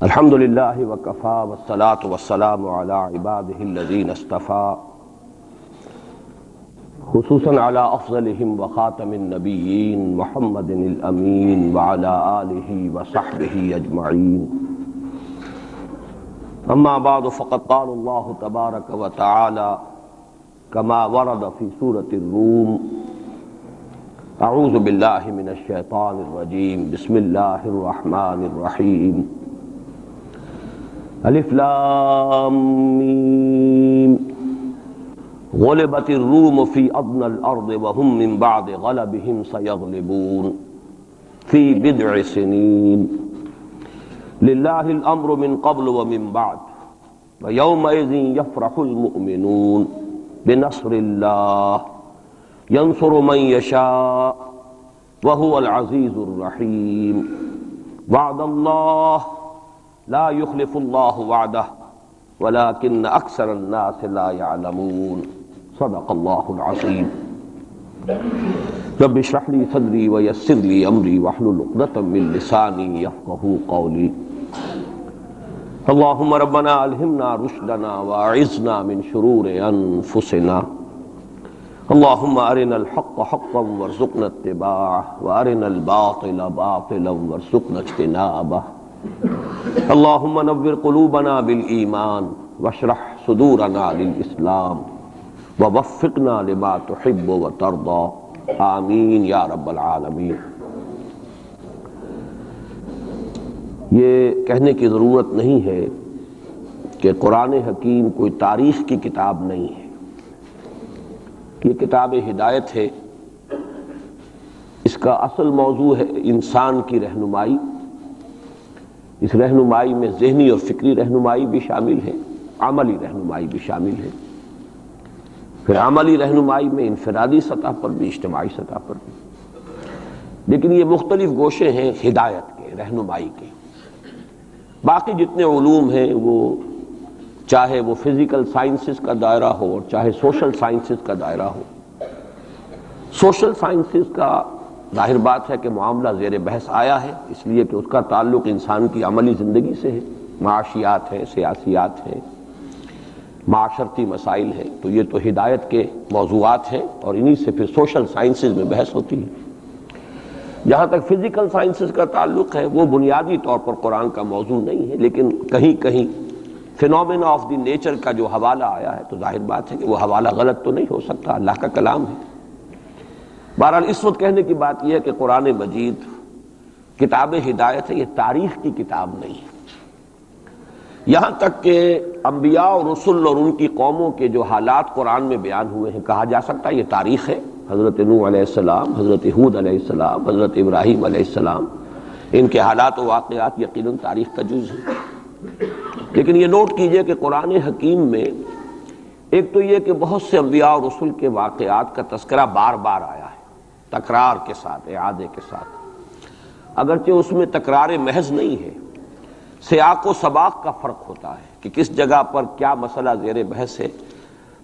الحمد للہ وکفا والصلاة والسلام علی عباده الذین اصطفى خصوصاً علی افضلهم وخاتم النبیین محمد الامین وعلی آلہ وصحبہ اجمعین. اما بعد فقد قال اللہ تبارک وتعالی کما ورد فی سورة الروم اعوذ باللہ من الشیطان الرجیم بسم اللہ الرحمن الرحیم. الف لام میم غلبت الروم فی ادنى الارض وهم من بعد غلبهم سيغلبون في بضع سنين لله الامر من قبل ومن بعد ويومئذ يفرح المؤمنون بنصر الله ينصر من يشاء وهو العزيز الرحيم. وعد الله لا يخلف الله وعده ولكن اکثر الناس لا يعلمون. صدق الله العظيم. رب اشرح لي صدري ويسر لي امري واحلل عقدة من لساني يفقهوا قولي. اللهم ربنا الهمنا رشدنا واعذنا من شرور انفسنا. اللهم ارنا الحق حقا وارزقنا اتباعه وارنا الباطل باطلا وارزقنا اجتنابه. اللهم نور قلوبنا بالایمان واشرح صدورنا للاسلام ووفقنا لما تحب وترضى آمین یا رب العالمین. یہ کہنے کی ضرورت نہیں ہے کہ قرآن حکیم کوئی تاریخ کی کتاب نہیں ہے. یہ کتاب ہدایت ہے. اس کا اصل موضوع ہے انسان کی رہنمائی. اس رہنمائی میں ذہنی اور فکری رہنمائی بھی شامل ہے، عملی رہنمائی بھی شامل ہے. پھر عملی رہنمائی میں انفرادی سطح پر بھی، اجتماعی سطح پر بھی. لیکن یہ مختلف گوشے ہیں ہدایت کے، رہنمائی کے. باقی جتنے علوم ہیں وہ چاہے وہ فزیکل سائنسز کا دائرہ ہو اور چاہے سوشل سائنسز کا دائرہ ہو. سوشل سائنسز کا ظاہر بات ہے کہ معاملہ زیر بحث آیا ہے، اس لیے کہ اس کا تعلق انسان کی عملی زندگی سے ہے. معاشیات ہیں، سیاسیات ہیں، معاشرتی مسائل ہیں. تو یہ تو ہدایت کے موضوعات ہیں اور انہی سے پھر سوشل سائنسز میں بحث ہوتی ہے. جہاں تک فزیکل سائنسز کا تعلق ہے وہ بنیادی طور پر قرآن کا موضوع نہیں ہے، لیکن کہیں کہیں فینومینا آف دی نیچر کا جو حوالہ آیا ہے تو ظاہر بات ہے کہ وہ حوالہ غلط تو نہیں ہو سکتا، اللہ کا کلام ہے. بہرحال اس وقت کہنے کی بات یہ ہے کہ قرآن مجید کتاب ہدایت ہے، یہ تاریخ کی کتاب نہیں ہے. یہاں تک کہ انبیاء اور رسل اور ان کی قوموں کے جو حالات قرآن میں بیان ہوئے ہیں کہا جا سکتا ہے یہ تاریخ ہے. حضرت نوح علیہ السلام، حضرت ہود علیہ السلام، حضرت ابراہیم علیہ السلام، ان کے حالات و واقعات یقیناً تاریخ کا جز ہے. لیکن یہ نوٹ کیجئے کہ قرآن حکیم میں ایک تو یہ کہ بہت سے انبیاء اور رسل کے واقعات کا تذکرہ بار بار آیا ہے، تکرار کے ساتھ، اعادے کے ساتھ. اگرچہ اس میں تکرار محض نہیں ہے، سیاق و سباق کا فرق ہوتا ہے کہ کس جگہ پر کیا مسئلہ زیر بحث ہے.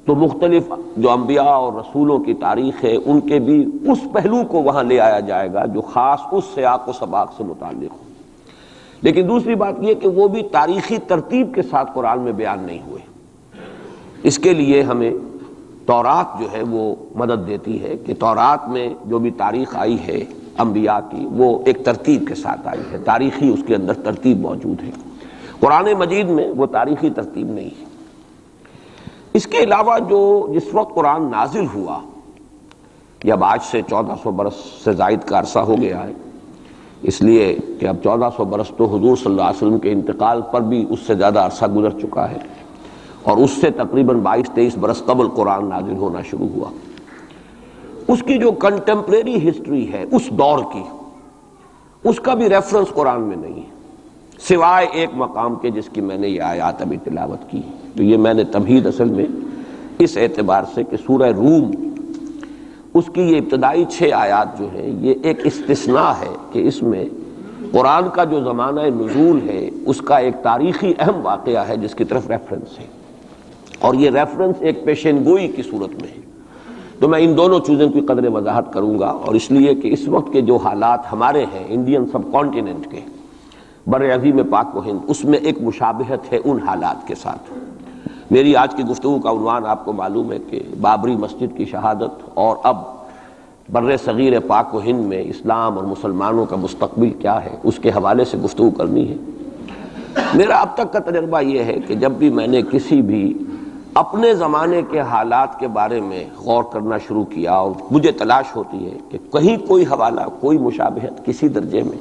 تو مختلف جو انبیاء اور رسولوں کی تاریخ ہے ان کے بھی اس پہلو کو وہاں لے آیا جائے گا جو خاص اس سیاق و سباق سے متعلق ہو. لیکن دوسری بات یہ کہ وہ بھی تاریخی ترتیب کے ساتھ قرآن میں بیان نہیں ہوئے. اس کے لیے ہمیں تورات جو ہے وہ مدد دیتی ہے کہ تورات میں جو بھی تاریخ آئی ہے انبیاء کی وہ ایک ترتیب کے ساتھ آئی ہے، تاریخی اس کے اندر ترتیب موجود ہے. قرآن مجید میں وہ تاریخی ترتیب نہیں ہے. اس کے علاوہ جس وقت قرآن نازل ہوا یہ اب آج سے 1400 برس سے زائد کا عرصہ ہو گیا ہے، اس لیے کہ اب 1400 برس تو حضور صلی اللہ علیہ وسلم کے انتقال پر بھی اس سے زیادہ عرصہ گزر چکا ہے اور اس سے تقریباً 22-23 برس قبل قرآن نازل ہونا شروع ہوا. اس کی جو کنٹمپریری ہسٹری ہے اس دور کی، اس کا بھی ریفرنس قرآن میں نہیں ہے سوائے ایک مقام کے جس کی میں نے یہ آیات ابھی تلاوت کی. تو یہ میں نے تمہید اصل میں اس اعتبار سے کہ سورہ روم اس کی یہ ابتدائی 6 آیات جو ہیں یہ ایک استثناء ہے کہ اس میں قرآن کا جو زمانہ نزول ہے اس کا ایک تاریخی اہم واقعہ ہے جس کی طرف ریفرنس ہے، اور یہ ریفرنس ایک پیشین گوئی کی صورت میں ہے. تو میں ان دونوں چیزوں کی قدر وضاحت کروں گا، اور اس لیے کہ اس وقت کے جو حالات ہمارے ہیں انڈین سب کانٹیننٹ کے، بر عظیم پاک و ہند، اس میں ایک مشابہت ہے ان حالات کے ساتھ۔ میری آج کی گفتگو کا عنوان آپ کو معلوم ہے کہ بابری مسجد کی شہادت اور اب بر صغیر پاک و ہند میں اسلام اور مسلمانوں کا مستقبل کیا ہے، اس کے حوالے سے گفتگو کرنی ہے۔ میرا اب تک کا تجربہ یہ ہے کہ جب بھی میں نے کسی بھی اپنے زمانے کے حالات کے بارے میں غور کرنا شروع کیا اور مجھے تلاش ہوتی ہے کہ کہیں کوئی حوالہ، کوئی مشابہت کسی درجے میں،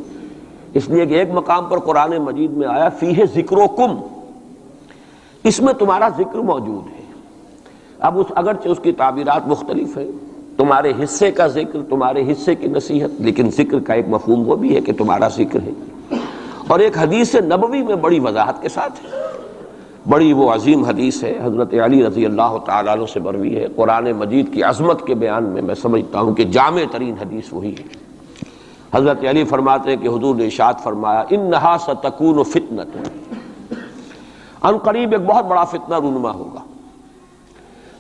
اس لیے کہ ایک مقام پر قرآن مجید میں آیا فیہ ذکرکم، اس میں تمہارا ذکر موجود ہے۔ اب اگرچہ اس کی تعبیرات مختلف ہیں، تمہارے حصے کا ذکر، تمہارے حصے کی نصیحت، لیکن ذکر کا ایک مفہوم وہ بھی ہے کہ تمہارا ذکر ہے۔ اور ایک حدیث نبوی میں بڑی وضاحت کے ساتھ ہے، بڑی وہ عظیم حدیث ہے، حضرت علی رضی اللہ تعالیٰ عنہ سے مروی ہے۔ قرآن مجید کی عظمت کے بیان میں سمجھتا ہوں کہ جامع ترین حدیث وہی ہے۔ حضرت علی فرماتے ہیں کہ حضور نے ارشاد فرمایا انہا ستکون فتنۃ، ان قریب ایک بہت بڑا فتنہ رونما ہوگا۔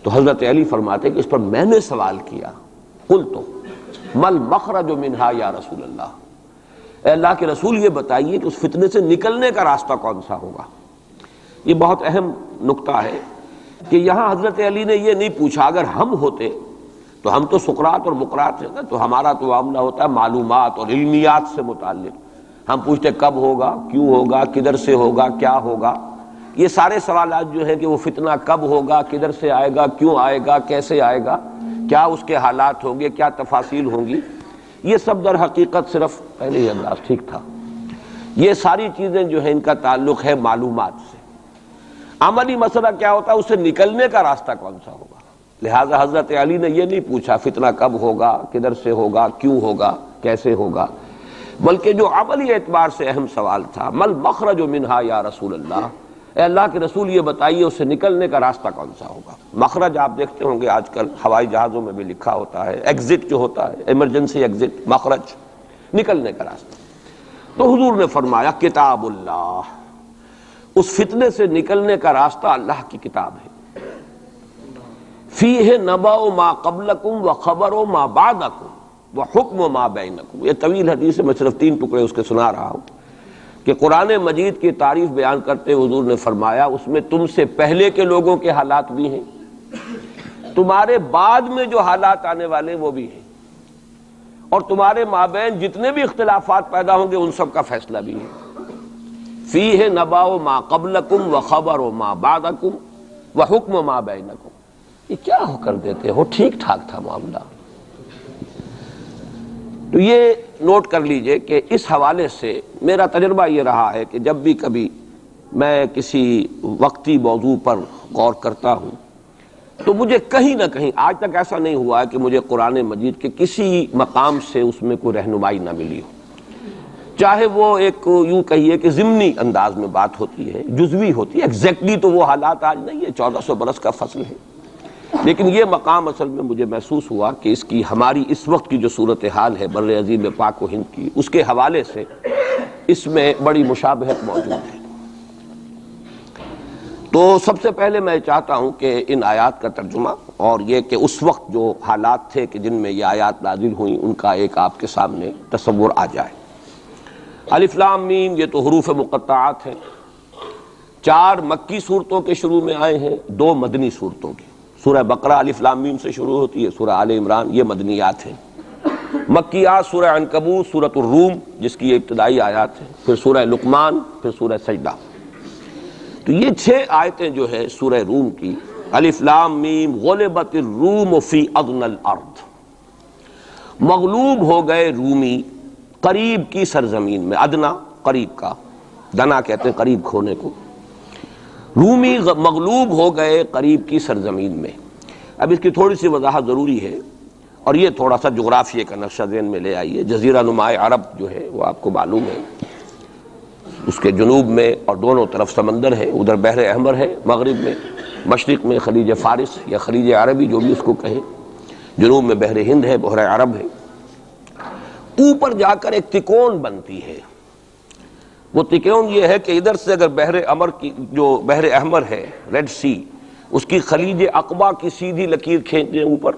تو حضرت علی فرماتے ہیں کہ اس پر میں نے سوال کیا، قلت مل مخرج منہا یا رسول اللہ، اے اللہ کے رسول یہ بتائیے کہ اس فتنے سے نکلنے کا راستہ کون سا ہوگا۔ یہ بہت اہم نقطہ ہے کہ یہاں حضرت علی نے یہ نہیں پوچھا، اگر ہم ہوتے تو ہم تو سقراط اور بقراط ہیں نا، تو ہمارا تو معاملہ ہوتا ہے معلومات اور علمیات سے متعلق، ہم پوچھتے کب ہوگا، کیوں ہوگا، کدھر سے ہوگا، کیا ہوگا۔ یہ سارے سوالات جو ہیں کہ وہ فتنہ کب ہوگا، کدھر سے آئے گا، کیوں آئے گا، کیسے آئے گا، کیا اس کے حالات ہوں گے، کیا تفاصیل ہوں گی، یہ سب در حقیقت صرف پہلے ہی انداز ٹھیک تھا۔ یہ ساری چیزیں جو ہیں ان کا تعلق ہے معلومات سے۔ عملی مسئلہ کیا ہوتا ہے، اس سے نکلنے کا راستہ کون سا ہوگا۔ لہذا حضرت علی نے یہ نہیں پوچھا فتنہ کب ہوگا، کدھر سے ہوگا، کیوں ہوگا، کیسے ہوگا، بلکہ جو عملی اعتبار سے اہم سوال تھا مل مخرج منہا یا رسول اللہ، اے اللہ کے رسول یہ بتائیے اس سے نکلنے کا راستہ کون سا ہوگا۔ مخرج آپ دیکھتے ہوں گے آج کل ہوائی جہازوں میں بھی لکھا ہوتا ہے، ایگزٹ جو ہوتا ہے، ایمرجنسی ایگزٹ، مخرج، نکلنے کا راستہ۔ تو حضور نے فرمایا کتاب اللہ، اس فتنے سے نکلنے کا راستہ اللہ کی کتاب ہے۔ فیہ نبأ ما قبلکم وخبر ما بعدکم وحکم ما بینکم۔ یہ طویل حدیث ہے، میں صرف 3 ٹکڑے اس کے سنا رہا ہوں کہ قرآن مجید کی تعریف بیان کرتے حضور نے فرمایا اس میں تم سے پہلے کے لوگوں کے حالات بھی ہیں، تمہارے بعد میں جو حالات آنے والے وہ بھی ہیں، اور تمہارے مابین جتنے بھی اختلافات پیدا ہوں گے ان سب کا فیصلہ بھی ہے۔ فیہ نبأ ما قبلکم وخبر ما بعدکم وحکم ما بینکم۔ یہ کیا ہو کر دیتے ہو، ٹھیک ٹھاک تھا معاملہ۔ تو یہ نوٹ کر لیجئے کہ اس حوالے سے میرا تجربہ یہ رہا ہے کہ جب بھی کبھی میں کسی وقتی موضوع پر غور کرتا ہوں تو مجھے کہیں نہ کہیں، آج تک ایسا نہیں ہوا ہے کہ مجھے قرآن مجید کے کسی مقام سے اس میں کوئی رہنمائی نہ ملی ہو، چاہے وہ ایک یوں کہیے کہ ضمنی انداز میں بات ہوتی ہے، جزوی ہوتی ہے، ایگزیکٹلی تو وہ حالات آج نہیں ہے، 1400 برس کا فصل ہے، لیکن یہ مقام اصل میں مجھے محسوس ہوا کہ اس کی ہماری اس وقت کی جو صورتحال ہے بر عظیم پاک و ہند کی، اس کے حوالے سے اس میں بڑی مشابہت موجود ہے۔ تو سب سے پہلے میں چاہتا ہوں کہ ان آیات کا ترجمہ اور یہ کہ اس وقت جو حالات تھے کہ جن میں یہ آیات نازل ہوئیں ان کا ایک آپ کے سامنے تصور آ جائے۔ الف لام میم یہ تو حروف مقطعات ہیں، 4 مکی صورتوں کے شروع میں آئے ہیں، 2 مدنی صورتوں کے۔ سورہ بقرہ الف لام میم سے شروع ہوتی ہے، سورہ آل عمران یہ مدنیات ہیں۔ مکیات سورہ عنکبوت، سورۃ الروم جس کی یہ ابتدائی آیات ہیں، پھر سورہ لقمان، پھر سورہ سجدہ۔ تو یہ 6 آیتیں جو ہے سورہ روم کی، الف لام میم غلبت الروم فی ادنی الارض، مغلوب ہو گئے رومی قریب کی سرزمین میں، ادنا قریب کا، دنا کہتے ہیں قریب کھونے کو، رومی مغلوب ہو گئے قریب کی سرزمین میں۔ اب اس کی تھوڑی سی وضاحت ضروری ہے، اور یہ تھوڑا سا جغرافیے کا نقشہ ذہن میں لے آئیے۔ جزیرہ نما عرب جو ہے وہ آپ کو معلوم ہے، اس کے جنوب میں اور دونوں طرف سمندر ہے، ادھر بحر احمر ہے مغرب میں، مشرق میں خلیج فارس یا خلیج عربی جو بھی اس کو کہیں، جنوب میں بحر ہند ہے، بحر عرب ہے۔ اوپر جا کر ایک تکون بنتی ہے، وہ تکون یہ ہے کہ ادھر سے اگر بحر احمر کی جو بحر احمر ہے، ریڈ سی، اس کی خلیج عقبہ کی سیدھی لکیر کھینچ دیں اوپر،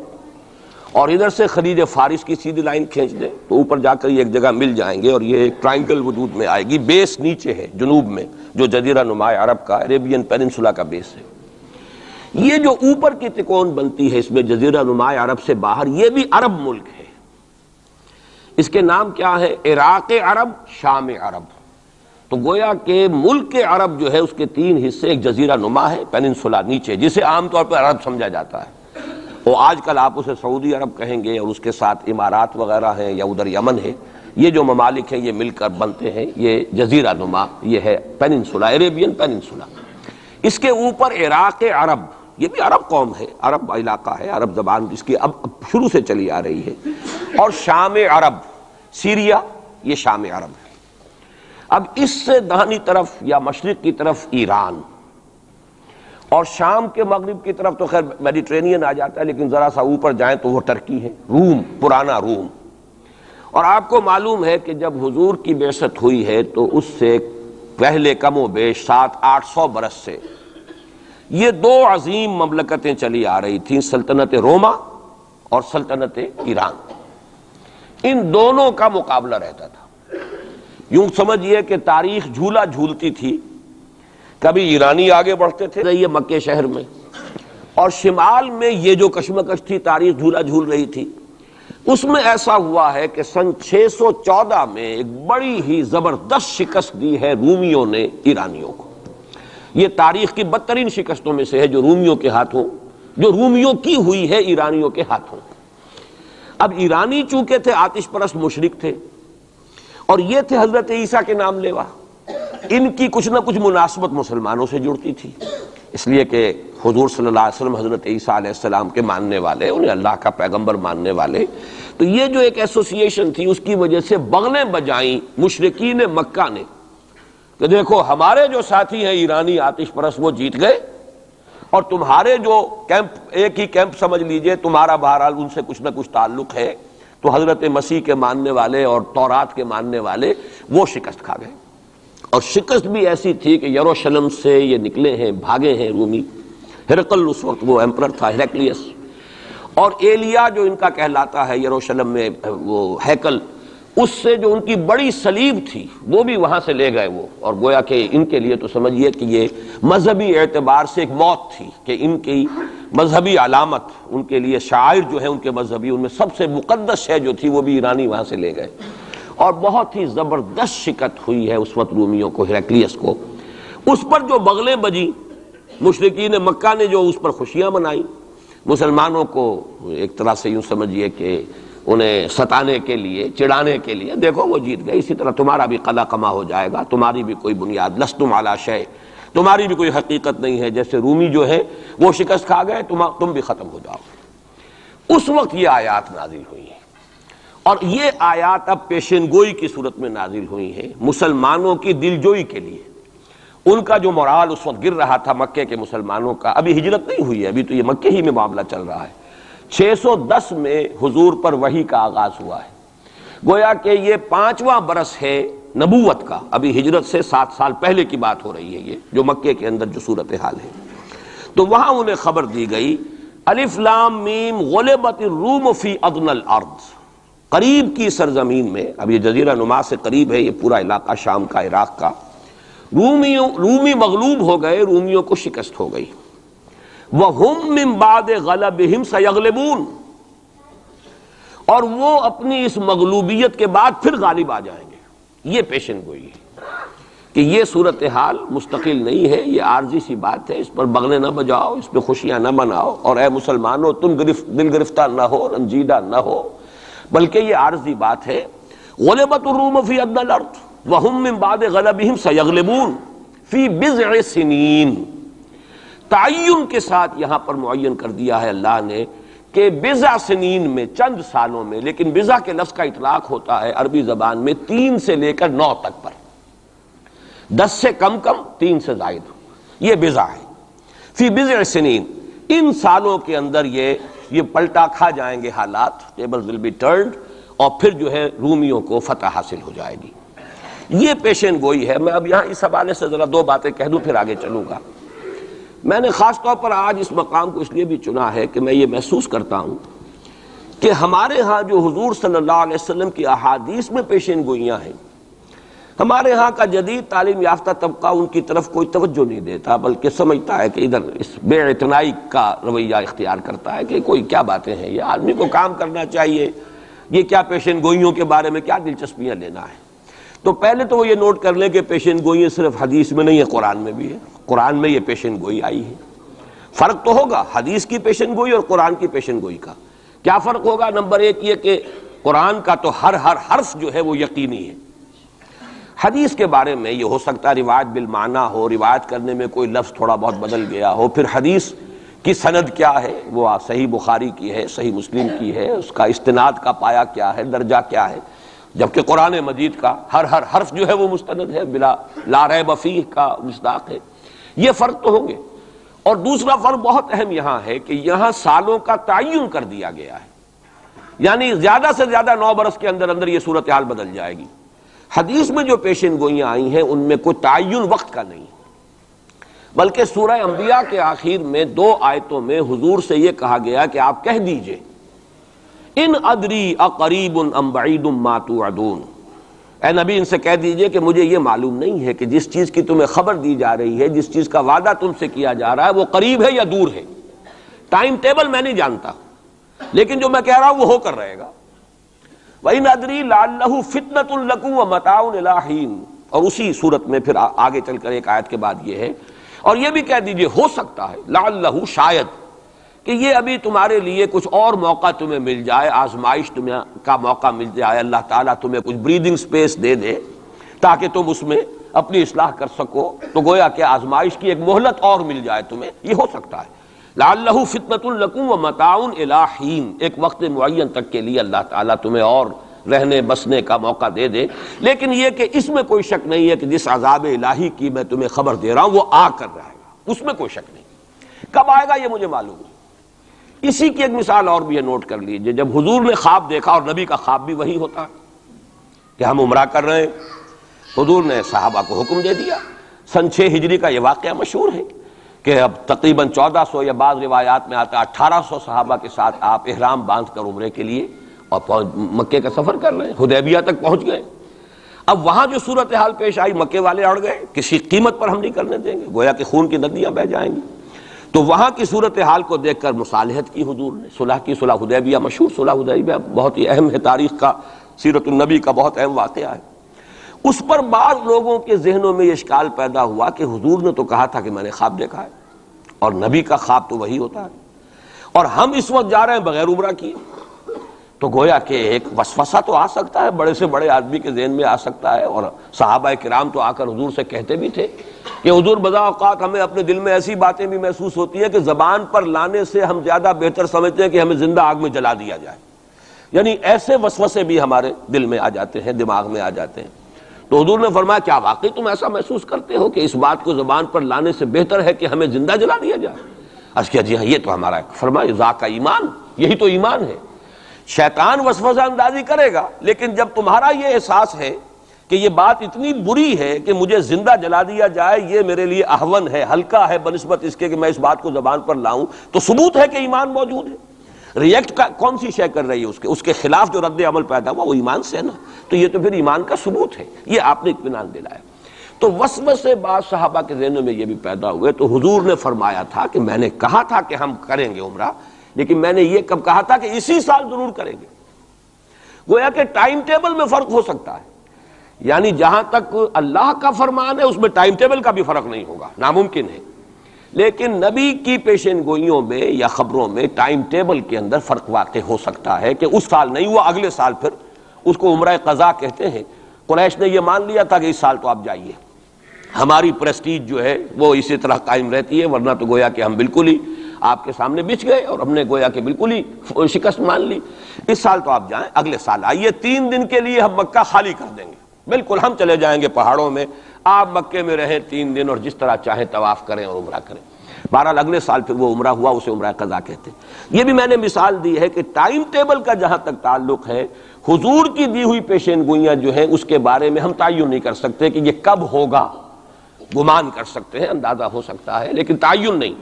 اور ادھر سے خلیج فارس کی سیدھی لائن کھینچ دیں تو اوپر جا کر یہ ایک جگہ مل جائیں گے، اور یہ ایک ٹرائنگل وجود میں آئے گی۔ بیس نیچے ہے جنوب میں، جو جزیرہ نما عرب کا عربین پیننسولا کا بیس ہے۔ یہ جو اوپر کی تکون بنتی ہے اس میں جزیرہ نما عرب سے باہر، یہ بھی عرب ملک ہے۔ اس کے نام کیا ہے؟ عراق عرب، شام عرب۔ تو گویا کہ ملک عرب جو ہے اس کے 3 حصے، ایک جزیرہ نما ہے پیننسولا نیچے، جسے عام طور پر عرب سمجھا جاتا ہے، وہ آج کل آپ اسے سعودی عرب کہیں گے، اور اس کے ساتھ امارات وغیرہ ہیں، یا ادھر یمن ہے۔ یہ جو ممالک ہیں یہ مل کر بنتے ہیں یہ جزیرہ نما، یہ ہے پیننسولا، عربین پیننسولا۔ اس کے اوپر عراق عرب، یہ بھی عرب قوم ہے، عرب علاقہ ہے، عرب زبان جس کی اب شروع سے چلی آ رہی ہے۔ اور شام عرب، سیریا، یہ شام عرب ہے۔ اب اس سے داہنی طرف یا مشرق کی طرف ایران، اور شام کے مغرب کی طرف تو خیر میڈیٹرینین آ جاتا ہے، لیکن ذرا سا اوپر جائیں تو وہ ترکی ہے، روم، پرانا روم۔ اور آپ کو معلوم ہے کہ جب حضور کی بعثت ہوئی ہے تو اس سے پہلے کم و بیش 700-800 برس سے یہ 2 عظیم مملکتیں چلی آ رہی تھیں، سلطنت روما اور سلطنت ایران۔ ان دونوں کا مقابلہ رہتا تھا۔ یوں سمجھئے کہ تاریخ جھولا جھولتی تھی، کبھی ایرانی آگے بڑھتے تھے یہ مکے شہر میں، اور شمال میں یہ جو کشمکش تھی، تاریخ جھولا جھول رہی تھی۔ اس میں ایسا ہوا ہے کہ سن 614 میں ایک بڑی ہی زبردست شکست دی ہے رومیوں نے ایرانیوں کو۔ یہ تاریخ کی بدترین شکستوں میں سے ہے جو رومیوں کے ہاتھوں، جو رومیوں کی ہوئی ہے ایرانیوں کے ہاتھوں۔ اب ایرانی چونکہ تھے آتش پرست مشرک تھے، اور یہ تھے حضرت عیسیٰ کے نام لیوا، ان کی کچھ نہ کچھ مناسبت مسلمانوں سے جڑتی تھی، اس لیے کہ حضور صلی اللہ علیہ وسلم حضرت عیسیٰ علیہ السلام کے ماننے والے، انہیں اللہ کا پیغمبر ماننے والے، تو یہ جو ایک ایسوسییشن تھی اس کی وجہ سے بغلیں بجائیں مشرکین مکہ نے کہ دیکھو ہمارے جو ساتھی ہیں ایرانی آتش پرست وہ جیت گئے، اور تمہارے جو کیمپ، ایک ہی کیمپ سمجھ لیجئے، تمہارا بہرحال ان سے کچھ نہ کچھ تعلق ہے، تو حضرت مسیح کے ماننے والے اور تورات کے ماننے والے وہ شکست کھا گئے۔ اور شکست بھی ایسی تھی کہ یروشلم سے یہ نکلے ہیں، بھاگے ہیں رومی۔ ہرقل اس وقت وہ ایمپرر تھا، ہیرکلیس، اور ایلیا جو ان کا کہلاتا ہے یروشلم میں وہ ہیکل، اس سے جو ان کی بڑی صلیب تھی وہ بھی وہاں سے لے گئے وہ، اور گویا کہ ان کے لیے تو سمجھیے کہ یہ مذہبی اعتبار سے ایک موت تھی کہ ان کی مذہبی علامت، ان کے لیے شاعر جو ہے ان کے مذہبی، ان میں سب سے مقدس شے جو تھی وہ بھی ایرانی وہاں سے لے گئے۔ اور بہت ہی زبردست شکست ہوئی ہے اس وقت رومیوں کو، ہیرکلیس کو۔ اس پر جو بغلیں بجی مشرکین مکہ نے، جو اس پر خوشیاں منائی، مسلمانوں کو ایک طرح سے یوں سمجھیے کہ انہیں ستانے کے لیے، چڑھانے کے لیے، دیکھو وہ جیت گئے، اسی طرح تمہارا بھی قلع قما ہو جائے گا، تمہاری بھی کوئی بنیاد، لستم علی شیء، تمہاری بھی کوئی حقیقت نہیں ہے، جیسے رومی جو ہے وہ شکست کھا گئے، تم بھی ختم ہو جاؤ۔ اس وقت یہ آیات نازل ہوئی ہیں، اور یہ آیات اب پیشن گوئی کی صورت میں نازل ہوئی ہیں مسلمانوں کی دلجوئی کے لیے۔ ان کا جو مورال اس وقت گر رہا تھا مکے کے مسلمانوں کا، ابھی ہجرت نہیں ہوئی ہے، ابھی تو یہ مکے ہی میں معاملہ چل رہا ہے۔ 610 میں حضور پر وحی کا آغاز ہوا ہے، گویا کہ یہ 5واں برس ہے نبوت کا، ابھی ہجرت سے 7 سال پہلے کی بات ہو رہی ہے یہ جو مکے کے اندر جو صورتحال ہے۔ تو وہاں انہیں خبر دی گئی، الف لام میم غلبت الروم فی ادنی الارض، قریب کی سرزمین میں، اب یہ جزیرہ نما سے قریب ہے یہ پورا علاقہ شام کا، عراق کا، رومی مغلوب ہو گئے، رومیوں کو شکست ہو گئی۔ وَهُمْ مِنْ بَعْدِ غَلَبِهِمْ سَيَغْلِبُونَ، اور وہ اپنی اس مغلوبیت کے بعد پھر غالب آ جائیں گے۔ یہ پیشن گوئی ہے کہ یہ صورتحال مستقل نہیں ہے، یہ عارضی سی بات ہے، اس پر بغلیں نہ بجاؤ، اس پہ خوشیاں نہ مناؤ، اور اے مسلمانوں تم دل گرفتہ نہ ہو، رنجیدہ نہ ہو، بلکہ یہ عارضی بات ہے۔ غلبت الروم فی ادنی الارض وَهُمْ مِنْ بَعْدِ غَلَبِهِمْ سَيَغْلِبُونَ فِي بِضْعِ سِنِينَ، تعین کے ساتھ یہاں پر معین کر دیا ہے اللہ نے کہ بضع سنین میں، چند سالوں میں، لیکن بضع کے لفظ کا اطلاق ہوتا ہے عربی زبان میں 3 سے لے کر 9 تک پر، 10 سے کم 3 سے زائد، یہ بضع ہے۔ فی بضع سنین، ان سالوں کے اندر یہ پلٹا کھا جائیں گے حالات، ٹیبلز ول بی ٹرنڈ، اور پھر جو ہے رومیوں کو فتح حاصل ہو جائے گی۔ یہ پیشن گوئی ہے۔ میں اب یہاں اس حوالے سے ذرا 2 باتیں کہہ دوں پھر آگے چلوں گا۔ میں نے خاص طور پر آج اس مقام کو اس لیے بھی چنا ہے کہ میں یہ محسوس کرتا ہوں کہ ہمارے ہاں جو حضور صلی اللہ علیہ وسلم کی احادیث میں پیشین گوئیاں ہیں، ہمارے ہاں کا جدید تعلیم یافتہ طبقہ ان کی طرف کوئی توجہ نہیں دیتا، بلکہ سمجھتا ہے کہ ادھر اس بے اعتنائی کا رویہ اختیار کرتا ہے کہ کوئی کیا باتیں ہیں، یہ آدمی کو کام کرنا چاہیے، یہ کیا پیشین گوئیوں کے بارے میں کیا دلچسپیاں لینا ہے۔ تو پہلے تو وہ یہ نوٹ کر لیں کہ پیشین گوئی صرف حدیث میں نہیں ہے، قرآن میں بھی ہے، قرآن میں یہ پیشین گوئی آئی ہے۔ فرق تو ہوگا حدیث کی پیشین گوئی اور قرآن کی پیشین گوئی کا۔ کیا فرق ہوگا؟ نمبر ایک یہ کہ قرآن کا تو ہر حرف جو ہے وہ یقینی ہے۔ حدیث کے بارے میں یہ ہو سکتا ہے روایت بالمعنی ہو، روایت کرنے میں کوئی لفظ تھوڑا بہت بدل گیا ہو، پھر حدیث کی سند کیا ہے، وہ صحیح بخاری کی ہے، صحیح مسلم کی ہے، اس کا استناد کا پایا کیا ہے، درجہ کیا ہے، جبکہ قرآن مجید کا ہر حرف جو ہے وہ مستند ہے، بلا لا ریب فیہ کا مصداق ہے۔ یہ فرق تو ہوں گے۔ اور دوسرا فرق بہت اہم یہاں ہے کہ یہاں سالوں کا تعین کر دیا گیا ہے، یعنی زیادہ سے زیادہ 9 برس کے اندر اندر یہ صورتحال بدل جائے گی۔ حدیث میں جو پیشین گوئیاں آئی ہیں ان میں کوئی تعین وقت کا نہیں، بلکہ سورہ انبیاء کے آخر میں 2 آیتوں میں حضور سے یہ کہا گیا کہ آپ کہہ دیجئے ان ادری اقریب ام بعید ما توعدون، اے نبی ان سے کہہ دیجئے کہ مجھے یہ معلوم نہیں ہے کہ جس چیز کی تمہیں خبر دی جا رہی ہے، جس چیز کا وعدہ تم سے کیا جا رہا ہے وہ قریب ہے یا دور ہے، ٹائم ٹیبل میں نہیں جانتا، لیکن جو میں کہہ رہا ہوں وہ ہو کر رہے گا۔ وَإِنْ أَدْرِي لَعَلَّهُ فِتْنَةٌ لَكُمْ وَمَتَاعٌ إِلَىٰ حِينٍ، اور اسی صورت میں پھر آگے چل کر ایک آیت کے بعد یہ ہے، اور یہ بھی کہہ دیجئے ہو سکتا ہے لعلہ شاید کہ یہ ابھی تمہارے لیے کچھ اور موقع تمہیں مل جائے، آزمائش تمہیں کا موقع مل جائے، اللہ تعالیٰ تمہیں کچھ بریدنگ سپیس دے دے تاکہ تم اس میں اپنی اصلاح کر سکو، تو گویا کہ آزمائش کی ایک مہلت اور مل جائے تمہیں، یہ ہو سکتا ہے۔ لعلہ فتنۃ لکم ومتاع الی حین، ایک وقت معین تک کے لیے اللہ تعالیٰ تمہیں اور رہنے بسنے کا موقع دے دے، لیکن یہ کہ اس میں کوئی شک نہیں ہے کہ جس عذاب الہی کی میں تمہیں خبر دے رہا ہوں وہ آ کر رہے گا، اس میں کوئی شک نہیں۔ کب آئے گا یہ مجھے معلوم نہیں۔ اسی کی ایک مثال اور بھی ہے، نوٹ کر لیجئے، جب حضور نے خواب دیکھا، اور نبی کا خواب بھی وہی ہوتا ہے کہ ہم عمرہ کر رہے ہیں، حضور نے صحابہ کو حکم دے دیا۔ سن 6 ہجری کا یہ واقعہ مشہور ہے کہ اب تقریباً 1400 یا بعض روایات میں آتا 1800 صحابہ کے ساتھ آپ احرام باندھ کر عمرے کے لیے اور مکے کا سفر کر رہے ہیں، حدیبیہ تک پہنچ گئے۔ اب وہاں جو صورتحال پیش آئی، مکے والے اڑ گئے، کسی قیمت پر ہم نہیں کرنے دیں گے، گویا کہ خون کی ندیاں بہہ جائیں گی۔ تو وہاں کی صورتحال کو دیکھ کر مصالحت کی حضور نے، صلح کی، صلح حدیبیہ مشہور صلح حدیبیہ بہت ہی اہم ہے، تاریخ کا، سیرت النبی کا بہت اہم واقعہ ہے۔ اس پر بعض لوگوں کے ذہنوں میں یہ اشکال پیدا ہوا کہ حضور نے تو کہا تھا کہ میں نے خواب دیکھا ہے، اور نبی کا خواب تو وہی ہوتا ہے، اور ہم اس وقت جا رہے ہیں بغیر عمرہ کیے، تو گویا کہ ایک وسوسہ تو آ سکتا ہے، بڑے سے بڑے آدمی کے ذہن میں آ سکتا ہے۔ اور صحابہ کرام تو آ کر حضور سے کہتے بھی تھے کہ حضور بذا اوقات ہمیں اپنے دل میں ایسی باتیں بھی محسوس ہوتی ہیں کہ زبان پر لانے سے ہم زیادہ بہتر سمجھتے ہیں کہ ہمیں زندہ آگ میں جلا دیا جائے، یعنی ایسے وسوسے بھی ہمارے دل میں آ جاتے ہیں، دماغ میں آ جاتے ہیں۔ تو حضور نے فرمایا کیا واقعی تم ایسا محسوس کرتے ہو کہ اس بات کو زبان پر لانے سے بہتر ہے کہ ہمیں زندہ جلا دیا جائے؟ عرض کیا جی ہاں یہ تو ہمارا، فرمایا ذاک ایمان، یہی تو ایمان ہے۔ شیطان وسوسہ اندازی کرے گا، لیکن جب تمہارا یہ احساس ہے کہ یہ بات اتنی بری ہے کہ مجھے زندہ جلا دیا جائے، یہ میرے لیے اہون ہے، ہلکا ہے بنسبت اس کے کہ میں اس بات کو زبان پر لاؤں، تو ثبوت ہے کہ ایمان موجود ہے۔ ریئیکٹ کا کون سی شے کر رہی ہے اس کے خلاف جو رد عمل پیدا ہوا وہ ایمان سے ہے نا، تو یہ تو پھر ایمان کا ثبوت ہے، یہ آپ نے اطمینان دلایا۔ تو وسوسے بعض صحابہ کے ذہنوں میں یہ بھی پیدا ہوئے، تو حضور نے فرمایا تھا کہ میں نے کہا تھا کہ ہم کریں گے عمرہ، لیکن میں نے یہ کب کہا تھا کہ اسی سال ضرور کریں گے۔ گویا کہ ٹائم ٹیبل میں فرق ہو سکتا ہے، یعنی جہاں تک اللہ کا فرمان ہے اس میں ٹائم ٹیبل کا بھی فرق نہیں ہوگا، ناممکن ہے، لیکن نبی کی پیشین گوئیوں میں یا خبروں میں ٹائم ٹیبل کے اندر فرق واقع ہو سکتا ہے کہ اس سال نہیں ہوا، اگلے سال پھر اس کو عمرہ قضا کہتے ہیں۔ قریش نے یہ مان لیا تھا کہ اس سال تو آپ جائیے، ہماری پریسٹیج جو ہے وہ اسی طرح قائم رہتی ہے، ورنہ تو گویا کہ ہم بالکل ہی آپ کے سامنے بچ گئے اور ہم نے گویا کہ بالکل ہی شکست مان لی۔ اس سال تو آپ جائیں، اگلے سال آئیے، 3 دن کے لیے ہم مکہ خالی کر دیں گے، بالکل ہم چلے جائیں گے پہاڑوں میں، آپ مکے میں رہیں 3 دن اور جس طرح چاہیں طواف کریں اور عمرہ کریں۔ بہرحال اگلے سال پھر وہ عمرہ ہوا، اسے عمرہ قضا کہتے ہیں۔ یہ بھی میں نے مثال دی ہے کہ ٹائم ٹیبل کا جہاں تک تعلق ہے، حضور کی دی ہوئی پیشین گوئیاں جو ہیں اس کے بارے میں ہم تعین نہیں کر سکتے کہ یہ کب ہوگا، گمان کر سکتے ہیں، اندازہ ہو سکتا ہے، لیکن تعین نہیں۔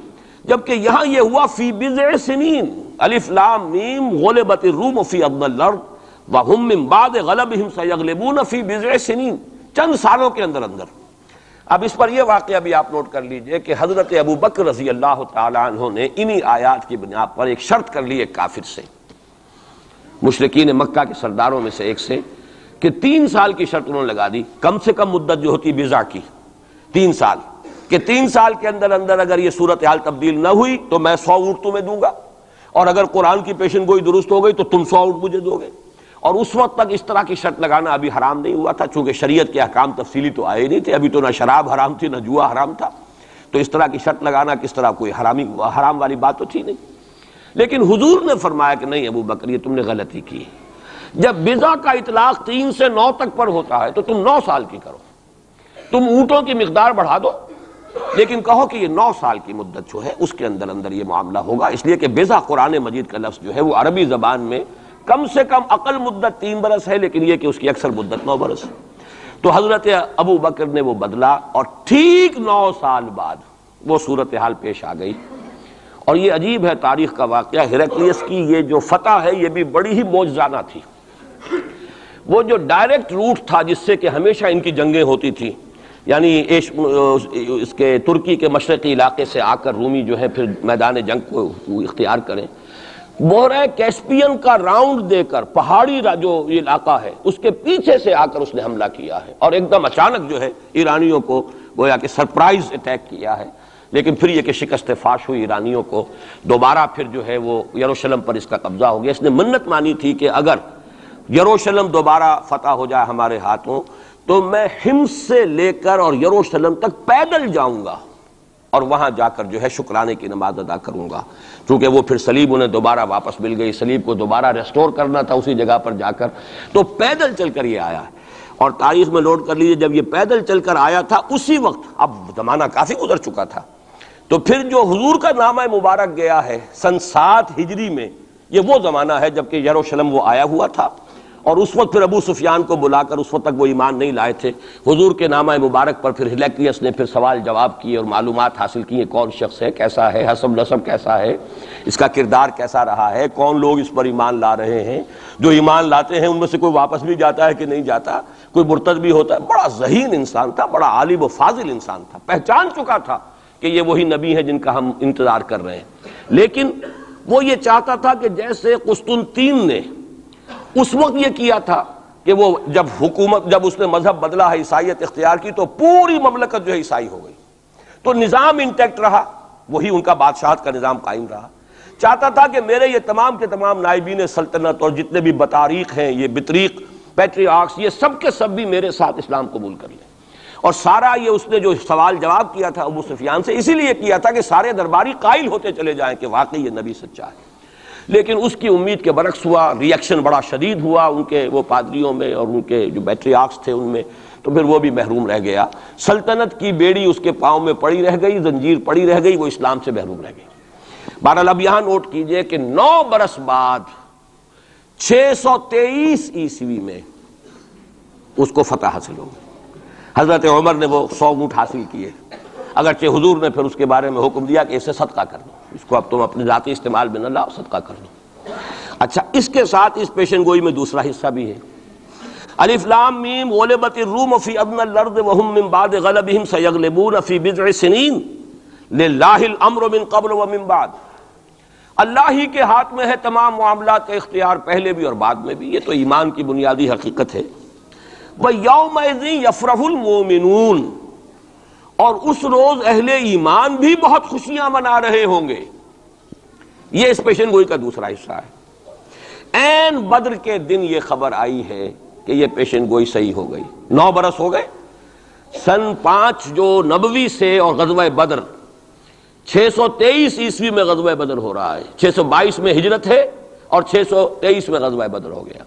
جبکہ یہاں یہ ہوا فی بضع سنین، الف لام میم غلبت الروم فی ادنی الارض وہم من بعد غلبہم سیغلبون فی بضع سنین، چند سالوں کے اندر اندر۔ اب اس پر یہ واقعہ بھی آپ نوٹ کر لیجئے کہ حضرت ابو بکر رضی اللہ تعالی عنہ نے انہی آیات کی بنا پر ایک شرط کر لی ایک کافر سے، مشرکین مکہ کے سرداروں میں سے ایک سے، کہ 3 سال کی شرط انہوں نے لگا دی، کم سے کم مدت جو ہوتی بضع کی 3 سال، کہ 3 سال کے اندر اندر اگر یہ صورتحال تبدیل نہ ہوئی تو میں 100 اونٹ تمہیں دوں گا، اور اگر قرآن کی پیشن گوئی درست ہو گئی تو تم 100 اونٹ مجھے دو گے۔ اور اس وقت تک اس طرح کی شرط لگانا ابھی حرام نہیں ہوا تھا، چونکہ شریعت کے احکام تفصیلی تو آئے نہیں تھے، ابھی تو نہ شراب حرام تھی نہ جوا حرام تھا، تو اس طرح کی شرط لگانا کس طرح کوئی حرام والی بات تو تھی نہیں۔ لیکن حضور نے فرمایا کہ نہیں ابو بکر یہ تم نے غلطی کی، جب بضع کا اطلاق 3 سے 9 تک پر ہوتا ہے تو تم 9 سال کی کرو، تم اونٹوں کی مقدار بڑھا دو، لیکن کہو کہ یہ 9 سال کی مدت جو ہے اس کے اندر اندر یہ معاملہ ہوگا، اس لیے کہ بضع قرآن مجید کا لفظ جو ہے وہ عربی زبان میں کم سے کم اقل مدت 3 برس ہے، لیکن یہ کہ اس کی اکثر مدت 9 برس ہے۔ تو حضرت ابو بکر نے وہ بدلا، اور ٹھیک 9 سال بعد وہ صورتحال پیش آ گئی۔ اور یہ عجیب ہے تاریخ کا واقعہ، ہرقلیس کی یہ جو فتح ہے یہ بھی بڑی ہی معجزانہ تھی۔ وہ جو ڈائریکٹ روٹ تھا جس سے کہ ہمیشہ ان کی جنگیں ہوتی تھی، یعنی اس کے ترکی کے مشرقی علاقے سے آ کر رومی جو ہے پھر میدان جنگ کو اختیار کریں، بحیرہ کیسپین کا راؤنڈ دے کر پہاڑی جو یہ علاقہ ہے اس کے پیچھے سے آ کر اس نے حملہ کیا ہے، اور ایک دم اچانک جو ہے ایرانیوں کو گویا کہ سرپرائز اٹیک کیا ہے۔ لیکن پھر یہ کہ شکست فاش ہوئی ایرانیوں کو، دوبارہ پھر جو ہے وہ یروشلم پر اس کا قبضہ ہو گیا۔ اس نے منت مانی تھی کہ اگر یروشلم دوبارہ فتح ہو جائے ہمارے ہاتھوں تو میں حمص سے لے کر اور یروشلم تک پیدل جاؤں گا، اور وہاں جا کر جو ہے شکرانے کی نماز ادا کروں گا، چونکہ وہ پھر صلیب انہیں دوبارہ واپس مل گئی، صلیب کو دوبارہ ریسٹور کرنا تھا اسی جگہ پر جا کر، تو پیدل چل کر یہ آیا ہے۔ اور تاریخ میں نوٹ کر لیجیے جب یہ پیدل چل کر آیا تھا اسی وقت، اب زمانہ کافی گزر چکا تھا، تو پھر جو حضور کا نامہ مبارک گیا ہے سن 7 ہجری میں، یہ وہ زمانہ ہے جبکہ یروشلم وہ آیا ہوا تھا، اور اس وقت پھر ابو سفیان کو بلا کر، اس وقت تک وہ ایمان نہیں لائے تھے، حضور کے نامہ مبارک پر پھر ہرقلیس نے پھر سوال جواب کیے اور معلومات حاصل کی ہیں، کون شخص ہے، کیسا ہے، حسب نسب کیسا ہے، اس کا کردار کیسا رہا ہے، کون لوگ اس پر ایمان لا رہے ہیں، جو ایمان لاتے ہیں ان میں سے کوئی واپس بھی جاتا ہے کہ نہیں جاتا، کوئی مرتد بھی ہوتا ہے۔ بڑا ذہین انسان تھا، بڑا عالم و فاضل انسان تھا، پہچان چکا تھا کہ یہ وہی نبی ہے جن کا ہم انتظار کر رہے ہیں۔ لیکن وہ یہ چاہتا تھا کہ جیسے قسطنطین نے اس وقت یہ کیا تھا کہ وہ جب اس نے مذہب بدلا ہے، عیسائیت اختیار کی، تو پوری مملکت جو ہے عیسائی ہو گئی، تو نظام انٹیکٹ رہا، وہی ان کا بادشاہت کا نظام قائم رہا۔ چاہتا تھا کہ میرے یہ تمام کے تمام نائبین سلطنت اور جتنے بھی بطاریق ہیں، یہ بطریق پیٹریارکس، یہ سب کے سب بھی میرے ساتھ اسلام قبول کر لیں۔ اور سارا یہ اس نے جو سوال جواب کیا تھا ابو سفیان سے، اسی لیے کیا تھا کہ سارے درباری قائل ہوتے چلے جائیں کہ واقعی یہ نبی سچا ہے۔ لیکن اس کی امید کے برعکس ہوا، ریئیکشن بڑا شدید ہوا ان کے وہ پادریوں میں اور ان کے جو پیٹریارکس تھے ان میں، تو پھر وہ بھی محروم رہ گیا۔ سلطنت کی بیڑی اس کے پاؤں میں پڑی رہ گئی، زنجیر پڑی رہ گئی، وہ اسلام سے محروم رہ گئی۔ بہرحال اب یہاں نوٹ کیجئے کہ 9 برس بعد 623 عیسوی میں اس کو فتح حاصل ہو گئی۔ حضرت عمر نے وہ 100 اونٹ حاصل کیے، اگرچہ حضور نے پھر اس کے بارے میں حکم دیا کہ اسے صدقہ کر دو، اس کو اب تم اپنے ذاتی استعمال میں نہ لاؤ، صدقہ کر دو۔ اچھا، اس کے ساتھ اس پیشن گوئی میں دوسرا حصہ بھی ہے، الف لام میم غلبت الروم فی ادنی الارض وهم من بعد غلبهم سیغلبون فی بضع سنین للہ الامر من قبل ومن بعد۔ اللہ ہی کے ہاتھ میں ہے تمام معاملات کا اختیار، پہلے بھی اور بعد میں بھی، یہ تو ایمان کی بنیادی حقیقت ہے۔ وَيَوْمَئِذٍ يَفْرَحُ الْمُؤْمِنُونَ، اور اس روز اہل ایمان بھی بہت خوشیاں منا رہے ہوں گے۔ یہ اس پیشن گوئی کا دوسرا حصہ ہے۔ عین بدر کے دن یہ خبر آئی ہے کہ یہ پیشن گوئی صحیح ہو گئی۔ 9 برس ہو گئے، سن 5 جو نبوی سے اور غزوہ بدر 623 عیسوی میں غزوہ بدر ہو رہا ہے، 622 میں ہجرت ہے اور 623 میں غزوہ بدر ہو گیا۔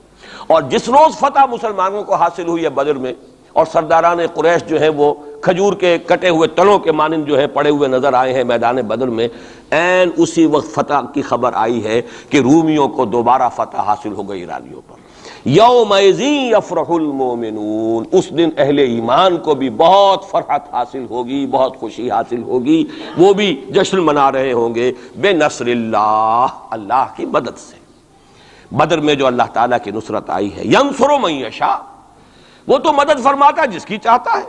اور جس روز فتح مسلمانوں کو حاصل ہوئی ہے بدر میں، اور سرداران قریش جو ہیں وہ کھجور کے کٹے ہوئے تنوں کے مانند جو ہے پڑے ہوئے نظر آئے ہیں میدان بدر میں، عین اسی وقت فتح کی خبر آئی ہے کہ رومیوں کو دوبارہ فتح حاصل ہو گئی ایرانیوں پر۔ یومئذ یفرح المؤمنون، اس دن اہل ایمان کو بھی بہت فرحت حاصل ہوگی، بہت خوشی حاصل ہوگی، وہ بھی جشن منا رہے ہوں گے بنصر اللہ، اللہ کی مدد سے۔ بدر میں جو اللہ تعالیٰ کی نصرت آئی ہے، ینصر من یشاء، وہ تو مدد فرماتا ہے جس کی چاہتا ہے،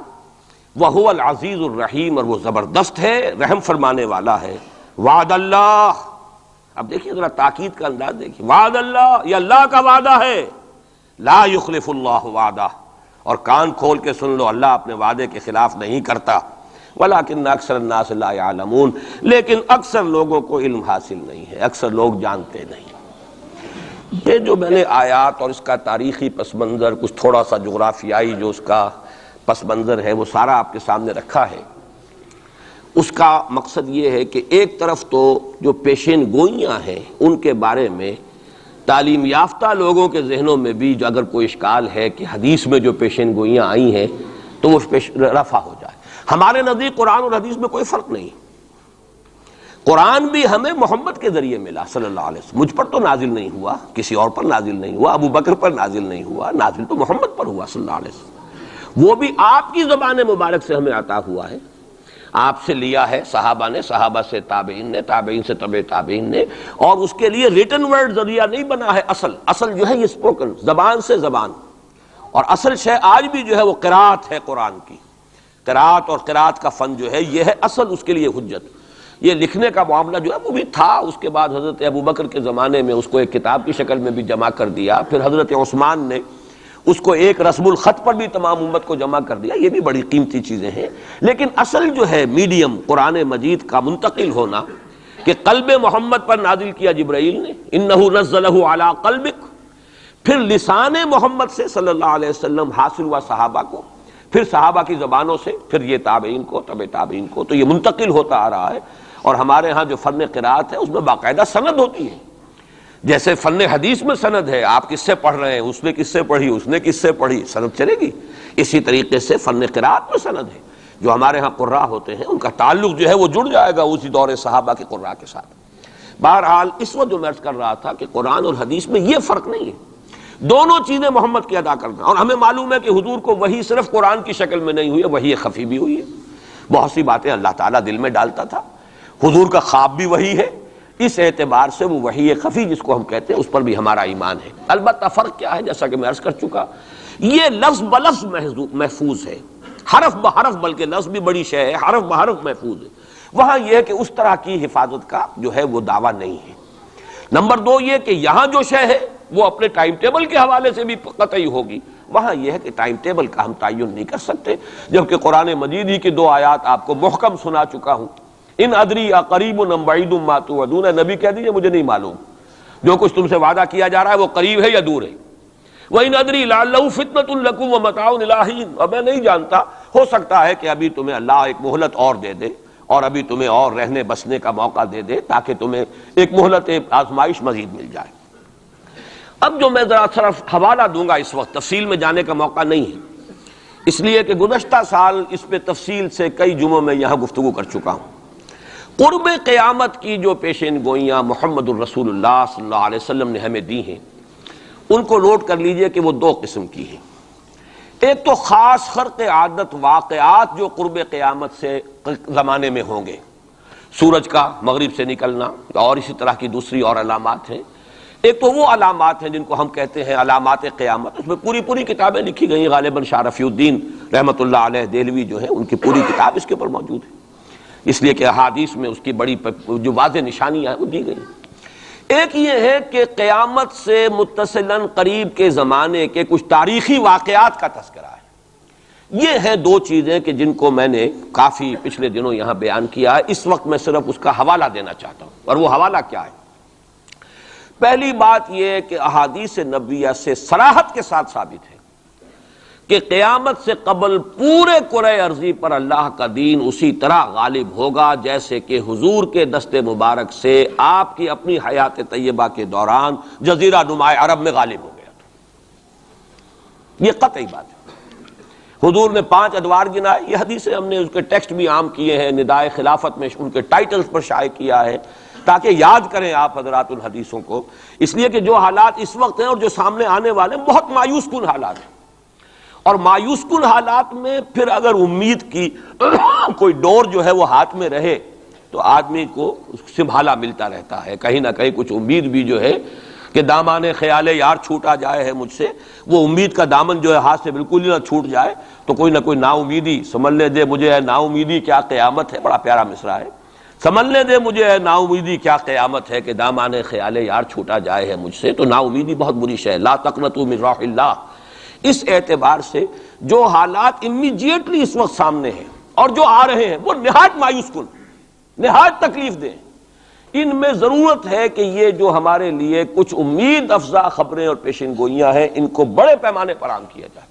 وہو العزیز الرحیم، اور وہ زبردست ہے، رحم فرمانے والا ہے۔ وعد اللہ، اب دیکھیے ذرا تاکید کا انداز دیکھیے، وعد اللہ، یہ اللہ کا وعدہ ہے، لا یخلف اللہ وعدہ، اور کان کھول کے سن لو، اللہ اپنے وعدے کے خلاف نہیں کرتا۔ ولکن اکثر الناس لا یعلمون، لیکن اکثر لوگوں کو علم حاصل نہیں ہے، اکثر لوگ جانتے نہیں۔ یہ جو میں نے آیات اور اس کا تاریخی پس منظر، کچھ تھوڑا سا جغرافیائی جو اس کا پس منظر ہے، وہ سارا آپ کے سامنے رکھا ہے۔ اس کا مقصد یہ ہے کہ ایک طرف تو جو پیشین گوئیاں ہیں ان کے بارے میں تعلیم یافتہ لوگوں کے ذہنوں میں بھی جو اگر کوئی اشکال ہے کہ حدیث میں جو پیشین گوئیاں آئی ہیں تو وہ رفع ہو جائے۔ ہمارے نزدیک قرآن اور حدیث میں کوئی فرق نہیں، قرآن بھی ہمیں محمد کے ذریعے ملا صلی اللہ علیہ وسلم، مجھ پر تو نازل نہیں ہوا، کسی اور پر نازل نہیں ہوا، ابو بکر پر نازل نہیں ہوا، نازل تو محمد پر ہوا صلی اللہ علیہ وسلم، وہ بھی آپ کی زبان مبارک سے ہمیں عطا ہوا ہے، آپ سے لیا ہے صحابہ نے، صحابہ سے تابعین نے، تابعین سے تبع تابعین نے، اور اس کے لیے ریٹن ورڈ ذریعہ نہیں بنا ہے، اصل جو ہے یہ اسپوکن، زبان سے زبان، اور اصل شے آج بھی جو ہے وہ قرات ہے قرآن کی، قرات اور قرات کا فن جو ہے یہ ہے اصل اس کے لیے حجت۔ یہ لکھنے کا معاملہ جو ہے وہ بھی تھا، اس کے بعد حضرت ابو بکر کے زمانے میں اس کو ایک کتاب کی شکل میں بھی جمع کر دیا، پھر حضرت عثمان نے اس کو ایک رسم الخط پر بھی تمام امت کو جمع کر دیا، یہ بھی بڑی قیمتی چیزیں ہیں۔ لیکن اصل جو ہے میڈیم قرآن مجید کا منتقل ہونا کہ قلب محمد پر نازل کیا جبرائیل نے، انہ نزلہ علی قلبک، پھر لسان محمد سے صلی اللہ علیہ وسلم حاصل ہوا صحابہ کو، پھر صحابہ کی زبانوں سے، پھر یہ تابعین کو، تبع تابعین کو، تو یہ منتقل ہوتا آ رہا ہے۔ اور ہمارے ہاں جو فن قرات ہے اس میں باقاعدہ سند ہوتی ہے، جیسے فن حدیث میں سند ہے، آپ کس سے پڑھ رہے ہیں، اس نے کس سے پڑھی، اس نے کس سے پڑھی، سند چلے گی۔ اسی طریقے سے فن قرات میں سند ہے، جو ہمارے ہاں قراء ہوتے ہیں ان کا تعلق جو ہے وہ جڑ جائے گا اسی دور صحابہ کے قراء کے ساتھ۔ بہرحال اس وقت جو میں عرض کر رہا تھا کہ قرآن اور حدیث میں یہ فرق نہیں ہے، دونوں چیزیں محمد کی ادا کرنا، اور ہمیں معلوم ہے کہ حضور کو وحی صرف قرآن کی شکل میں نہیں ہوئی ہے، وحی خفی بھی ہوئی ہے، بہت سی باتیں اللہ تعالیٰ دل میں ڈالتا تھا، حضور کا خواب بھی وحی ہے، اس اعتبار سے وہ وحی خفی جس کو ہم کہتے ہیں اس پر بھی ہمارا ایمان ہے۔ البتہ فرق کیا ہے، جیسا کہ میں عرض کر چکا، یہ لفظ بلفظ محفوظ ہے، حرف بحرف، بلکہ لفظ بھی بڑی شے ہے، حرف بحرف محفوظ ہے، وہاں یہ ہے کہ اس طرح کی حفاظت کا جو ہے وہ دعویٰ نہیں ہے۔ نمبر دو یہ کہ یہاں جو شے ہے وہ اپنے ٹائم ٹیبل کے حوالے سے بھی قطعی ہوگی، وہاں یہ ہے کہ ٹائم ٹیبل کا ہم تعین نہیں کر سکتے، جبکہ قرآن مجید ہی کی 2 آیات آپ کو محکم سنا چکا ہوں، ان ادری اقریب ام بعید ما توعدون، نبی کہہ دیجئے مجھے نہیں معلوم جو کچھ تم سے وعدہ کیا جا رہا ہے وہ قریب ہے یا دور ہے، وَإِنْ أَدْرِي لَعَلَّهُ فِتْنَةٌ لَكُمْ وَمَتَاعٌ إِلَىٰ حِينٍ، اور میں نہیں جانتا، ہو سکتا ہے کہ ابھی تمہیں اللہ ایک مہلت اور دے دے، اور ابھی تمہیں اور رہنے بسنے کا موقع دے دے، تاکہ تمہیں ایک مہلت آزمائش مزید مل جائے۔ اب جو میں ذرا صرف حوالہ دوں گا، اس وقت تفصیل میں جانے کا موقع نہیں ہے، اس لیے کہ گزشتہ سال اس پہ تفصیل سے کئی جمعوں میں یہاں گفتگو کر چکا ہوں۔ قرب قیامت کی جو پیشین گوئیاں محمد الرسول اللہ صلی اللہ علیہ وسلم نے ہمیں دی ہیں، ان کو نوٹ کر لیجئے کہ وہ 2 قسم کی ہیں۔ ایک تو خاص خرق عادت واقعات جو قرب قیامت سے زمانے میں ہوں گے، سورج کا مغرب سے نکلنا اور اسی طرح کی دوسری اور علامات ہیں۔ ایک تو وہ علامات ہیں جن کو ہم کہتے ہیں علامات قیامت، اس میں پوری کتابیں لکھی گئی ہیں، غالباً شاہ رفیع الدین رحمۃ اللہ علیہ دہلوی جو ہیں ان کی پوری کتاب اس کے اوپر موجود ہے، اس لیے کہ احادیث میں اس کی بڑی جو واضح نشانیاں ہیں وہ دی گئی۔ ایک یہ ہے کہ قیامت سے متصلاً قریب کے زمانے کے کچھ تاریخی واقعات کا تذکرہ ہے۔ یہ ہیں 2 چیزیں کہ جن کو میں نے کافی پچھلے دنوں یہاں بیان کیا ہے، اس وقت میں صرف اس کا حوالہ دینا چاہتا ہوں، اور وہ حوالہ کیا ہے؟ پہلی بات یہ ہے کہ احادیث نبویہ سے صراحت کے ساتھ ثابت ہے کہ قیامت سے قبل پورے کرۂ ارضی پر اللہ کا دین اسی طرح غالب ہوگا جیسے کہ حضور کے دست مبارک سے آپ کی اپنی حیات طیبہ کے دوران جزیرہ نما عرب میں غالب ہو گیا تھا۔ یہ قطعی بات ہے۔ حضور نے 5 ادوار گنائے، یہ حدیثیں ہم نے اس کے ٹیکسٹ بھی عام کیے ہیں، ندائے خلافت میں ان کے ٹائٹلز پر شائع کیا ہے، تاکہ یاد کریں آپ حضرات ان حدیثوں کو، اس لیے کہ جو حالات اس وقت ہیں اور جو سامنے آنے والے ہیں بہت مایوس کن حالات ہیں، اور مایوس کن حالات میں پھر اگر امید کی کوئی ڈور جو ہے وہ ہاتھ میں رہے تو آدمی کو سنبھالا ملتا رہتا ہے، کہیں نہ کہیں کچھ امید بھی جو ہے کہ دامان خیال یار چھوٹا جائے ہے مجھ سے، وہ امید کا دامن جو ہے ہاتھ سے بالکل ہی نہ چھوٹ جائے تو کوئی نہ کوئی نا امیدی سنبھلنے دے مجھے، ہے نا امیدی کیا قیامت ہے، بڑا پیارا مصرع ہے، سنبھلنے دے مجھے ہے نا امیدی کیا قیامت ہے کہ دامان خیال یار چھوٹا جائے ہے مجھ سے، تو نا امیدی بہت بری شے ہے، لا تقنطوا من رحمۃ اللہ۔ اس اعتبار سے جو حالات امیڈیٹلی اس وقت سامنے ہیں اور جو آ رہے ہیں وہ نہایت مایوس کن، نہایت تکلیف دہ، ان میں ضرورت ہے کہ یہ جو ہمارے لیے کچھ امید افزا خبریں اور پیشن گوئیاں ہیں ان کو بڑے پیمانے پر عام کیا جائے،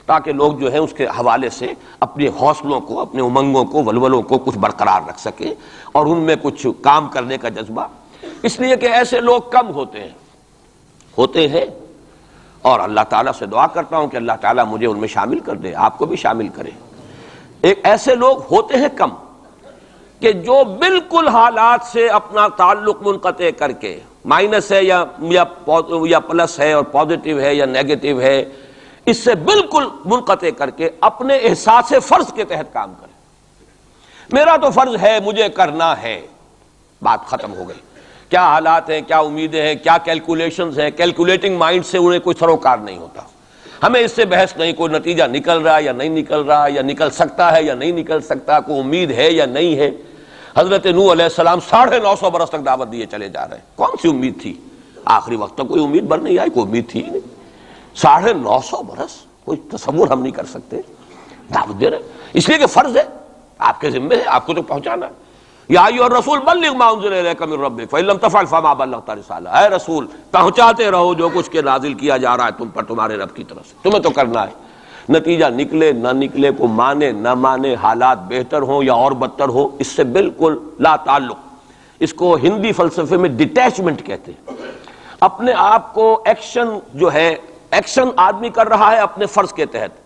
تاکہ لوگ جو ہیں اس کے حوالے سے اپنے حوصلوں کو، اپنے امنگوں کو، ولولوں کو کچھ برقرار رکھ سکیں اور ان میں کچھ کام کرنے کا جذبہ، اس لیے کہ ایسے لوگ کم ہوتے ہیں اور اللہ تعالیٰ سے دعا کرتا ہوں کہ اللہ تعالیٰ مجھے ان میں شامل کر دے، آپ کو بھی شامل کرے۔ ایسے لوگ ہوتے ہیں کم کہ جو بالکل حالات سے اپنا تعلق منقطع کر کے، مائنس ہے یا پلس ہے اور پازیٹیو ہے یا نیگیٹو ہے، اس سے بالکل منقطع کر کے اپنے احساس فرض کے تحت کام کرے، میرا تو فرض ہے مجھے کرنا ہے، بات ختم ہو گئی۔ کیا حالات ہیں، کیا امیدیں ہیں، کیا کیلکولیشنز ہیں، کیلکولیٹنگ مائنڈ سے انہیں کوئی سروکار نہیں ہوتا، ہمیں اس سے بحث نہیں، کوئی نتیجہ نکل رہا ہے یا نہیں نکل رہا، یا نکل سکتا ہے یا نہیں نکل سکتا، کوئی امید ہے یا نہیں ہے۔ حضرت نوح علیہ السلام 950 برس تک دعوت دیے چلے جا رہے ہیں، کون سی امید تھی؟ آخری وقت تک کوئی امید بر نہیں آئی، کوئی امید تھی ہی نہیں۔ 950 برس کوئی تصور ہم نہیں کر سکتے، دعوت دے رہے، اس لیے کہ فرض ہے، آپ کے ذمہ ہے، آپ کو تو پہنچانا ہے۔ یا ایھا الرسول بلغ ما انزل الیک من ربک فإن لم تفعل فما بلغت رسالہ، اے رسول پہنچاتے رہو جو کچھ کے نازل کیا جا رہا ہے تم پر تمہارے رب کی طرف سے، تمہیں تو کرنا ہے۔ نتیجہ نکلے نہ نکلے، کو مانے نہ مانے، حالات بہتر ہوں یا اور بدتر ہو، اس سے بالکل لا تعلق۔ اس کو ہندی فلسفے میں ڈیٹیچمنٹ کہتے ہیں، اپنے آپ کو ایکشن جو ہے، ایکشن آدمی کر رہا ہے اپنے فرض کے تحت،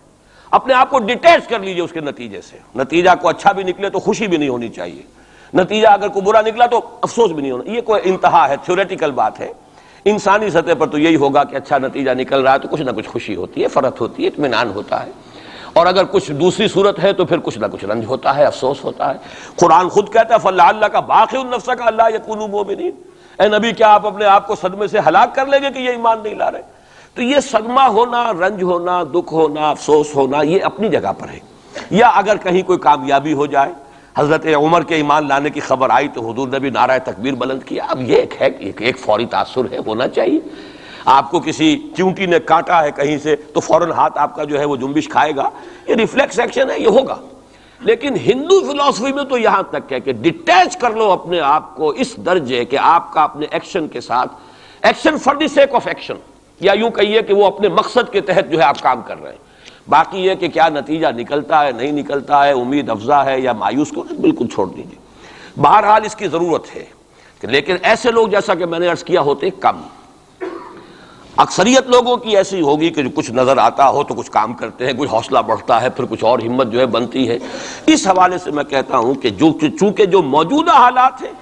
اپنے آپ کو ڈیٹیچ کر لیجئے اس کے نتیجے سے۔ نتیجہ کو اچھا بھی نکلے تو خوشی بھی نہیں ہونی چاہیے، نتیجہ اگر کوئی برا نکلا تو افسوس بھی نہیں ہونا، یہ کوئی انتہا ہے، تھیوریٹیکل بات ہے۔ انسانی سطح پر تو یہی ہوگا کہ اچھا نتیجہ نکل رہا ہے تو کچھ نہ کچھ خوشی ہوتی ہے، فرحت ہوتی ہے، اطمینان ہوتا ہے، اور اگر کچھ دوسری صورت ہے تو پھر کچھ نہ کچھ رنج ہوتا ہے، افسوس ہوتا ہے۔ قرآن خود کہتا ہے فَلَعَلَّكَ بَاخِعٌ نَفْسَكَ أَلَّا يَكُونُوا مُؤْمِنِينَ، اے نبی کیا آپ اپنے آپ کو صدمے سے ہلاک کر لیں گے کہ یہ ایمان نہیں لا رہے؟ تو یہ صدمہ ہونا، رنج ہونا، دکھ ہونا، افسوس ہونا، یہ اپنی جگہ پر ہے۔ یا اگر کہیں کوئی کامیابی ہو جائے، حضرت عمر کے ایمان لانے کی خبر آئی تو حضور نے بھی نعرہ تکبیر بلند کیا، اب یہ ایک فوری تاثر ہے، ہونا چاہیے۔ آپ کو کسی چیونٹی نے کاٹا ہے کہیں سے تو فوراً ہاتھ آپ کا جو ہے وہ جنبش کھائے گا، یہ ریفلیکس ایکشن ہے، یہ ہوگا۔ لیکن ہندو فلسفی میں تو یہاں تک ہے کہ ڈیٹیچ کر لو اپنے آپ کو اس درجے کہ آپ کا اپنے ایکشن کے ساتھ، action for the sake of action, یا یوں کہیے کہ وہ اپنے مقصد کے تحت جو ہے آپ کام کر رہے ہیں۔ باقی یہ کہ کیا نتیجہ نکلتا ہے نہیں نکلتا ہے، امید افزا ہے یا مایوس کو، بالکل چھوڑ دیجیے۔ بہرحال اس کی ضرورت ہے، لیکن ایسے لوگ جیسا کہ میں نے عرض کیا ہوتے کم، اکثریت لوگوں کی ایسی ہوگی کہ جو کچھ نظر آتا ہو تو کچھ کام کرتے ہیں، کچھ حوصلہ بڑھتا ہے، پھر کچھ اور ہمت جو ہے بنتی ہے۔ اس حوالے سے میں کہتا ہوں کہ چونکہ جو موجودہ حالات ہیں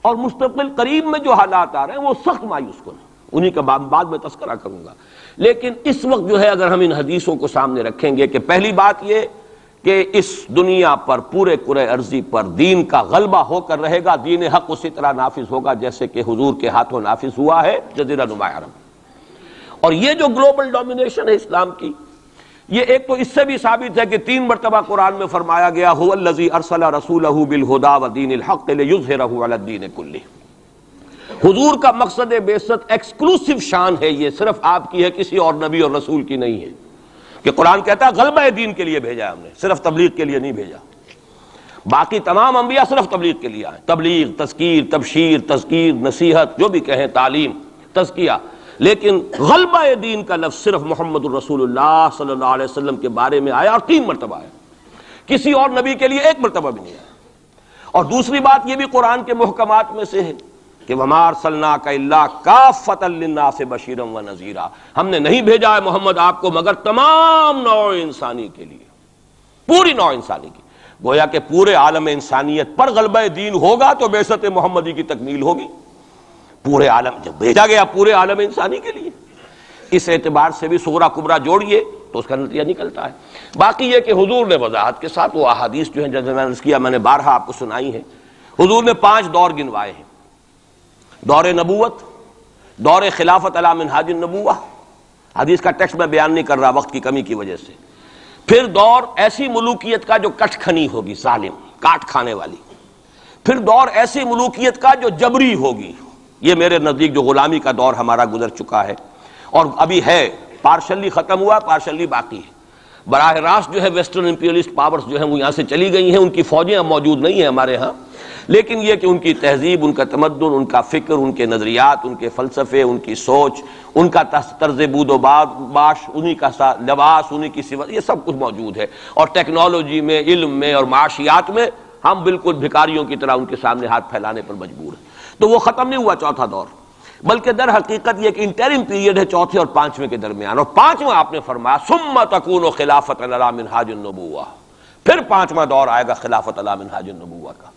اور مستقبل قریب میں جو حالات آ رہے ہیں وہ سخت مایوس کن ہیں، انہی کا بعد میں تذکرہ کروں گا۔ لیکن اس وقت جو ہے اگر ہم ان حدیثوں کو سامنے رکھیں گے کہ پہلی بات یہ کہ اس دنیا پر، پورے کرۂ ارضی پر دین کا غلبہ ہو کر رہے گا، دین حق اسی طرح نافذ ہوگا جیسے کہ حضور کے ہاتھوں نافذ ہوا ہے جزیرہ نما عرب۔ اور یہ جو گلوبل ڈومینیشن ہے اسلام کی، یہ ایک تو اس سے بھی ثابت ہے کہ 3 مرتبہ قرآن میں فرمایا گیا هو الذی ارسل رسولہ بالہدی ودین الحق لیظہرہ علی الدین کلہ۔ حضور کا مقصد بعثت ایکسکلوسیو شان ہے، یہ صرف آپ کی ہے، کسی اور نبی اور رسول کی نہیں ہے، کہ قرآن کہتا ہے غلبہ دین کے لیے بھیجا ہم نے، صرف تبلیغ کے لیے نہیں بھیجا۔ باقی تمام انبیاء صرف تبلیغ کے لیے آئے، تبلیغ، تذکیر، تبشیر، تذکیر، نصیحت، جو بھی کہیں، تعلیم، تزکیہ، لیکن غلبہ دین کا لفظ صرف محمد الرسول اللہ صلی اللہ علیہ وسلم کے بارے میں آیا، اور 3 مرتبہ آیا، کسی اور نبی کے لیے 1 مرتبہ بھی نہیں آیا۔ اور دوسری بات یہ بھی قرآن کے محکمات میں سے ہے کہ وَمَا أَرْسَلْنَاكَ إِلَّا كَافَّةً لِلنَّاسِ بَشِيرًا وَنَذِيرًا، ہم نے نہیں بھیجا ہے محمد آپ کو مگر تمام نوع انسانی کے لیے، پوری نوع انسانی کی۔ گویا کہ پورے عالم انسانیت پر غلبہ دین ہوگا تو بعثت محمدی کی تکمیل ہوگی، پورے عالم جب بھیجا گیا پورے عالم انسانی کے لیے۔ اس اعتبار سے بھی صغرا کبرا جوڑیے تو اس کا نتیجہ نکلتا ہے۔ باقی یہ کہ حضور نے وضاحت کے ساتھ وہ احادیث جو ہیں جیسے میں نے عرض کیا، میں نے بارہا آپ کو سنائی ہیں، حضور نے 5 دور گنوائے ہیں: دور نبوت، دور خلافت علی منہاج النبوہ، حدیث کا ٹیکسٹ میں بیان نہیں کر رہا وقت کی کمی کی وجہ سے، پھر دور ایسی ملوکیت کا جو کٹ کھنی ہوگی، ظالم کاٹ کھانے والی، پھر دور ایسی ملوکیت کا جو جبری ہوگی، یہ میرے نزدیک جو غلامی کا دور ہمارا گزر چکا ہے اور ابھی ہے، پارشلی ختم ہوا، پارشلی باقی ہے۔ براہ راست جو ہے ویسٹرن امپیریلسٹ پاورز جو ہیں وہ یہاں سے چلی گئی ہیں، ان کی فوجیں اب موجود نہیں ہیں ہمارے ہاں، لیکن یہ کہ ان کی تہذیب، ان کا تمدن، ان کا فکر، ان کے نظریات، ان کے فلسفے، ان کی سوچ، ان کا طرز بود و باش، انہی کا لباس، انہی کی صفت، یہ سب کچھ موجود ہے۔ اور ٹیکنالوجی میں، علم میں اور معاشیات میں ہم بالکل بھکاریوں کی طرح ان کے سامنے ہاتھ پھیلانے پر مجبور ہیں۔ تو وہ ختم نہیں ہوا چوتھا دور، بلکہ در حقیقت یہ کہ انٹرم پیریڈ ہے چوتھے اور 5ویں کے درمیان، اور 5واں آپ نے فرمایا ثم تکون خلافت علی منہاج النبوہ، پھر 5واں دور آئے گا خلافت علی منہاج النبوہ کا۔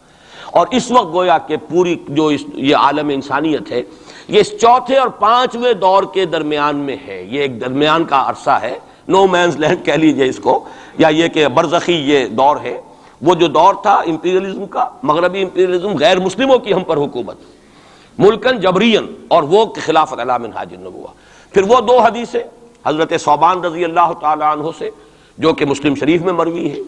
اور اس وقت گویا کہ پوری جو یہ عالم انسانیت ہے یہ اس چوتھے اور 5ویں دور کے درمیان میں ہے، یہ ایک درمیان کا عرصہ ہے، نو مینز لینڈ کہہ لیجئے اس کو، یا یہ کہ برزخی یہ دور ہے۔ وہ جو دور تھا امپیریلزم کا، مغربی امپیریلزم، غیر مسلموں کی ہم پر حکومت، ملکن جبرین، اور وہ خلافت علی منہاج النبوہ۔ پھر وہ 2 حدیثیں حضرت ثوبان رضی اللہ تعالی عنہ سے جو کہ مسلم شریف میں مروی ہے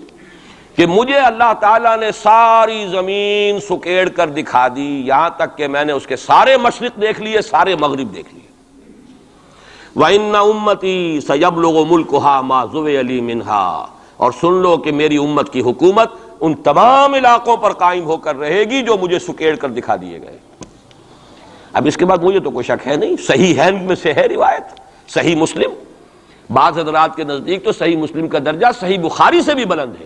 کہ مجھے اللہ تعالیٰ نے ساری زمین سکیڑ کر دکھا دی، یہاں تک کہ میں نے اس کے سارے مشرق دیکھ لیے، سارے مغرب دیکھ لیے۔ وَإِنَّ أُمَّتِي سَيَبْلُغُ مُلْكُهَا مَا زُوِيَ لِي مِنْهَا، اور سن لو کہ میری امت کی حکومت ان تمام علاقوں پر قائم ہو کر رہے گی جو مجھے سکیڑ کر دکھا دیے گئے۔ اب اس کے بعد مجھے تو کوئی شک ہے نہیں، صحیح ہے میں سے ہے روایت، صحیح مسلم، بعض حضرات کے نزدیک تو صحیح مسلم کا درجہ صحیح بخاری سے بھی بلند ہے،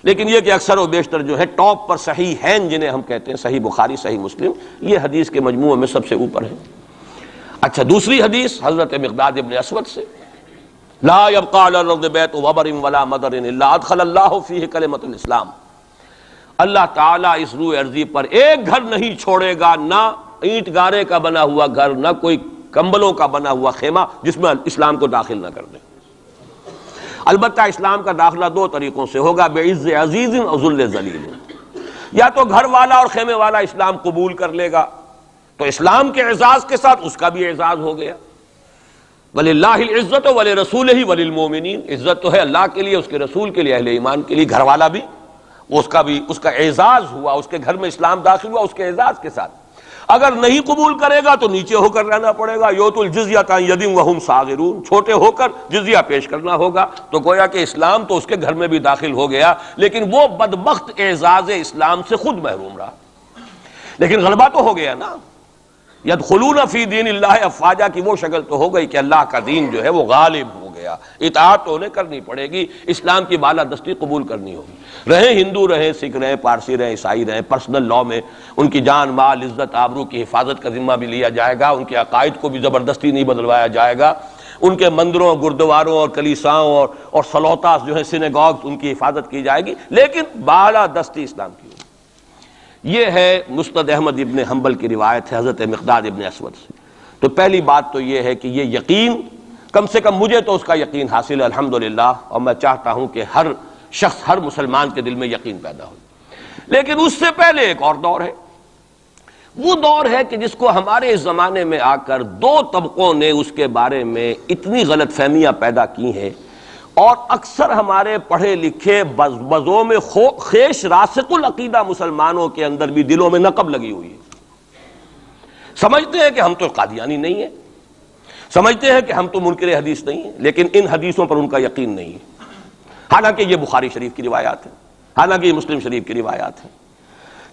لیکن یہ کہ اکثر و بیشتر جو ہے ٹاپ پر صحیح ہیں جنہیں ہم کہتے ہیں صحیح بخاری، صحیح مسلم، یہ حدیث کے مجموعے میں سب سے اوپر ہے۔ اچھا، دوسری حدیث حضرت مقداد ابن اسود سے، لا يبقى على الارض بیت وبر ولا مدر الا ادخل اللہ فیہ کلمۃ الاسلام، اللہ تعالیٰ اس روئے ارضی پر ایک گھر نہیں چھوڑے گا، نہ اینٹ گارے کا بنا ہوا گھر، نہ کوئی کمبلوں کا بنا ہوا خیمہ جس میں اسلام کو داخل نہ کر دیں۔ البتہ اسلام کا داخلہ 2 طریقوں سے ہوگا، بعز عزیز و ذل ذلیل، یا تو گھر والا اور خیمے والا اسلام قبول کر لے گا تو اسلام کے اعزاز کے ساتھ اس کا بھی اعزاز ہو گیا، وَلِلَّهِ الْعِزَّةُ وَلِرَسُولِهِ وَلِلْمُؤْمِنِينَ، عزت تو ہے اللہ کے لیے، اس کے رسول کے لیے، اہل ایمان کے لیے، گھر والا بھی اس کا اعزاز ہوا، اس کے گھر میں اسلام داخل ہوا اس کے اعزاز کے ساتھ۔ اگر نہیں قبول کرے گا تو نیچے ہو کر رہنا پڑے گا، یؤت الجزیۃ عن ید وہم صاغرون، چھوٹے ہو کر جزیہ پیش کرنا ہوگا۔ تو گویا کہ اسلام تو اس کے گھر میں بھی داخل ہو گیا، لیکن وہ بدبخت اعزاز اسلام سے خود محروم رہا، لیکن غلبہ تو ہو گیا نا۔ یدخلون فی دین اللہ افواجا کی وہ شکل تو ہو گئی کہ اللہ کا دین جو ہے وہ غالب ہو گیا، اطاعت تو انہیں کرنی پڑے گی، اسلام کی بالادستی قبول کرنی ہوگی، رہیں ہندو رہیں سکھ رہیں پارسی رہیں عیسائی رہیں، پرسنل لاء میں ان کی جان مال عزت آبرو کی حفاظت کا ذمہ بھی لیا جائے گا، ان کے عقائد کو بھی زبردستی نہیں بدلوایا جائے گا، ان کے مندروں گردواروں اور کلیساؤں اور سلوتاس جو ہیں سینیگاگز ان کی حفاظت کی جائے گی، لیکن بالادستی اسلام کی ہوگی۔ یہ ہے مسند احمد ابن حنبل کی روایت ہے حضرت مقداد ابن اسود سے۔ تو پہلی بات تو یہ ہے کہ یہ یقین، کم سے کم مجھے تو اس کا یقین حاصل ہے الحمدللہ، اور میں چاہتا ہوں کہ ہر شخص، ہر مسلمان کے دل میں یقین پیدا ہو۔ لیکن اس سے پہلے ایک اور دور ہے، وہ دور ہے کہ جس کو ہمارے اس زمانے میں آ کر 2 طبقوں نے اس کے بارے میں اتنی غلط فہمیاں پیدا کی ہیں، اور اکثر ہمارے پڑھے لکھے بزوں میں خیش راسخ العقیدہ مسلمانوں کے اندر بھی دلوں میں نقب لگی ہوئی ہے۔ سمجھتے ہیں کہ ہم تو قادیانی نہیں ہیں، سمجھتے ہیں کہ ہم تو منکر حدیث نہیں ہیں، لیکن ان حدیثوں پر ان کا یقین نہیں ہے، حالانکہ یہ بخاری شریف کی روایات ہیں، حالانکہ یہ مسلم شریف کی روایات ہیں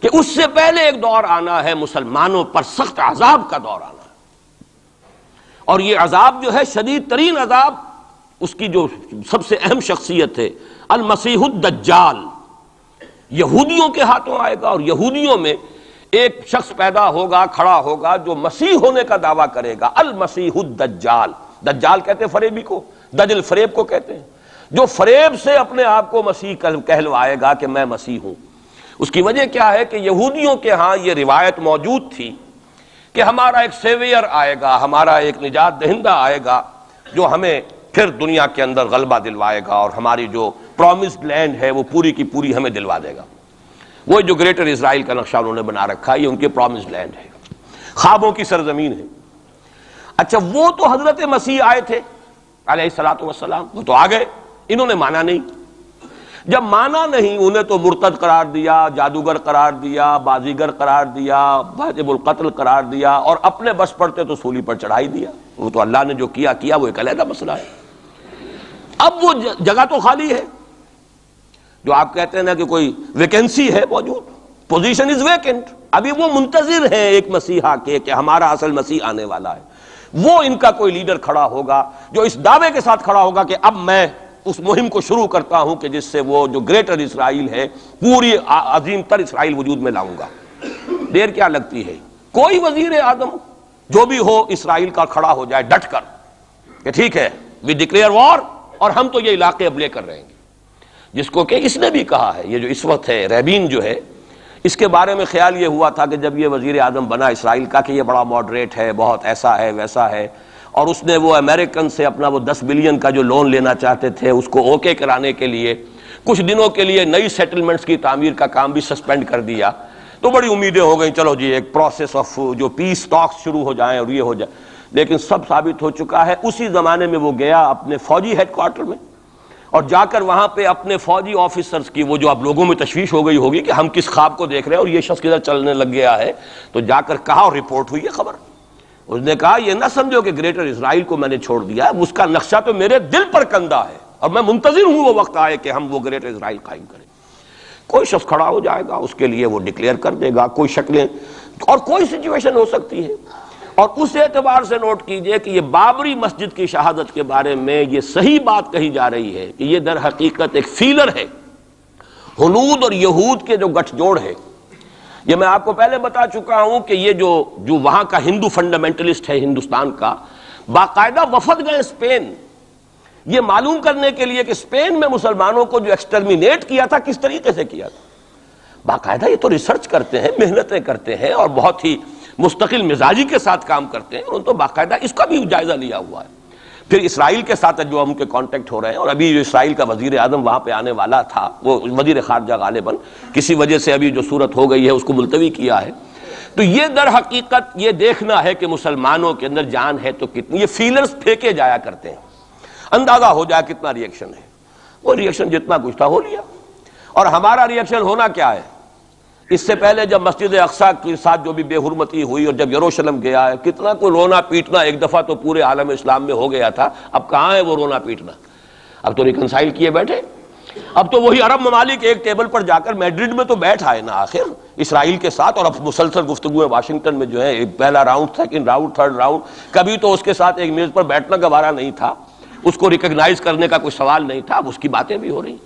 کہ اس سے پہلے ایک دور آنا ہے، مسلمانوں پر سخت عذاب کا دور آنا ہے، اور یہ عذاب جو ہے شدید ترین عذاب، اس کی جو سب سے اہم شخصیت ہے المسیح الدجال، یہودیوں کے ہاتھوں آئے گا، اور یہودیوں میں ایک شخص پیدا ہوگا، کھڑا ہوگا جو مسیح ہونے کا دعویٰ کرے گا، المسیح الدجال، دجال کہتے ہیں فریبی کو، دجل فریب کو کہتے ہیں، جو فریب سے اپنے آپ کو مسیح کہلوائے گا کہ میں مسیح ہوں. اس کی وجہ کیا ہے کہ یہودیوں کے ہاں یہ روایت موجود تھی کہ ہمارا ایک سیویئر آئے گا، ہمارا ایک نجات دہندہ آئے گا جو ہمیں پھر دنیا کے اندر غلبہ دلوائے گا اور ہماری جو پرومسڈ لینڈ ہے وہ پوری کی پوری ہمیں دلوا دے گا. وہ جو گریٹر اسرائیل کا نقشہ انہوں نے بنا رکھا ہے، یہ ان کے پرومسڈ لینڈ ہے، خوابوں کی سرزمین ہے. اچھا وہ تو حضرت مسیح آئے تھے علیہ الصلوۃ والسلام، وہ تو آ گئے، انہوں نے مانا نہیں. جب مانا نہیں، انہیں تو مرتد قرار دیا، جادوگر قرار دیا، بازیگر قرار دیا، واجب القتل قرار دیا، اور اپنے بس پڑتے تو سولی پر چڑھائی دیا. وہ تو اللہ نے جو کیا وہ ایک علیحدہ مسئلہ ہے. اب وہ جگہ تو خالی ہے جو آپ کہتے ہیں نا کہ کوئی ویکینسی ہے موجود، پوزیشن از ویکنٹ. ابھی وہ منتظر ہیں ایک مسیحا کے کہ ہمارا اصل مسیح آنے والا ہے. وہ ان کا کوئی لیڈر کھڑا ہوگا جو اس دعوے کے ساتھ کھڑا ہوگا کہ اب میں اس مہم کو شروع کرتا ہوں کہ جس سے وہ جو گریٹر اسرائیل ہے، پوری عظیم تر اسرائیل وجود میں لاؤں گا. دیر کیا لگتی ہے؟ کوئی وزیر اعظم جو بھی ہو اسرائیل کا کھڑا ہو جائے ڈٹ کر کہ ٹھیک ہے وی ڈکلیئر وار، اور ہم تو یہ علاقے اب لے کر رہیں گے. جس کو کہ اس نے بھی کہا ہے، یہ جو اس وقت ہے ریبین جو ہے، اس کے بارے میں خیال یہ ہوا تھا کہ جب یہ وزیر اعظم بنا اسرائیل کا کہ یہ بڑا ماڈریٹ ہے، بہت ایسا ہے ویسا ہے، اور اس نے وہ امریکن سے اپنا وہ 10 بلین کا جو لون لینا چاہتے تھے اس کو اوکے کرانے کے لیے کچھ دنوں کے لیے نئی سیٹلمنٹس کی تعمیر کا کام بھی سسپینڈ کر دیا. تو بڑی امیدیں ہو گئیں، چلو جی ایک پروسیس آف جو پیس ٹاکس شروع ہو جائیں اور یہ ہو جائے. لیکن سب ثابت ہو چکا ہے. اسی زمانے میں وہ گیا اپنے فوجی ہیڈ کوارٹر میں اور جا کر وہاں پہ اپنے فوجی آفیسرز کی وہ جو اب لوگوں میں تشویش ہو گئی ہوگی کہ ہم کس خواب کو دیکھ رہے ہیں اور یہ شخص کدھر چلنے لگ گیا ہے، تو جا کر کہا اور رپورٹ ہوئی ہے خبر. اس نے کہا یہ نہ سمجھو کہ گریٹر اسرائیل کو میں نے چھوڑ دیا، اس کا نقشہ تو میرے دل پر کندہ ہے اور میں منتظر ہوں وہ وقت آئے کہ ہم وہ گریٹر اسرائیل قائم کریں. کوئی شخص کھڑا ہو جائے گا، اس کے لیے وہ ڈکلیئر کر دے گا. کوئی شکلیں اور کوئی سچویشن ہو سکتی ہے. اور اس اعتبار سے نوٹ کیجئے کہ یہ بابری مسجد کی شہادت کے بارے میں یہ صحیح بات کہی جا رہی ہے کہ یہ در حقیقت ایک فیلر ہے ہنود اور یہود کے جو گٹھ جوڑ ہے. یہ میں آپ کو پہلے بتا چکا ہوں کہ یہ جو وہاں کا ہندو فنڈامنٹلسٹ ہے ہندوستان کا، باقاعدہ وفد گئے اسپین یہ معلوم کرنے کے لیے کہ اسپین میں مسلمانوں کو جو ایکسٹرمینیٹ کیا تھا کس طریقے سے کیا تھا. باقاعدہ یہ تو ریسرچ کرتے ہیں، محنتیں کرتے ہیں اور بہت ہی مستقل مزاجی کے ساتھ کام کرتے ہیں. انہوں نے تو باقاعدہ اس کا بھی جائزہ لیا ہوا ہے. پھر اسرائیل کے ساتھ جو ہم کے کانٹیکٹ ہو رہے ہیں، اور ابھی جو اسرائیل کا وزیر اعظم وہاں پہ آنے والا تھا، وہ وزیر خارجہ غالباً کسی وجہ سے ابھی جو صورت ہو گئی ہے اس کو ملتوی کیا ہے. تو یہ در حقیقت یہ دیکھنا ہے کہ مسلمانوں کے اندر جان ہے تو کتنی. یہ فیلرز پھینکے جایا کرتے ہیں، اندازہ ہو جائے کتنا ریئیکشن ہے. وہ ریئیکشن جتنا کچھ تھا ہو لیا. اور ہمارا ریئیکشن ہونا کیا ہے؟ اس سے پہلے جب مسجد اقصیٰ کے ساتھ جو بھی بے حرمتی ہوئی اور جب یروشلم گیا ہے، کتنا کوئی رونا پیٹنا ایک دفعہ تو پورے عالم اسلام میں ہو گیا تھا. اب کہاں ہے وہ رونا پیٹنا؟ اب تو ریکنسائل کیے بیٹھے. اب تو وہی عرب ممالک ایک ٹیبل پر جا کر میڈرڈ میں تو بیٹھ آئے نا آخر اسرائیل کے ساتھ، اور اب مسلسل گفتگویں واشنگٹن میں جو ہے، پہلا round, second round, third round, کبھی تو اس کے ساتھ ایک میز پر بیٹھنا گوارا نہیں تھا، اس کو ریکگنائز کرنے کا کوئی سوال نہیں تھا. اب اس کی باتیں بھی ہو رہی.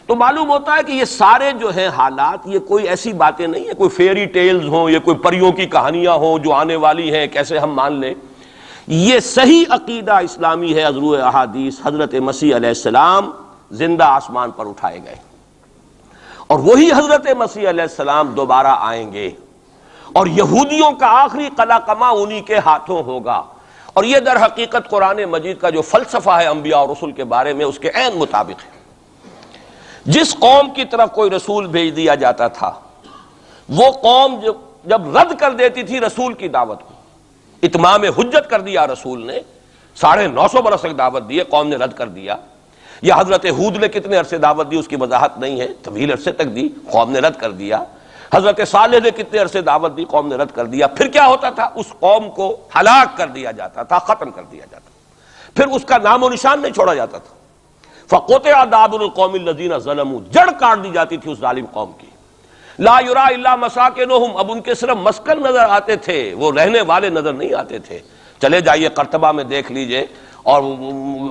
تو معلوم ہوتا ہے کہ یہ سارے جو ہیں حالات، یہ کوئی ایسی باتیں نہیں ہیں کوئی فیری ٹیلز ہوں، یہ کوئی پریوں کی کہانیاں ہوں جو آنے والی ہیں کیسے ہم مان لیں. یہ صحیح عقیدہ اسلامی ہے. ازروع احادیث حضرت مسیح علیہ السلام زندہ آسمان پر اٹھائے گئے اور وہی حضرت مسیح علیہ السلام دوبارہ آئیں گے اور یہودیوں کا آخری قلع قمع انہی کے ہاتھوں ہوگا. اور یہ در حقیقت قرآن مجید کا جو فلسفہ ہے انبیاء اور رسول کے بارے میں، اس کے عین مطابق ہے. جس قوم کی طرف کوئی رسول بھیج دیا جاتا تھا، وہ قوم جب رد کر دیتی تھی رسول کی دعوت کو، اتمام حجت کر دیا رسول نے، 950 برس تک دعوت دی، قوم نے رد کر دیا. یا حضرت ہود نے کتنے عرصے دعوت دی اس کی وضاحت نہیں ہے، طویل عرصے تک دی، قوم نے رد کر دیا. حضرت صالح نے کتنے عرصے دعوت دی، قوم نے رد کر دیا. پھر کیا ہوتا تھا؟ اس قوم کو ہلاک کر دیا جاتا تھا، ختم کر دیا جاتا تھا، پھر اس کا نام و نشان نہیں چھوڑا جاتا تھا. فَقُطِعَ دَابِرُ الْقَوْمِ الَّذِينَ ظَلَمُوا، جڑ کاٹ دی جاتی تھی اس ظالم قوم کی. لا یرا الا مساکنہم، اب ان کے صرف مسکن نظر آتے تھے، وہ رہنے والے نظر نہیں آتے تھے. چلے جائیے قرطبہ میں دیکھ لیجئے اور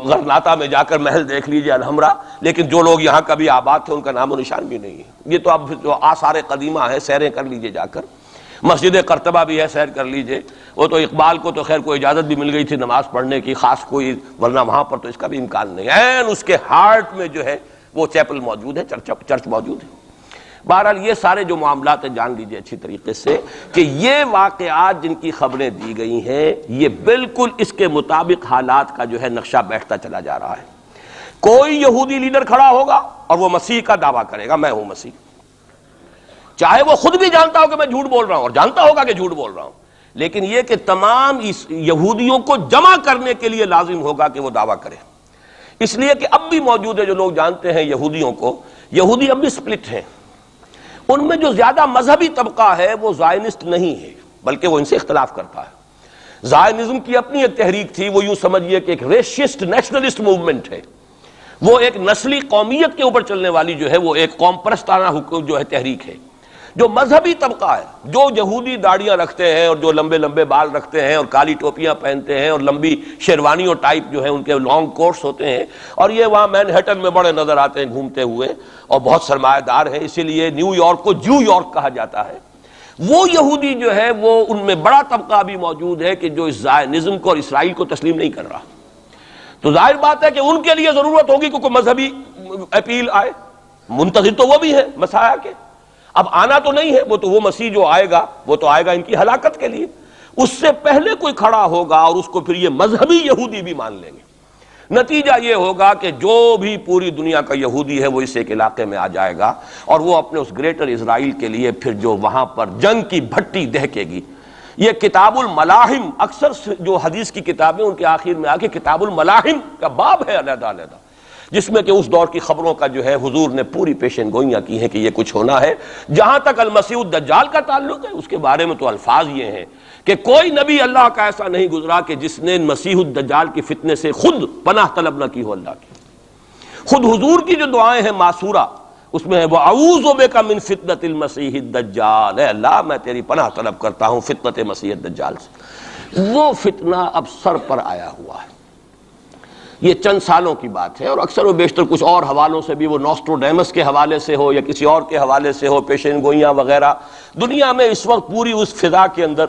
غرناطہ میں جا کر محل دیکھ لیجئے الحمرا، لیکن جو لوگ یہاں کبھی آباد تھے ان کا نام و نشان بھی نہیں ہے. یہ تو اب جو آثار قدیمہ ہیں، سیریں کر لیجئے جا کر. مسجد قرطبہ بھی ہے، سیر کر لیجئے، وہ تو اقبال کو تو خیر کوئی اجازت بھی مل گئی تھی نماز پڑھنے کی خاص کوئی، ورنہ وہاں پر تو اس کا بھی امکان نہیں ہے، اس کے ہارٹ میں جو ہے وہ چیپل موجود ہے، چرچ موجود ہے۔ بہرحال یہ سارے جو معاملات ہیں جان لیجئے اچھی طریقے سے کہ یہ واقعات جن کی خبریں دی گئی ہیں یہ بالکل اس کے مطابق حالات کا جو ہے نقشہ بیٹھتا چلا جا رہا ہے۔ کوئی یہودی لیڈر کھڑا ہوگا اور وہ مسیح کا دعویٰ کرے گا، میں ہوں مسیح، چاہے وہ خود بھی جانتا ہو کہ میں جھوٹ بول رہا ہوں اور جانتا ہوگا کہ جھوٹ بول رہا ہوں، لیکن یہ کہ تمام اس یہودیوں کو جمع کرنے کے لیے لازم ہوگا کہ وہ دعویٰ کرے۔ اس لیے کہ اب بھی موجود ہے جو لوگ جانتے ہیں یہودیوں کو، یہودی اب بھی سپلٹ ہیں، ان میں جو زیادہ مذہبی طبقہ ہے وہ زائنسٹ نہیں ہے بلکہ وہ ان سے اختلاف کرتا ہے۔ زائنزم کی اپنی ایک تحریک تھی، وہ یوں سمجھیے کہ ایک ریشسٹ نیشنلسٹ موومنٹ ہے، وہ ایک نسلی قومیت کے اوپر چلنے والی جو ہے وہ ایک قوم پرستانہ جو ہے تحریک ہے۔ جو مذہبی طبقہ ہے، جو یہودی داڑیاں رکھتے ہیں اور جو لمبے لمبے بال رکھتے ہیں اور کالی ٹوپیاں پہنتے ہیں اور لمبی شیروانیوں ٹائپ جو ہے ان کے لانگ کوٹس ہوتے ہیں، اور یہ وہاں مینہٹن میں بڑے نظر آتے ہیں گھومتے ہوئے اور بہت سرمایہ دار ہیں، اسی لیے نیو یارک کو جو یارک کہا جاتا ہے، وہ یہودی جو ہے وہ ان میں بڑا طبقہ بھی موجود ہے کہ جو اس زائنزم کو اور اسرائیل کو تسلیم نہیں کر رہا۔ تو ظاہر بات ہے کہ ان کے لیے ضرورت ہوگی کہ کوئی مذہبی اپیل آئے، منتظر تو وہ بھی ہے مسیح کے، اب آنا تو نہیں ہے، وہ مسیح جو آئے گا وہ تو آئے گا ان کی ہلاکت کے لیے، اس سے پہلے کوئی کھڑا ہوگا اور اس کو پھر یہ مذہبی یہودی بھی مان لیں گے۔ نتیجہ یہ ہوگا کہ جو بھی پوری دنیا کا یہودی ہے وہ اس ایک علاقے میں آ جائے گا اور وہ اپنے اس گریٹر اسرائیل کے لیے پھر جو وہاں پر جنگ کی بھٹی دہکے گی۔ یہ کتاب الملاحم، اکثر جو حدیث کی کتابیں ان کے آخر میں آ کے کتاب الملاحم کا باب ہے علیحدہ علیحدہ، جس میں کہ اس دور کی خبروں کا جو ہے حضور نے پوری پیشن گوئیاں کی ہیں کہ یہ کچھ ہونا ہے۔ جہاں تک المسیح الدجال کا تعلق ہے اس کے بارے میں تو الفاظ یہ ہیں کہ کوئی نبی اللہ کا ایسا نہیں گزرا کہ جس نے مسیح الدجال کی فتنے سے خود پناہ طلب نہ کی ہو اللہ کی۔ خود حضور کی جو دعائیں ہیں معصورہ اس میں ہے وَأَعُوذُ بِكَ مِن فِتْنَةِ الْمَسِيحِ الدَّجَّالِ، اے اللہ میں تیری پناہ طلب کرتا ہوں فتنت مسیح الدجال سے۔ وہ فتنہ اب سر پر آیا ہوا ہے، یہ چند سالوں کی بات ہے، اور اکثر و بیشتر کچھ اور حوالوں سے بھی، وہ نوسٹروڈیمس کے حوالے سے ہو یا کسی اور کے حوالے سے ہو، پیشین گوئیاں وغیرہ، دنیا میں اس وقت پوری اس فضا کے اندر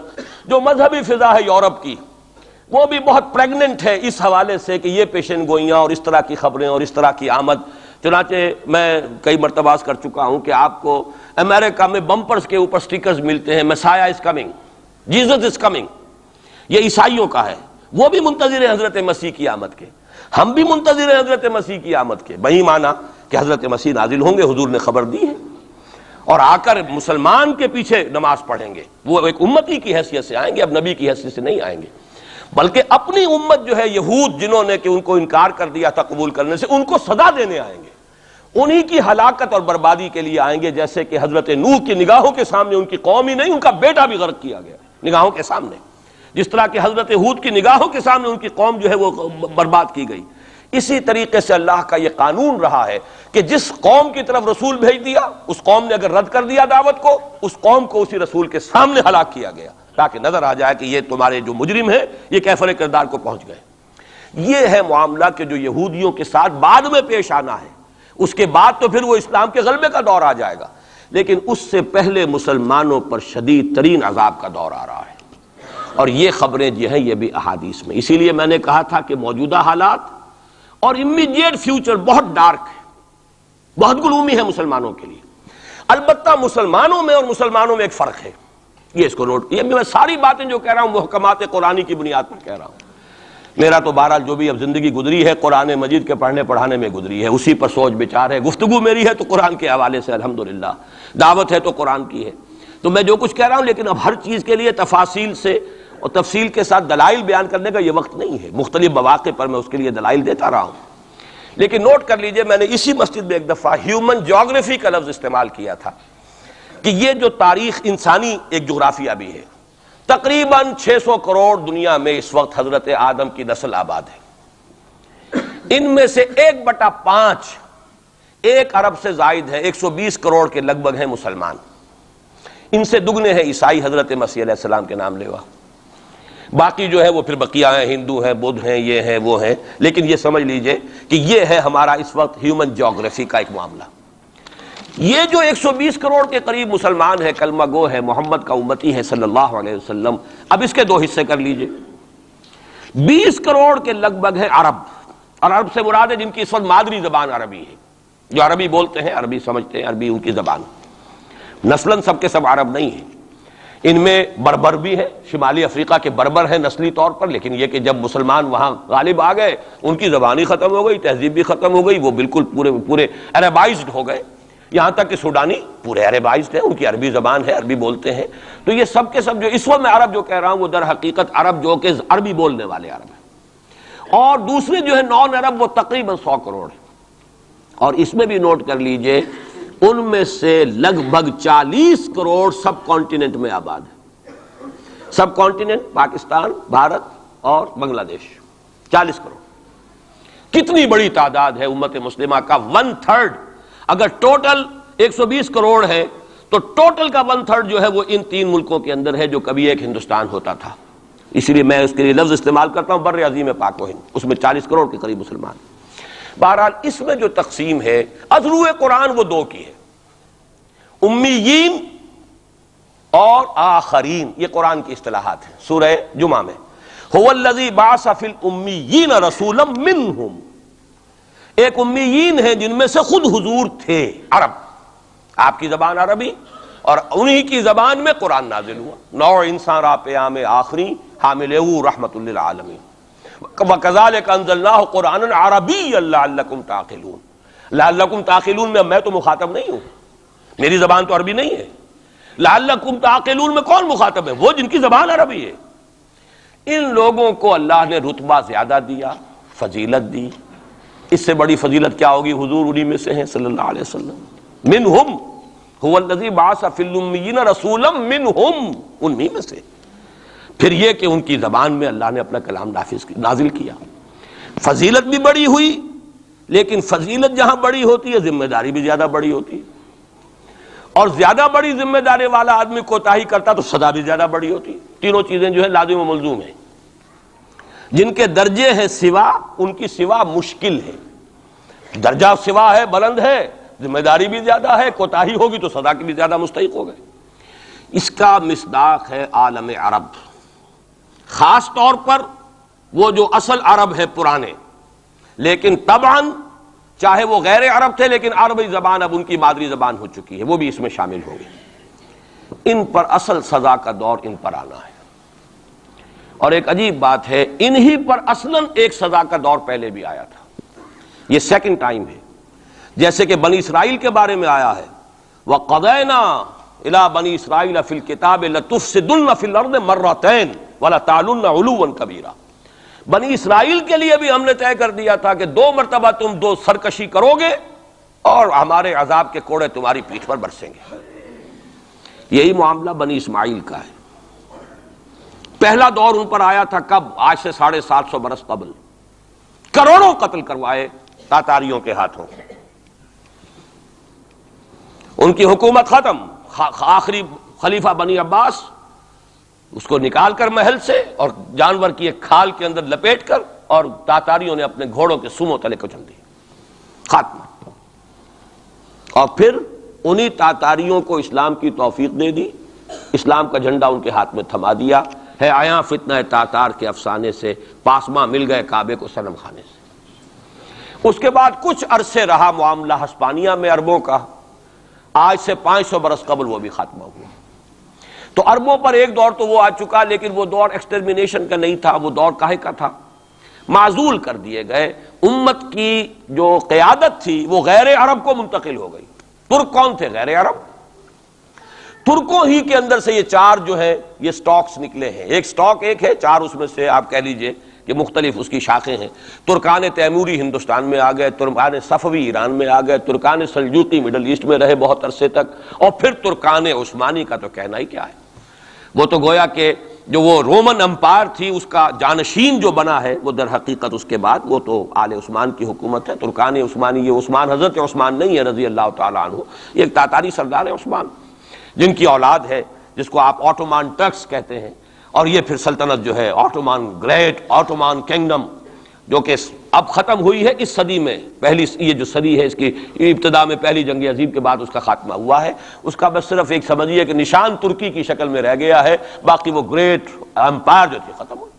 جو مذہبی فضا ہے یورپ کی وہ بھی بہت پریگننٹ ہے اس حوالے سے کہ یہ پیشین گوئیاں اور اس طرح کی خبریں اور اس طرح کی آمد۔ چنانچہ میں کئی مرتبہ کر چکا ہوں کہ آپ کو امریکہ میں بمپرز کے اوپر سٹیکرز ملتے ہیں مسیح is coming, Jesus is coming, یہ عیسائیوں کا ہے، وہ بھی منتظر ہیں حضرت مسیح کی آمد کے، ہم بھی منتظر ہیں حضرت مسیح کی آمد کے، وہی مانا کہ حضرت مسیح نازل ہوں گے، حضور نے خبر دی ہے، اور آ کر مسلمان کے پیچھے نماز پڑھیں گے، وہ ایک امتی کی حیثیت سے آئیں گے، اب نبی کی حیثیت سے نہیں آئیں گے، بلکہ اپنی امت جو ہے یہود جنہوں نے کہ ان کو انکار کر دیا تھا قبول کرنے سے، ان کو سزا دینے آئیں گے، انہی کی ہلاکت اور بربادی کے لیے آئیں گے، جیسے کہ حضرت نوح کی نگاہوں کے سامنے ان کی قوم ہی نہیں ان کا بیٹا بھی غرق کیا گیا نگاہوں کے سامنے، جس طرح کہ حضرت ہود کی نگاہوں کے سامنے ان کی قوم جو ہے وہ برباد کی گئی۔ اسی طریقے سے اللہ کا یہ قانون رہا ہے کہ جس قوم کی طرف رسول بھیج دیا اس قوم نے اگر رد کر دیا دعوت کو، اس قوم کو اسی رسول کے سامنے ہلاک کیا گیا تاکہ نظر آ جائے کہ یہ تمہارے جو مجرم ہیں یہ کیفر کردار کو پہنچ گئے۔ یہ ہے معاملہ کہ جو یہودیوں کے ساتھ بعد میں پیش آنا ہے، اس کے بعد تو پھر وہ اسلام کے غلبے کا دور آ جائے گا، لیکن اس سے پہلے مسلمانوں پر شدید ترین عذاب کا دور آ رہا ہے، اور یہ خبریں جو ہیں یہ بھی احادیث میں۔ اسی لیے میں نے کہا تھا کہ موجودہ حالات اور امیڈیٹ فیوچر بہت ڈارک ہے، بہت گلومی ہے مسلمانوں کے لیے۔ البتہ مسلمانوں میں اور مسلمانوں میں ایک فرق ہے، یہ اس کو نوٹ، یہ میں ساری باتیں جو کہہ رہا ہوں محکمات قرآنی کی بنیاد پر کہہ رہا ہوں۔ میرا تو بہرحال جو بھی اب زندگی گزری ہے قرآن مجید کے پڑھنے پڑھانے میں گزری ہے، اسی پر سوچ بچار ہے، گفتگو میری ہے تو قرآن کے حوالے سے الحمدللہ، دعوت ہے تو قرآن کی ہے، تو میں جو کچھ کہہ رہا ہوں، لیکن اب ہر چیز کے لیے تفاصیل سے اور تفصیل کے ساتھ دلائل بیان کرنے کا یہ وقت نہیں ہے، مختلف مواقع پر میں اس کے لیے دلائل دیتا رہا ہوں۔ لیکن نوٹ کر لیجئے، میں نے اسی مسجد میں ایک دفعہ ہیومن جیوگرافی کا لفظ استعمال کیا تھا کہ یہ جو تاریخ انسانی ایک جغرافیہ بھی ہے، تقریباً 600 کروڑ دنیا میں اس وقت حضرت آدم کی نسل آباد ہے، ان میں سے 1/5 1 ارب سے زائد ہے، 120 کروڑ کے لگ بھگ ہیں مسلمان، ان سے دگنے ہیں عیسائی حضرت مسیح علیہ السلام کے نام لیوا، باقی جو ہے وہ پھر بقیہ ہیں، ہندو ہیں، بدھ ہیں، یہ ہیں وہ ہیں، لیکن یہ سمجھ لیجئے کہ یہ ہے ہمارا اس وقت ہیومن جیوگرافی کا ایک معاملہ۔ یہ جو 120 کروڑ کے قریب مسلمان ہے، کلمہ گو ہے، محمد کا امتی ہے صلی اللہ علیہ وسلم، اب اس کے دو حصے کر لیجئے۔ 20 کروڑ کے لگ بھگ ہے عرب، اور عرب سے مراد ہے جن کی اس وقت مادری زبان عربی ہے، جو عربی بولتے ہیں، عربی سمجھتے ہیں، عربی ان کی زبان۔ نسلاً سب کے سب عرب نہیں ہیں، ان میں بربر بھی ہیں، شمالی افریقہ کے بربر ہیں نسلی طور پر، لیکن یہ کہ جب مسلمان وہاں غالب آ گئے ان کی زبان ہی ختم ہو گئی، تہذیب بھی ختم ہو گئی، وہ بالکل پورے عربائزڈ ہو گئے، یہاں تک کہ سوڈانی پورے عربائزڈ ہیں، ان کی عربی زبان ہے، عربی بولتے ہیں۔ تو یہ سب کے سب جو اس وقت میں عرب جو کہہ رہا ہوں وہ در حقیقت عرب جو کہ عربی بولنے والے عرب ہیں، اور دوسرے جو ہے نان عرب وہ تقریباً 100 کروڑ ہیں۔ اور اس میں بھی نوٹ کر لیجئے ان میں سے لگ بھگ 40 کروڑ سب کانٹیننٹ میں آباد ہے، سب کانٹیننٹ پاکستان، بھارت اور بنگلہ دیش، 40 کروڑ۔ کتنی بڑی تعداد ہے امت مسلمہ کا 1/3۔ اگر ٹوٹل 120 کروڑ ہے تو ٹوٹل کا 1/3 جو ہے وہ ان 3 ملکوں کے اندر ہے جو کبھی ایک ہندوستان ہوتا تھا، اسی لیے میں اس کے لیے لفظ استعمال کرتا ہوں بر عظیم پاک و ہند، اس میں 40 کروڑ کے قریب مسلمان۔ بہرحال اس میں جو تقسیم ہے اذرو قرآن وہ دو کی ہے، امیین اور آخرین، یہ قرآن کی اصطلاحات ہیں۔ سورہ جمعہ میں هو الذی بعث فی الامیین رسولا منہم، ایک امیین ہیں جن میں سے خود حضور تھے، عرب، آپ کی زبان عربی، اور انہی کی زبان میں قرآن نازل ہوا، نوع انسان را پیام آخری حامل رحمت للعالمین، وَكَذَلِكَ أَنزَلْنَاهُ قُرْآنًا عَرَبِيًّا لَعَلَّكُمْ تَعْقِلُونَ، لَعَلَّكُمْ تَعْقِلُونَ میں تو مخاطب نہیں ہوں، میری زبان تو عربی نہیں ہے، لَعَلَّكُمْ تَعْقِلُونَ میں کون مخاطب ہے؟ وہ جن کی زبان عربی ہے۔ ان لوگوں کو اللہ نے رتبہ زیادہ دیا، فضیلت دی، اس سے بڑی فضیلت کیا ہوگی؟ حضور انہی میں سے ہیں صلی اللہ علیہ وسلم، منہم هو الذی بعث فی الامیین رسولا منہم، انہی میں سے۔ پھر یہ کہ ان کی زبان میں اللہ نے اپنا کلام نازل کیا، فضیلت بھی بڑی ہوئی، لیکن فضیلت جہاں بڑی ہوتی ہے ذمہ داری بھی زیادہ بڑی ہوتی ہے، اور زیادہ بڑی ذمہ داری والا آدمی کوتاہی کرتا تو سزا بھی زیادہ بڑی ہوتی ہے۔ تینوں چیزیں جو ہے لازم و ملزوم ہیں۔ جن کے درجے ہیں سوا، ان کی سوا مشکل ہے، درجہ سوا ہے، بلند ہے، ذمہ داری بھی زیادہ ہے، کوتاہی ہوگی تو سزا کی بھی زیادہ مستحق ہو گئے۔ اس کا مصداق ہے عالم عرب، خاص طور پر وہ جو اصل عرب ہے پرانے، لیکن طبعاً چاہے وہ غیر عرب تھے لیکن عربی زبان اب ان کی مادری زبان ہو چکی ہے، وہ بھی اس میں شامل ہو گئی۔ ان پر اصل سزا کا دور ان پر آنا ہے، اور ایک عجیب بات ہے انہی پر اصلاً ایک سزا کا دور پہلے بھی آیا تھا، یہ سیکنڈ ٹائم ہے، جیسے کہ بنی اسرائیل کے بارے میں آیا ہے وَقَضَيْنَا إِلَىٰ بَنِي إِسْرَائِيلَ فِي الْكِتَابِ لَتُفْسِدُنَّ فِي الْأَرْضِ مَرَّتَيْنِ وَلَتَعْلُنَّ عُلُوًّا كَبِيرًا، بنی اسرائیل کے لیے بھی ہم نے طے کر دیا تھا کہ 2 مرتبہ تم 2 سرکشی کرو گے اور ہمارے عذاب کے کوڑے تمہاری پیٹھ پر برسیں گے۔ یہی معاملہ بنی اسماعیل کا ہے۔ پہلا دور ان پر آیا تھا کب؟ آج سے 750 برس قبل، کروڑوں قتل کروائے تاتاریوں کے ہاتھوں، ان کی حکومت ختم، آخری خلیفہ بنی عباس اس کو نکال کر محل سے اور جانور کی ایک کھال کے اندر لپیٹ کر، اور تاتاریوں نے اپنے گھوڑوں کے سموں تلے کچل دی، خاتمہ۔ اور پھر انہی تاتاریوں کو اسلام کی توفیق دے دی، اسلام کا جھنڈا ان کے ہاتھ میں تھما دیا ہے، آیا فتنہ تاتار کے افسانے سے پاسماں مل گئے کعبے کو صنم خانے سے۔ اس کے بعد کچھ عرصے رہا معاملہ ہسپانیہ میں عربوں کا، آج سے 500 برس قبل وہ بھی خاتمہ ہوا۔ تو عربوں پر ایک دور تو وہ آ چکا، لیکن وہ دور ایکسٹرمینیشن کا نہیں تھا، وہ دور کاہے کا تھا؟ معزول کر دیے گئے، امت کی جو قیادت تھی وہ غیر عرب کو منتقل ہو گئی۔ ترک کون تھے؟ غیر عرب۔ ترکوں ہی کے اندر سے یہ 4 جو ہے یہ سٹاکس نکلے ہیں، ایک سٹاک ایک ہے، 4 اس میں سے آپ کہہ لیجئے کہ مختلف اس کی شاخیں ہیں۔ ترکان تیموری ہندوستان میں آ گئے، ترکان صفوی ایران میں آ گئے، ترکان سلجوقی مڈل ایسٹ میں رہے بہت عرصے تک، اور پھر ترکان عثمانی کا تو کہنا ہی کیا ہے، وہ تو گویا کہ جو وہ رومن امپائر تھی اس کا جانشین جو بنا ہے، وہ در حقیقت اس کے بعد وہ تو آل عثمان کی حکومت ہے۔ ترکان عثمانی، یہ عثمان حضرت عثمان نہیں ہے رضی اللہ تعالیٰ عنہ، یہ ایک تاتاری سردار ہے عثمان، جن کی اولاد ہے جس کو آپ آٹومان ٹرکس کہتے ہیں، اور یہ پھر سلطنت جو ہے آٹومان، گریٹ آٹومان کنگڈم جو کہ اب ختم ہوئی ہے اس صدی میں. پہلی یہ جو صدی ہے اس کی ابتدا میں پہلی جنگ عظیم کے بعد اس کا خاتمہ ہوا ہے. اس کا بس صرف ایک سمجھیے کہ نشان ترکی کی شکل میں رہ گیا ہے، باقی وہ گریٹ امپائر جو تھی ختم ہوئی.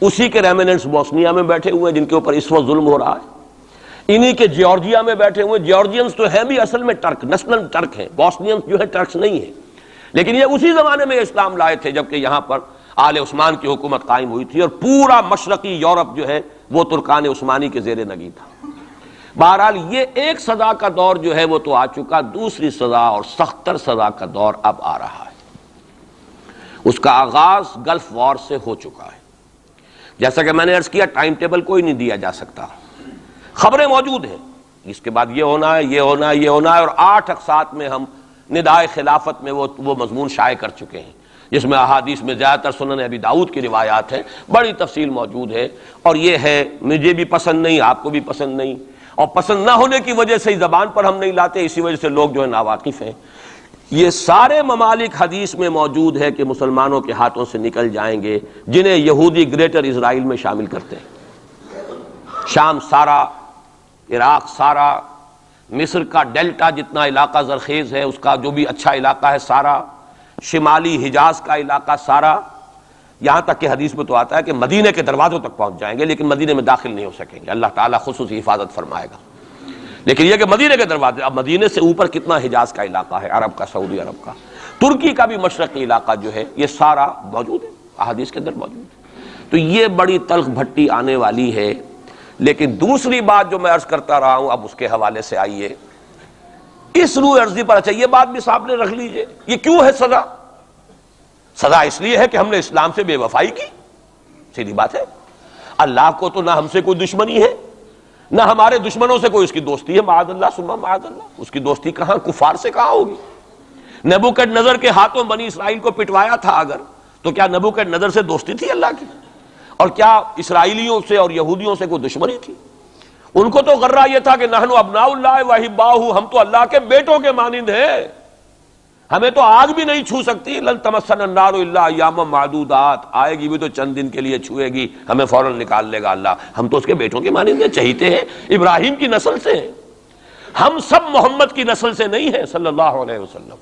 اسی کے ریمیننٹس بوسنیا میں بیٹھے ہوئے ہیں جن کے اوپر اس وقت ظلم ہو رہا ہے. انہی کے جیورجیا میں بیٹھے ہوئے. جیورجینز تو ہیں بھی اصل میں ٹرک، نسلن ٹرک ہیں. بوسنینز جو ہے ٹرکس نہیں ہیں، لیکن یہ اسی زمانے میں اسلام لائے تھے جبکہ یہاں پر آل عثمان کی حکومت قائم ہوئی تھی اور پورا مشرقی یورپ جو ہے وہ ترکان عثمانی کے زیر نگین تھا. بہرحال یہ ایک سزا کا دور جو ہے وہ تو آ چکا، دوسری سزا اور سختر سزا کا دور اب آ رہا ہے. اس کا آغاز گلف وار سے ہو چکا ہے. جیسا کہ میں نے عرض کیا ٹائم ٹیبل کوئی نہیں دیا جا سکتا، خبریں موجود ہیں اس کے بعد یہ ہونا ہے، یہ ہونا ہے، یہ ہونا ہے. اور 8 اقساط میں ہم ندائے خلافت میں وہ مضمون شائع کر چکے ہیں جس میں احادیث میں زیادہ تر سنن ابی داؤد کی روایات ہیں، بڑی تفصیل موجود ہے. اور یہ ہے مجھے بھی پسند نہیں، آپ کو بھی پسند نہیں، اور پسند نہ ہونے کی وجہ سے زبان پر ہم نہیں لاتے، اسی وجہ سے لوگ جو ہے ناواقف ہیں. یہ سارے ممالک حدیث میں موجود ہے کہ مسلمانوں کے ہاتھوں سے نکل جائیں گے جنہیں یہودی گریٹر اسرائیل میں شامل کرتے ہیں. شام سارا، عراق سارا، مصر کا ڈیلٹا جتنا علاقہ زرخیز ہے اس کا جو بھی اچھا علاقہ ہے سارا، شمالی حجاز کا علاقہ سارا، یہاں تک کہ حدیث میں تو آتا ہے کہ مدینے کے دروازوں تک پہنچ جائیں گے لیکن مدینے میں داخل نہیں ہو سکیں گے. اللہ تعالیٰ خصوصی حفاظت فرمائے گا. لیکن یہ کہ مدینے کے دروازے، اب مدینے سے اوپر کتنا حجاز کا علاقہ ہے، عرب کا، سعودی عرب کا، ترکی کا بھی مشرقی علاقہ جو ہے یہ سارا موجود ہے، احادیث کے اندر موجود ہے. تو یہ بڑی تلخ بھٹی آنے والی ہے. لیکن دوسری بات جو میں عرض کرتا رہا ہوں اب اس کے حوالے سے آئیے اس روح عرضی پر. اچھا یہ بات بھی سامنے رکھ لیجئے، یہ کیوں ہے سزا؟ سزا اس لیے ہے کہ ہم نے اسلام سے بے وفائی کی. سیدھی بات ہے. اللہ کو تو نہ ہم سے کوئی دشمنی ہے نہ ہمارے دشمنوں سے کوئی اس کی دوستی ہے، معاذ اللہ ثم معاذ اللہ. اس کی دوستی کہاں، کفار سے کہاں ہوگی؟ نبوکدنضر کے ہاتھوں بنی اسرائیل کو پٹوایا تھا اگر، تو کیا نبوکدنضر سے دوستی تھی اللہ کی؟ اور کیا اسرائیلیوں سے اور یہودیوں سے کوئی دشمنی تھی؟ ان کو تو غرہ یہ تھا کہ نحن ابناء اللہ واحباؤہ، ہم تو اللہ کے بیٹوں کے مانند ہیں، ہمیں تو آگ بھی نہیں چھو سکتی. لن تمسنا النار الا ایاما معدودات، آئے گی بھی تو چند دن کے لیے چھوئے گی، ہمیں فوراً نکال لے گا اللہ. ہم تو اس کے بیٹوں کے مانند ہیں، چہیتے ہیں، ابراہیم کی نسل سے ہیں. ہم سب محمد کی نسل سے نہیں ہیں صلی اللہ علیہ وسلم.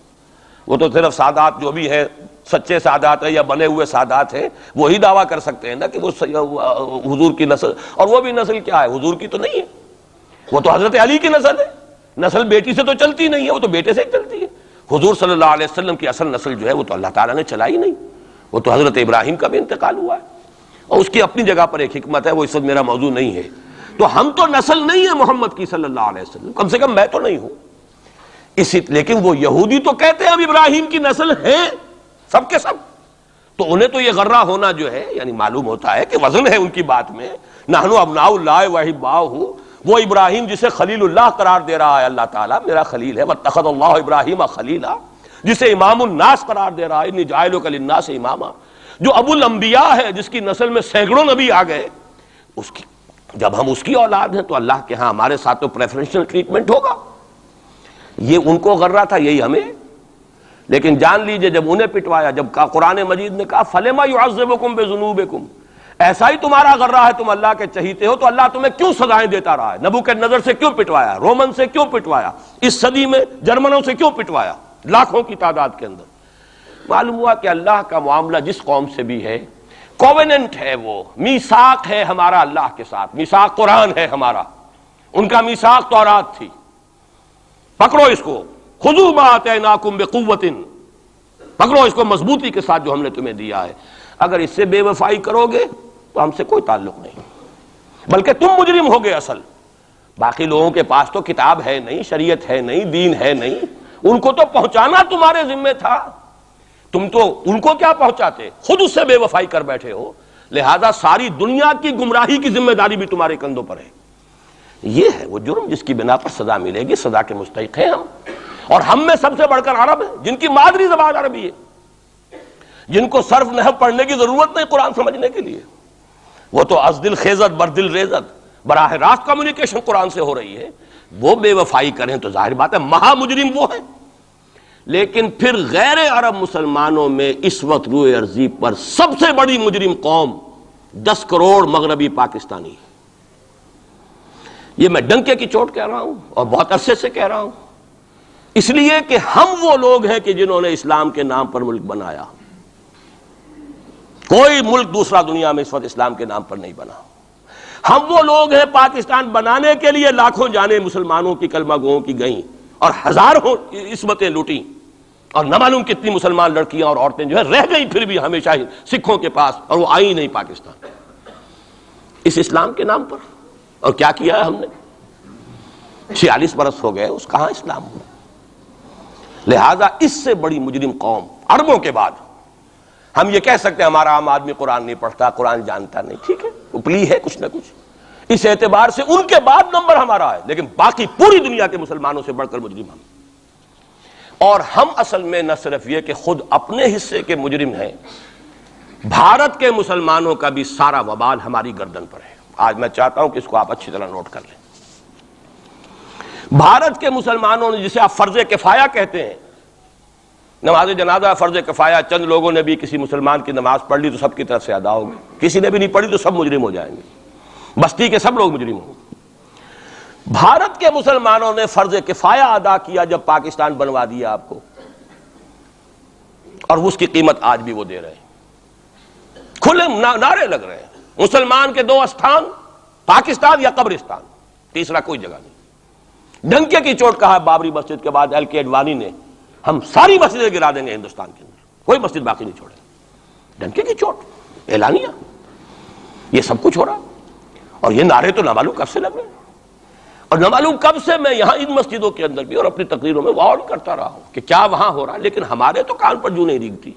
وہ تو صرف سادات جو بھی ہیں، سچے سادات ہیں یا بنے ہوئے سادات ہیں، وہی دعویٰ کر سکتے ہیں نا کہ وہ حضور کی نسل. اور وہ بھی نسل کیا ہے، حضور کی تو نہیں ہے، وہ تو حضرت علی کی نسل ہے. نسل بیٹی سے تو چلتی نہیں ہے، وہ تو بیٹے سے ہی چلتی ہے. حضور صلی اللہ علیہ وسلم کی اصل نسل جو ہے وہ تو اللہ تعالیٰ نے چلائی نہیں، وہ تو حضرت ابراہیم کا بھی انتقال ہوا ہے اور اس کی اپنی جگہ پر ایک حکمت ہے، وہ اس وقت میرا موضوع نہیں ہے. تو ہم تو نسل نہیں ہے محمد کی صلی اللہ علیہ وسلم، کم سے کم میں تو نہیں ہوں. لیکن وہ یہودی تو کہتے ہیں ہم ابراہیم کی نسل ہیں سب کے سب. تو انہیں تو یہ غرہ ہونا جو ہے یعنی معلوم ہوتا ہے کہ وزن ہے ان کی بات میں. نحن ابناء اللہ واحباؤہ، وہ ابراہیم جسے خلیل اللہ قرار دے رہا ہے اللہ تعالیٰ، میرا خلیل ہے. واتخذ اللہ ابراہیم خلیلا، جسے امام الناس قرار دے رہا ہے، انی جاعلک للناس اماما، جو ابو الانبیاء ہے جس کی نسل میں سینکڑوں نبی آ گئے. اس کی جب ہم اس کی اولاد ہیں تو اللہ کے ہاں ہمارے ساتھ تو پریفرنشل ٹریٹمنٹ ہوگا. یہ ان کو غرہ تھا، یہی ہمیں. لیکن جان لیجئے جب انہیں پٹوایا، جب قرآن مجید نے کہا فَلِمَا يُعَذِّبُكُم بِذُنُوبِكُم، ایسا ہی تمہارا غرہ ہے، تم اللہ کے چہیتے ہو تو اللہ تمہیں کیوں سزائیں دیتا رہا ہے؟ نبوکدنضر سے کیوں پٹوایا، رومن سے کیوں پٹوایا، اس صدی میں جرمنوں سے کیوں پٹوایا لاکھوں کی تعداد کے اندر؟ معلوم ہوا کہ اللہ کا معاملہ جس قوم سے بھی ہے کووننٹ ہے، وہ میثاق ہے ہمارا اللہ کے ساتھ. میثاق قرآن ہے ہمارا، ان کا میثاق تورات تھی. پکڑو اس کو، خذوا ما آتیناکم بقوۃ، پکڑو اس کو مضبوطی کے ساتھ جو ہم نے تمہیں دیا ہے. اگر اس سے بے وفائی کرو گے تو ہم سے کوئی تعلق نہیں، بلکہ تم مجرم ہوگے اصل. باقی لوگوں کے پاس تو کتاب ہے نہیں، شریعت ہے نہیں، دین ہے نہیں، ان کو تو پہنچانا تمہارے ذمہ تھا. تم تو ان کو کیا پہنچاتے، خود اس سے بے وفائی کر بیٹھے ہو. لہذا ساری دنیا کی گمراہی کی ذمہ داری بھی تمہارے کندھوں پر ہے. یہ ہے وہ جرم جس کی بنا پر سزا ملے گی. سزا کے مستحق ہیں ہم، اور ہم میں سب سے بڑھ کر عرب ہیں جن کی مادری زبان عربی ہے، جن کو صرف نحو پڑھنے کی ضرورت نہیں قرآن سمجھنے کے لیے. وہ تو از دل خیزت بر دل ریزت، براہ راست کمیونیکیشن قرآن سے ہو رہی ہے. وہ بے وفائی کریں تو ظاہر بات ہے مہا مجرم وہ ہیں. لیکن پھر غیر عرب مسلمانوں میں اس وقت روئے ارضی پر سب سے بڑی مجرم قوم 10 کروڑ مغربی پاکستانی. یہ میں ڈنکے کی چوٹ کہہ رہا ہوں اور بہت عرصے سے کہہ رہا ہوں، اس لیے کہ ہم وہ لوگ ہیں کہ جنہوں نے اسلام کے نام پر ملک بنایا. کوئی ملک دوسرا دنیا میں اس وقت اسلام کے نام پر نہیں بنا. ہم وہ لوگ ہیں پاکستان بنانے کے لیے لاکھوں جانیں مسلمانوں کی کلمہ گوؤں کی گئیں اور ہزاروں عصمتیں لوٹیں، اور نہ معلوم کتنی مسلمان لڑکیاں اور عورتیں جو ہے رہ گئیں پھر بھی ہمیشہ سکھوں کے پاس، اور وہ آئی نہیں پاکستان اس اسلام کے نام پر. اور کیا کیا ہے ہم نے؟ 46 برس ہو گئے، اس کہاں اسلام ہوا. لہذا اس سے بڑی مجرم قوم عربوں کے بعد ہم یہ کہہ سکتے ہیں ہمارا عام آدمی قرآن نہیں پڑھتا، قرآن جانتا نہیں، ٹھیک ہے، اپلی ہے کچھ نہ کچھ، اس اعتبار سے ان کے بعد نمبر ہمارا ہے، لیکن باقی پوری دنیا کے مسلمانوں سے بڑھ کر مجرم ہم. اور ہم اصل میں نہ صرف یہ کہ خود اپنے حصے کے مجرم ہیں، بھارت کے مسلمانوں کا بھی سارا وبال ہماری گردن پر ہے. آج میں چاہتا ہوں کہ اس کو آپ اچھی طرح نوٹ کر لیں. بھارت کے مسلمانوں نے، جسے آپ فرض کفایہ کہتے ہیں، نماز جنازہ فرض کفایہ، چند لوگوں نے بھی کسی مسلمان کی نماز پڑھ لی تو سب کی طرف سے ادا ہوگی، کسی نے بھی نہیں پڑھی تو سب مجرم ہو جائیں گے، بستی کے سب لوگ مجرم ہوں گے. بھارت کے مسلمانوں نے فرض کفایہ ادا کیا جب پاکستان بنوا دیا آپ کو، اور اس کی قیمت آج بھی وہ دے رہے ہیں. کھلے نعرے لگ رہے ہیں مسلمان کے 2 استھان، پاکستان یا قبرستان، تیسرا کوئی جگہ نہیں. ڈنکے کی چوٹ کہا بابری مسجد کے بعد ایل کے اڈوانی نے، ہم ساری مسجدیں گرا دیں گے ہندوستان کے اندر، کوئی مسجد باقی نہیں چھوڑے. ڈنکے کی چوٹ اعلانیہ، یہ سب کچھ ہو رہا. اور یہ نعرے تو نہ معلوم کب سے لگ رہے ہیں، اور نہ معلوم کب سے میں یہاں ان مسجدوں کے اندر بھی اور اپنی تقریروں میں غور کرتا رہا ہوں کہ کیا وہاں ہو رہا ہے. لیکن ہمارے تو کان پر جوں نہیں ریگتی.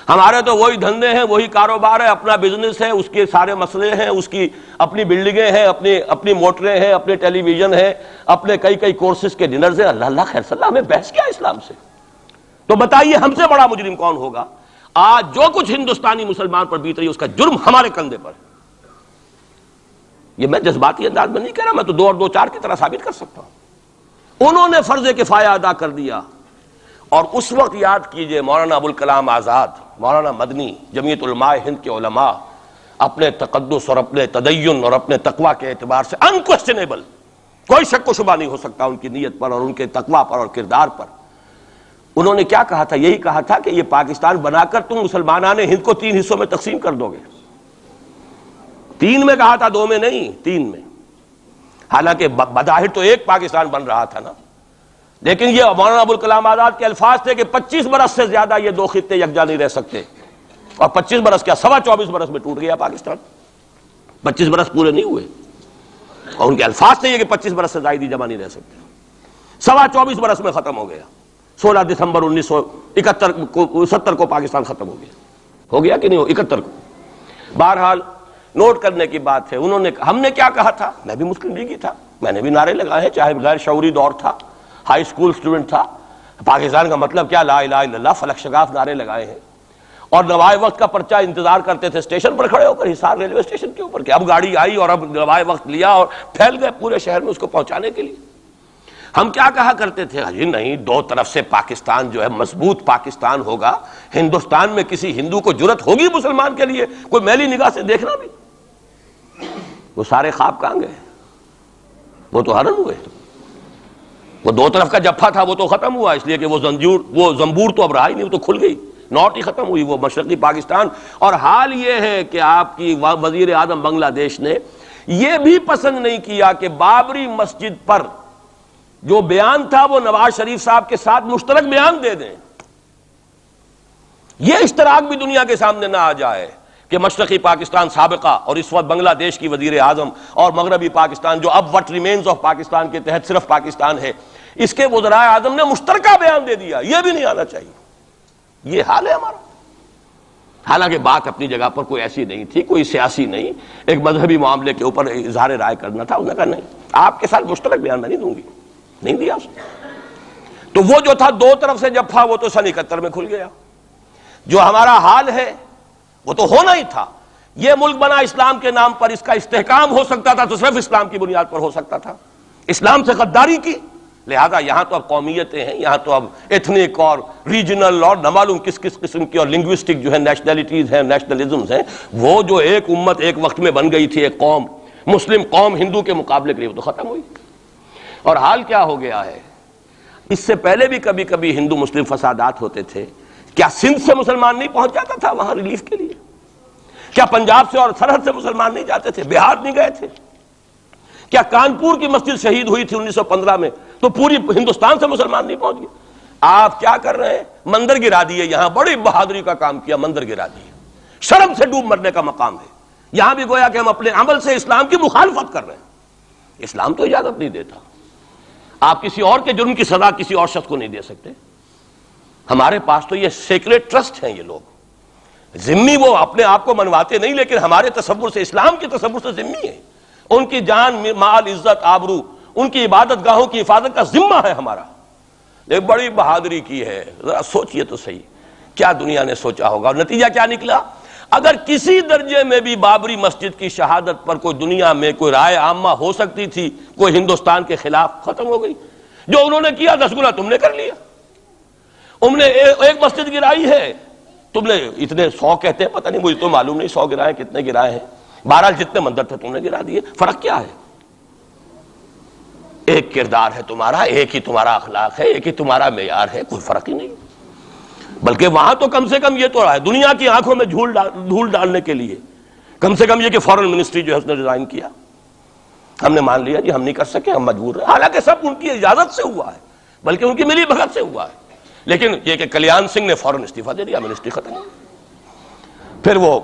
ہمارے تو وہی دھندے ہیں، وہی کاروبار ہے، اپنا بزنس ہے، اس کے سارے مسئلے ہیں، اس کی اپنی بلڈنگیں ہیں، اپنی موٹریں ہیں، اپنے ٹیلی ویژن ہیں، اپنے کئی کورسز کے ڈنرز ہیں. اللہ خیر صلی اللہ، ہمیں بحث کیا اسلام سے؟ تو بتائیے ہم سے بڑا مجرم کون ہوگا؟ آج جو کچھ ہندوستانی مسلمان پر بیت رہی ہے اس کا جرم ہمارے کندھے پر ہے. یہ میں جذباتی انداز میں نہیں کہہ رہا، میں تو 2 اور 2 4 کی طرح ثابت کر سکتا ہوں. انہوں نے فرض کفایہ ادا کر دیا، اور اس وقت یاد کیجئے مولانا ابوالکلام آزاد، مولانا مدنی، جمعیت علماء ہند کے علماء اپنے تقدس اور اپنے تدین اور اپنے تقوی کے اعتبار سے انکویسچنیبل، کوئی شک و شبہ نہیں ہو سکتا ان کی نیت پر اور ان کے تقوی پر اور کردار پر. انہوں نے کیا کہا تھا؟ یہی کہا تھا کہ یہ پاکستان بنا کر تم مسلمانان ہند کو 3 حصوں میں تقسیم کر دو گے. 3 میں کہا تھا، 2 میں نہیں، 3 میں. حالانکہ بظاہر تو ایک پاکستان بن رہا تھا نا، لیکن یہ مولانا ابوالکلام آزاد کے الفاظ تھے کہ 25 برس سے زیادہ یہ 2 خطے یکجا نہیں رہ سکتے. اور 25 برس کیا، 24.25 برس میں ٹوٹ گیا پاکستان. 25 برس پورے نہیں ہوئے، اور ان کے الفاظ تھے یہ کہ 25 برس سے زائد جمع نہیں رہ سکتے. 24.25 برس میں ختم ہو گیا. 16 دسمبر 1970 کو پاکستان ختم ہو گیا کہ نہیں ہو 71 کو. بہرحال نوٹ کرنے کی بات ہے. ہم نے کیا کہا تھا؟ میں بھی مسلم لیگی تھا، میں نے بھی نعرے لگائے ہیں، چاہے غیر شعوری دور تھا، ہائی اسکول اسٹوڈنٹ تھا. پاکستان کا مطلب کیا، لا الہ الا اللہ، فلک شگاف نعرے لگائے ہیں. اور نوائے وقت کا پرچہ انتظار کرتے تھے اسٹیشن پر کھڑے ہو کر، حصار ریلوے اسٹیشن کے اوپر، کہ اب گاڑی آئی اور اب نوائے وقت لیا اور پھیل گئے پورے شہر میں اس کو پہنچانے کے لیے. ہم کیا کہا کرتے تھے؟ جی نہیں، 2 طرف سے پاکستان جو ہے مضبوط پاکستان ہوگا. ہندوستان میں کسی ہندو کو جرت ہوگی مسلمان کے لیے کوئی میلی نگاہ سے دیکھنا بھی؟ وہ سارے خواب کہاں گئے؟ وہ تو حرم ہوئے. وہ 2 طرف کا جفا تھا وہ تو ختم ہوا، اس لیے کہ وہ زنبور تو اب رہا ہی نہیں، وہ تو کھل گئی، نوٹ ہی ختم ہوئی وہ مشرقی پاکستان. اور حال یہ ہے کہ آپ کی وزیر اعظم بنگلہ دیش نے یہ بھی پسند نہیں کیا کہ بابری مسجد پر جو بیان تھا وہ نواز شریف صاحب کے ساتھ مشترک بیان دے دیں. یہ اشتراک بھی دنیا کے سامنے نہ آ جائے کہ مشرقی پاکستان سابقہ اور اس وقت بنگلہ دیش کی وزیر اعظم اور مغربی پاکستان جو اب وٹ ریمینز آف پاکستان کے تحت صرف پاکستان ہے، اس کے وزرائے اعظم نے مشترکہ بیان دے دیا. یہ بھی نہیں آنا چاہیے. یہ حال ہے ہمارا. حالانکہ بات اپنی جگہ پر کوئی ایسی نہیں تھی، کوئی سیاسی نہیں، ایک مذہبی معاملے کے اوپر اظہار رائے کرنا تھا. انہوں نے کہا نہیں، آپ کے ساتھ مشترک بیان میں نہیں دوں گی. نہیں دیا اس نے. تو وہ جو تھا 2 طرف سے جفا وہ تو سن 71 میں کھل گیا. جو ہمارا حال ہے وہ تو ہونا ہی تھا. یہ ملک بنا اسلام کے نام پر، اس کا استحکام ہو سکتا تھا تو صرف اسلام کی بنیاد پر ہو سکتا تھا. اسلام سے غداری کی لہذا یہاں تو اب قومیتیں ہیں، یہاں تو اب ایتھنک اور ریجنل اور نہ معلوم کس کس قسم کی اور لنگوسٹک جو ہے نیشنلٹیز ہیں، نیشنلزمز ہیں، وہ جو ایک امت ایک وقت میں بن گئی تھی، ایک قوم مسلم قوم ہندو کے مقابلے کے لیے، وہ تو ختم ہوئی۔ اور حال کیا ہو گیا ہے، اس سے پہلے بھی کبھی کبھی ہندو مسلم فسادات ہوتے تھے، کیا سندھ سے مسلمان نہیں پہنچ جاتا تھا وہاں ریلیف کے لیے؟ کیا پنجاب سے اور سرحد سے مسلمان نہیں جاتے تھے؟ بہار نہیں گئے تھے؟ کیا کانپور کی مسجد شہید ہوئی تھی 1915 میں تو پوری ہندوستان سے مسلمان نہیں پہنچ گئے؟ آپ کیا کر رہے ہیں؟ مندر گرا دیے، یہاں بڑی بہادری کا کام کیا، مندر گرا دیے، شرم سے ڈوب مرنے کا مقام ہے۔ یہاں بھی گویا کہ ہم اپنے عمل سے اسلام کی مخالفت کر رہے ہیں۔ اسلام تو اجازت نہیں دیتا، آپ کسی اور کے جرم کی سزا کسی اور شخص کو نہیں دے سکتے۔ ہمارے پاس تو یہ سیکریٹ ٹرسٹ ہیں، یہ لوگ ذمہ وہ اپنے آپ کو منواتے نہیں، لیکن ہمارے تصور سے، اسلام کے تصور سے ذمہ ہیں۔ ان کی جان، مال، عزت، آبرو، ان کی عبادت گاہوں کی حفاظت کا ذمہ ہے ہمارا۔ لیکن بڑی بہادری کی ہے، ذرا سوچئے تو صحیح کیا دنیا نے سوچا ہوگا، اور نتیجہ کیا نکلا؟ اگر کسی درجے میں بھی بابری مسجد کی شہادت پر کوئی دنیا میں کوئی رائے عامہ ہو سکتی تھی کوئی ہندوستان کے خلاف، ختم ہو گئی۔ جو انہوں نے کیا 10 گنا تم نے کر لیا۔ انہوں نے ایک مسجد گرائی ہے، تم نے اتنے 100 کہتے ہیں، پتہ نہیں مجھے تو معلوم نہیں 100 گرائے کتنے گرائے ہیں، بہرحال جتنے مندر تھے تم نے گرا دیے۔ فرق کیا ہے؟ ایک کردار ہے تمہارا، ایک ہی تمہارا اخلاق ہے، ایک ہی تمہارا معیار ہے، کوئی فرق ہی نہیں۔ بلکہ وہاں تو کم سے کم یہ تو رہا ہے، دنیا کی آنکھوں میں دھول ڈالنے کے لیے کم سے کم یہ کہ فورن منسٹری جو ہے اس نے ریزائن کیا، ہم نے مان لیا جی ہم نہیں کر سکے، ہم مجبور ہیں، حالانکہ سب ان کی اجازت سے ہوا ہے، بلکہ ان کی ملی بھگت سے ہوا ہے۔ لیکن یہ کہ کلیان سنگھ نے فوراً استعفیٰ دے دیا، منسٹری ختم ہو۔ پھر وہ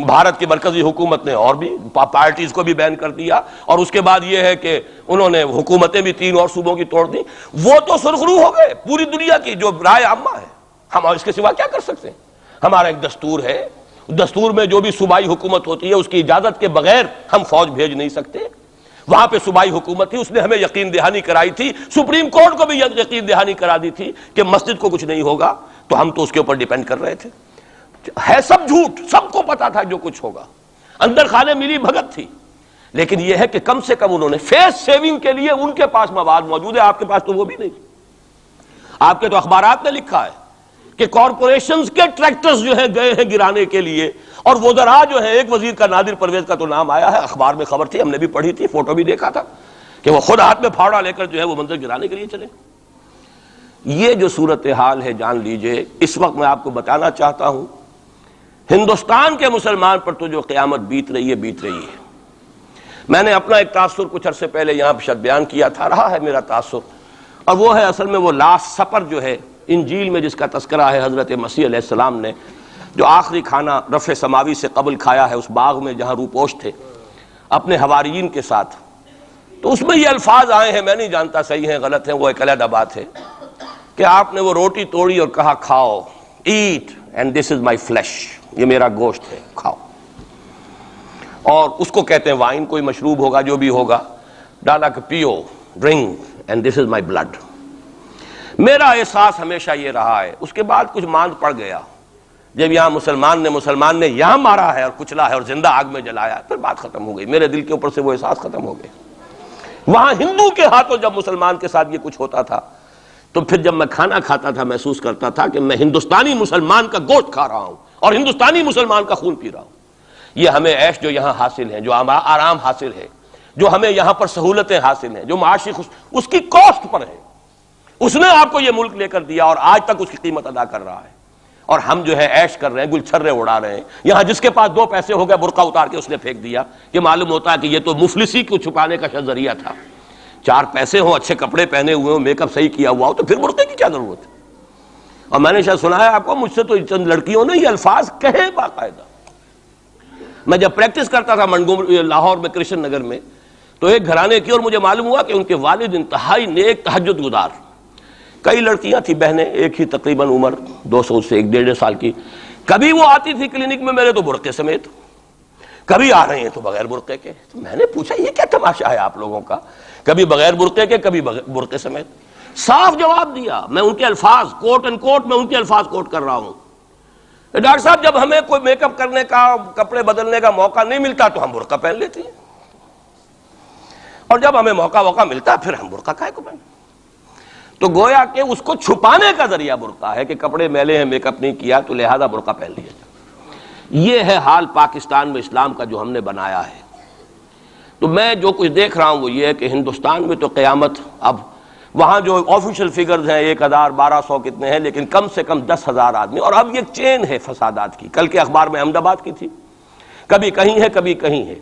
بھارت کی مرکزی حکومت نے اور بھی پارٹیز کو بھی بین کر دیا، اور اس کے بعد یہ ہے کہ انہوں نے حکومتیں بھی 3 اور صوبوں کی توڑ دی۔ وہ تو سرخرو ہو گئے پوری دنیا کی جو رائے عامہ ہے، ہم اس کے سوا کیا کر سکتے ہیں؟ ہمارا ایک دستور ہے، دستور میں جو بھی صوبائی حکومت ہوتی ہے اس کی اجازت کے بغیر ہم فوج بھیج نہیں سکتے۔ وہاں پہ صوبائی حکومت تھی، اس نے ہمیں یقین دہانی کرائی تھی، سپریم کورٹ کو بھی یقین دہانی کرا دی تھی کہ مسجد کو کچھ نہیں ہوگا، تو ہم تو اس کے اوپر ڈیپینڈ کر رہے تھے۔ ہے سب جھوٹ، سب کو پتا تھا جو کچھ ہوگا، اندر خانے ملی بھگت تھی، لیکن یہ ہے کہ کم سے کم انہوں نے فیس سیونگ کے لیے ان کے پاس مواد موجود ہے، آپ کے پاس تو وہ بھی نہیں۔ آپ کے تو اخبارات نے لکھا ہے کہ کارپوریشنز کے ٹریکٹرز جو ہیں گئے ہیں گرانے کے لیے، اور وزراء جو ہیں، ایک وزیر کا نادر پرویز کا تو نام آیا ہے، اخبار میں خبر تھی، ہم نے بھی پڑھی تھی، فوٹو بھی دیکھا تھا کہ وہ خود ہاتھ میں پھاوڑا لے کر جو ہے وہ منظر گرانے کے لیے چلے۔ یہ جو صورتحال ہے جان لیجئے، اس وقت میں آپ کو بتانا چاہتا ہوں ہندوستان کے مسلمان پر تو جو قیامت بیت رہی ہے۔ میں نے اپنا ایک تاثر کچھ عرصے پہلے یہاں شد بیان کیا تھا، رہا ہے میرا تاثر، اور وہ ہے اصل میں وہ لاسٹ سپر جو ہے انجیل میں جس کا تذکرہ ہے حضرت مسیح علیہ السلام نے جو آخری کھانا رفع سماوی سے قبل کھایا ہے اس باغ میں جہاں روپوش تھے اپنے حواریین کے ساتھ۔ تو اس میں یہ الفاظ آئے ہیں، میں نہیں جانتا صحیح ہیں غلط ہیں، وہ ایک علیحدہ بات ہے، کہ آپ نے وہ روٹی توڑی اور کہا کھاؤ، eat and this is my flesh, یہ میرا گوشت ہے، کھاؤ۔ اور اس کو کہتے ہیں وائن، کوئی مشروب ہوگا جو بھی ہوگا، ڈالا کہ پیو، drink and this is my blood. میرا احساس ہمیشہ یہ رہا ہے، اس کے بعد کچھ ماند پڑ گیا، جب یہاں مسلمان نے یہاں مارا ہے اور کچلا ہے اور زندہ آگ میں جلایا ہے، پھر بات ختم ہو گئی، میرے دل کے اوپر سے وہ احساس ختم ہو گئے۔ وہاں ہندو کے ہاتھوں جب مسلمان کے ساتھ یہ کچھ ہوتا تھا تو پھر جب میں کھانا کھاتا تھا محسوس کرتا تھا کہ میں ہندوستانی مسلمان کا گوشت کھا رہا ہوں اور ہندوستانی مسلمان کا خون پی رہا ہوں۔ یہ ہمیں عیش جو یہاں حاصل ہے، جو آرام حاصل ہے، جو ہمیں یہاں پر سہولتیں حاصل ہیں، جو معاشی اس کی کاسٹ پر ہے۔ اس نے آپ کو یہ ملک لے کر دیا اور آج تک اس کی قیمت ادا کر رہا ہے، اور ہم جو ہے عیش کر رہے ہیں، گل چھرے اڑا رہے ہیں۔ یہاں جس کے پاس 2 پیسے ہو گئے برقع اتار کے اس نے پھینک دیا، یہ معلوم ہوتا ہے کہ یہ تو مفلسی کو چھپانے کا ذریعہ تھا۔ 4 پیسے ہوں، اچھے کپڑے پہنے ہوئے ہوں، میک اپ صحیح کیا ہوا ہو، تو پھر برقعے کی کیا ضرورت ہے؟ اور میں نے شاید سنا ہے آپ کو، مجھ سے تو چند لڑکیوں نے یہ الفاظ کہے باقاعدہ۔ میں جب پریکٹس کرتا تھا لاہور میں کرشن نگر میں، تو ایک گھرانے کی، اور مجھے معلوم ہوا کہ ان کے والد انتہائی نیک تہجد گزار، کئی لڑکیاں تھیں بہنیں، ایک ہی تقریباً عمر 200 سے 1.5 سال کی، کبھی وہ آتی تھی کلینک میں میرے تو برقعے سمیت، کبھی آ رہے ہیں تو بغیر برقعے کے۔ تو میں نے پوچھا یہ کیا تماشا ہے آپ لوگوں کا، کبھی بغیر برقعے کے کبھی برقعے سمیت۔ صاف جواب دیا، میں ان کے الفاظ کوٹ اینڈ کوٹ میں ان کے الفاظ کوٹ کر رہا ہوں، ڈاکٹر صاحب جب ہمیں کوئی میک اپ کرنے کا، کپڑے بدلنے کا موقع نہیں ملتا تو ہم برقع پہن لیتے ہیں، اور جب ہمیں موقع ملتا پھر ہم برقع کائے کو پہن۔ تو گویا کہ اس کو چھپانے کا ذریعہ برقع ہے کہ کپڑے میلے ہیں، میک اپ نہیں کیا تو لہذا برقع پہن لیا جائے۔ یہ ہے حال پاکستان میں اسلام کا جو ہم نے بنایا ہے۔ تو میں جو کچھ دیکھ رہا ہوں وہ یہ ہے کہ ہندوستان میں تو قیامت، اب وہاں جو آفیشیل فگرز ہیں 1000 1200 کتنے ہیں، لیکن کم سے کم 10,000 آدمی، اور اب یہ چین ہے فسادات کی۔ کل کے اخبار میں احمد آباد کی تھی، کبھی کہیں ہے کبھی کہیں ہے،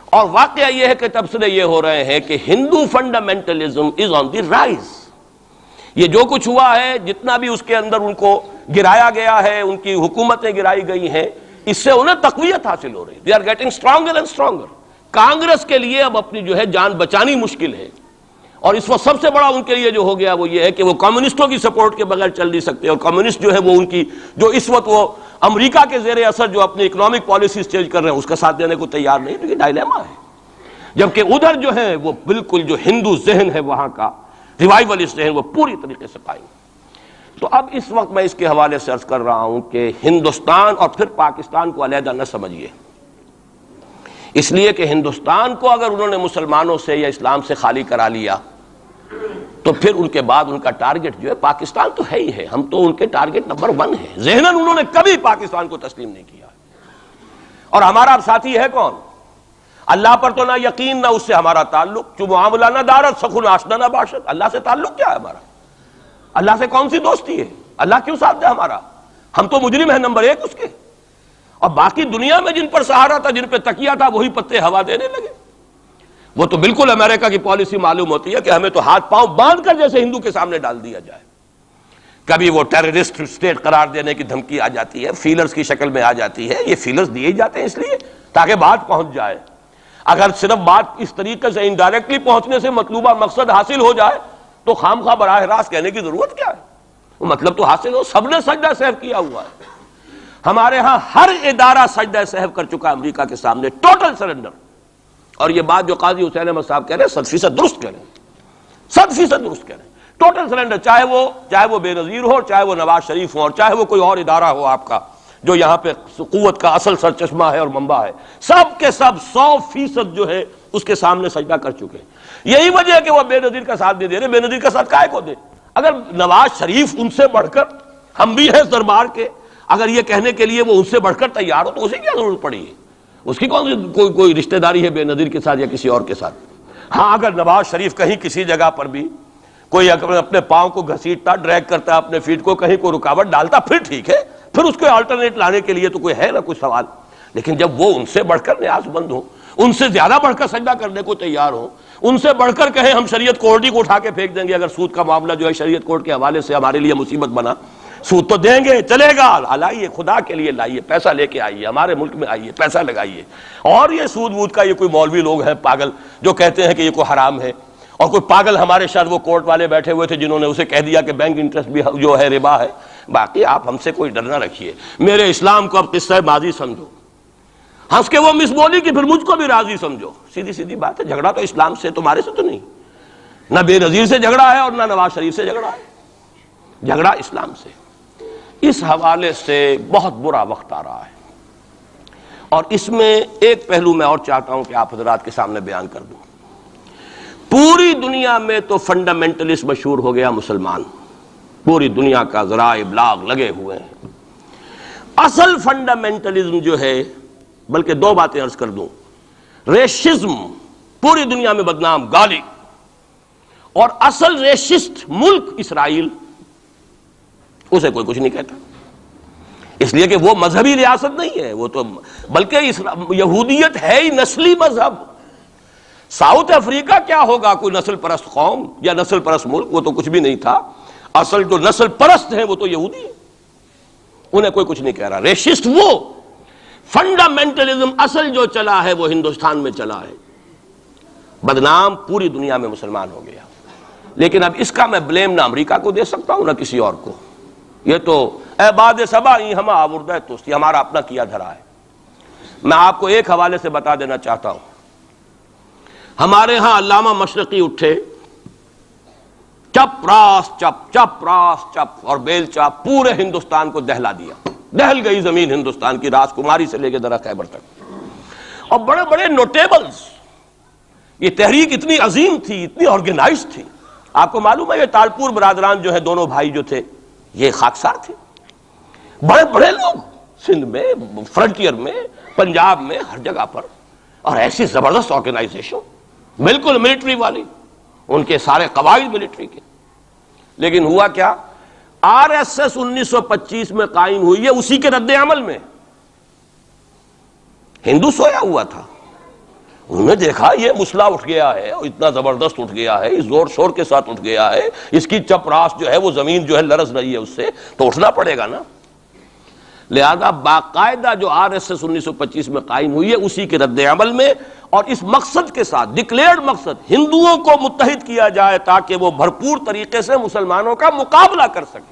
اور واقعہ یہ ہے کہ تبصرے یہ ہو رہے ہیں کہ ہندو فنڈامنٹلزم از آن دی رائز۔ یہ جو کچھ ہوا ہے، جتنا بھی اس کے اندر ان کو گرایا گیا ہے، ان کی حکومتیں گرائی گئی ہیں، اس سے انہیں تقویت حاصل ہو رہی ہے۔ They are getting stronger and stronger. Congress کے لیے اب اپنی جو ہے جان بچانی مشکل ہے، اور اس وقت سب سے بڑا ان کے لیے جو ہو گیا وہ یہ ہے کہ وہ کمیونسٹوں کی سپورٹ کے بغیر چل نہیں سکتے، اور کمیونسٹ جو ہے وہ ان کی جو اس وقت وہ امریکہ کے زیر اثر جو اپنی اکنامک پالیسیز چینج کر رہے ہیں اس کا ساتھ دینے کو تیار نہیں، تو یہ ڈائلیما ہے۔ جبکہ ادھر جو ہے وہ بالکل جو ہندو ذہن ہے وہاں کا ریوائولسٹ ذہن وہ پوری طریقے سے قائم۔ تو اب اس وقت میں اس کے حوالے سے عرض کر رہا ہوں کہ ہندوستان اور پھر پاکستان کو علیحدہ نہ سمجھیے، اس لیے کہ ہندوستان کو اگر انہوں نے مسلمانوں سے یا اسلام سے خالی کرا لیا تو پھر ان کے بعد ان کا ٹارگٹ جو ہے پاکستان تو ہے ہی ہے، ہم تو ان کے ٹارگٹ نمبر 1 ہیں۔ ذہناً انہوں نے کبھی پاکستان کو تسلیم نہیں کیا، اور ہمارا اب ساتھی ہے کون؟ اللہ پر تو نہ یقین نہ اس سے ہمارا تعلق، جو معاملہ نہ دارت سخن آشنا نہ باشد۔ اللہ سے تعلق کیا ہے ہمارا؟ اللہ سے کون سی دوستی ہے؟ اللہ کیوں ساتھ دے ہمارا؟ ہم تو مجرم ہیں نمبر 1 اس کے، اور باقی دنیا میں جن پر سہارا تھا، جن پہ تکیہ تھا، وہی پتے ہوا دینے لگے۔ وہ تو بالکل امریکہ کی پالیسی معلوم ہوتی ہے کہ ہمیں تو ہاتھ پاؤں باندھ کر جیسے ہندو کے سامنے ڈال دیا جائے۔ کبھی وہ ٹیررسٹ اسٹیٹ قرار دینے کی دھمکی آ جاتی ہے، فیلرز کی شکل میں آ جاتی ہے۔ یہ فیلرز دیے جاتے ہیں اس لیے تاکہ بات پہنچ جائے۔ اگر صرف بات اس طریقے سے انڈائریکٹلی پہنچنے سے مطلوبہ مقصد حاصل ہو جائے تو خام خواہ براہ راست کہنے کی ضرورت کیا ہے؟ وہ مطلب تو حاصل ہو۔ سب نے سجدہ سہو کیا ہوا ہے، ہمارے ہاں ہر ادارہ سجدہ سہو کر چکا امریکہ کے سامنے، ٹوٹل سرنڈر۔ اور یہ بات جو قاضی حسین احمد صاحب کہہ رہے ہیں 100% درست کہہ رہے ہیں، 100% درست کہہ رہے ہیں۔ ٹوٹل سرنڈر، چاہے وہ بے نظیر ہو، چاہے وہ نواز شریف ہو، اور چاہے وہ کوئی اور ادارہ ہو آپ کا جو یہاں پہ قوت کا اصل سرچشمہ ہے اور منبع ہے، سب کے سب 100% جو ہے اس کے سامنے سجدہ کر چکے ہیں۔ یہی وجہ ہے کہ وہ بے نظیر کا ساتھ نہیں دے رہے۔ بے نظیر کا ساتھ کائے کو دے؟ اگر نواز شریف ان سے بڑھ کر، ہم بھی ہیں اس دربار کے، اگر یہ کہنے کے لیے وہ ان سے بڑھ کر تیار ہو تو اسے کیا ضرورت پڑی ہے؟ اس کی کون سی کوئی رشتہ داری ہے بے نظیر کے ساتھ یا کسی اور کے ساتھ؟ ہاں، اگر نواز شریف کہیں کسی جگہ پر بھی کوئی اپنے پاؤں کو گھسیٹتا، ڈریگ کرتا اپنے فیٹ کو، کہیں کوئی رکاوٹ ڈالتا، پھر ٹھیک ہے، پھر اس کو آلٹرنیٹ لانے کے لیے تو کوئی ہے نہ کوئی سوال۔ لیکن جب وہ ان سے بڑھ کر نیاز مند ہوں، ان سے زیادہ بڑھ کر سجدہ کرنے کو تیار ہوں، ان سے بڑھ کر کہیں ہم شریعت کورٹ ہی کو اٹھا کے پھینک دیں گے اگر سود کا معاملہ جو ہے شریعت کورٹ کے حوالے سے ہمارے لیے مصیبت بنا، سود تو دیں گے، چلے گا، لائیے، خدا کے لیے لائیے، پیسہ لے کے آئیے، ہمارے ملک میں آئیے، پیسہ لگائیے۔ اور یہ سود وود کا یہ کوئی مولوی لوگ ہیں پاگل جو کہتے ہیں کہ یہ کوئی حرام ہے، اور کوئی پاگل ہمارے شاید وہ کورٹ والے بیٹھے ہوئے تھے جنہوں نے اسے کہہ دیا کہ بینک انٹرسٹ بھی جو ہے ربا ہے۔ باقی آپ ہم سے کوئی ڈر نہ رکھیے، میرے اسلام کو اب قصہ ماضی سمجھو، ہنس کے وہ مس بولی کہ پھر مجھ کو بھی راضی سمجھو۔ سیدھی سیدھی بات ہے، جھگڑا تو اسلام سے تمہارے سے تو نہیں، نہ بے نظیر سے جھگڑا ہے اور نہ نواز شریف سے جھگڑا ہے، جھگڑا اسلام سے۔ اس حوالے سے بہت برا وقت آ رہا ہے، اور اس میں ایک پہلو میں اور چاہتا ہوں کہ آپ حضرات کے سامنے بیان کر دوں۔ پوری دنیا میں تو فنڈامنٹلسٹ مشہور ہو گیا مسلمان، پوری دنیا کا ذرائع ابلاغ لگے ہوئے ہیں۔ اصل فنڈامنٹلزم جو ہے، بلکہ 2 باتیں عرض کر دوں، ریشزم پوری دنیا میں بدنام گالی، اور اصل ریشسٹ ملک اسرائیل، اسے کوئی کچھ نہیں کہتا، اس لیے کہ وہ مذہبی ریاست نہیں ہے، وہ تو بلکہ یہودیت ہے ہی نسلی مذہب۔ ساؤتھ افریقہ کیا ہوگا کوئی نسل پرست قوم یا نسل پرست ملک؟ وہ تو کچھ بھی نہیں تھا۔ اصل جو نسل پرست ہیں وہ تو یہودی ہیں، انہیں کوئی کچھ نہیں کہہ رہا۔ ریشسٹ وہ فنڈامنٹلزم اصل جو چلا ہے وہ ہندوستان میں چلا ہے، بدنام پوری دنیا میں مسلمان ہو گیا۔ لیکن اب اس کا میں بلیم نہ امریکہ کو دے سکتا ہوں نہ کسی اور کو، یہ تو اے باد سبا ہی ہم آوردہ توستی، ہمارا اپنا کیا دھرا ہے۔ میں آپ کو ایک حوالے سے بتا دینا چاہتا ہوں، ہمارے ہاں علامہ مشرقی اٹھے، چپ راس چپ، چپ راس چپ، اور بیل چاپ پورے ہندوستان کو دہلا دیا، دہل گئی زمین ہندوستان کی، راس کماری سے لے کے درہ خیبر تک، اور بڑے بڑے نوٹیبلز۔ یہ تحریک اتنی عظیم تھی، اتنی آرگنائز تھی، آپ کو معلوم ہے یہ تالپور برادران جو ہے دونوں بھائی جو تھے یہ خاکسار تھے، بڑے بڑے لوگ سندھ میں، فرنٹیئر میں، پنجاب میں، ہر جگہ پر، اور ایسی زبردست آرگنائزیشن بالکل ملٹری والی، ان کے سارے قواعد ملٹری کے. لیکن ہوا کیا؟ آر ایس ایس 1925 میں قائم ہوئی ہے اسی کے رد عمل میں. ہندو سویا ہوا تھا، انہوں نے دیکھا یہ مسئلہ اٹھ گیا ہے، اتنا زبردست اٹھ گیا ہے، اس زور شور کے ساتھ اٹھ گیا ہے، اس کی چپراس جو ہے وہ زمین جو ہے لرز رہی ہے، اس سے تو اٹھنا پڑے گا نا. لہذا باقاعدہ جو آر ایس ایس 1925 میں قائم ہوئی ہے اسی کے رد عمل میں، اور اس مقصد کے ساتھ، ڈکلیئرڈ مقصد، ہندوؤں کو متحد کیا جائے تاکہ وہ بھرپور طریقے سے مسلمانوں کا مقابلہ کر سکیں.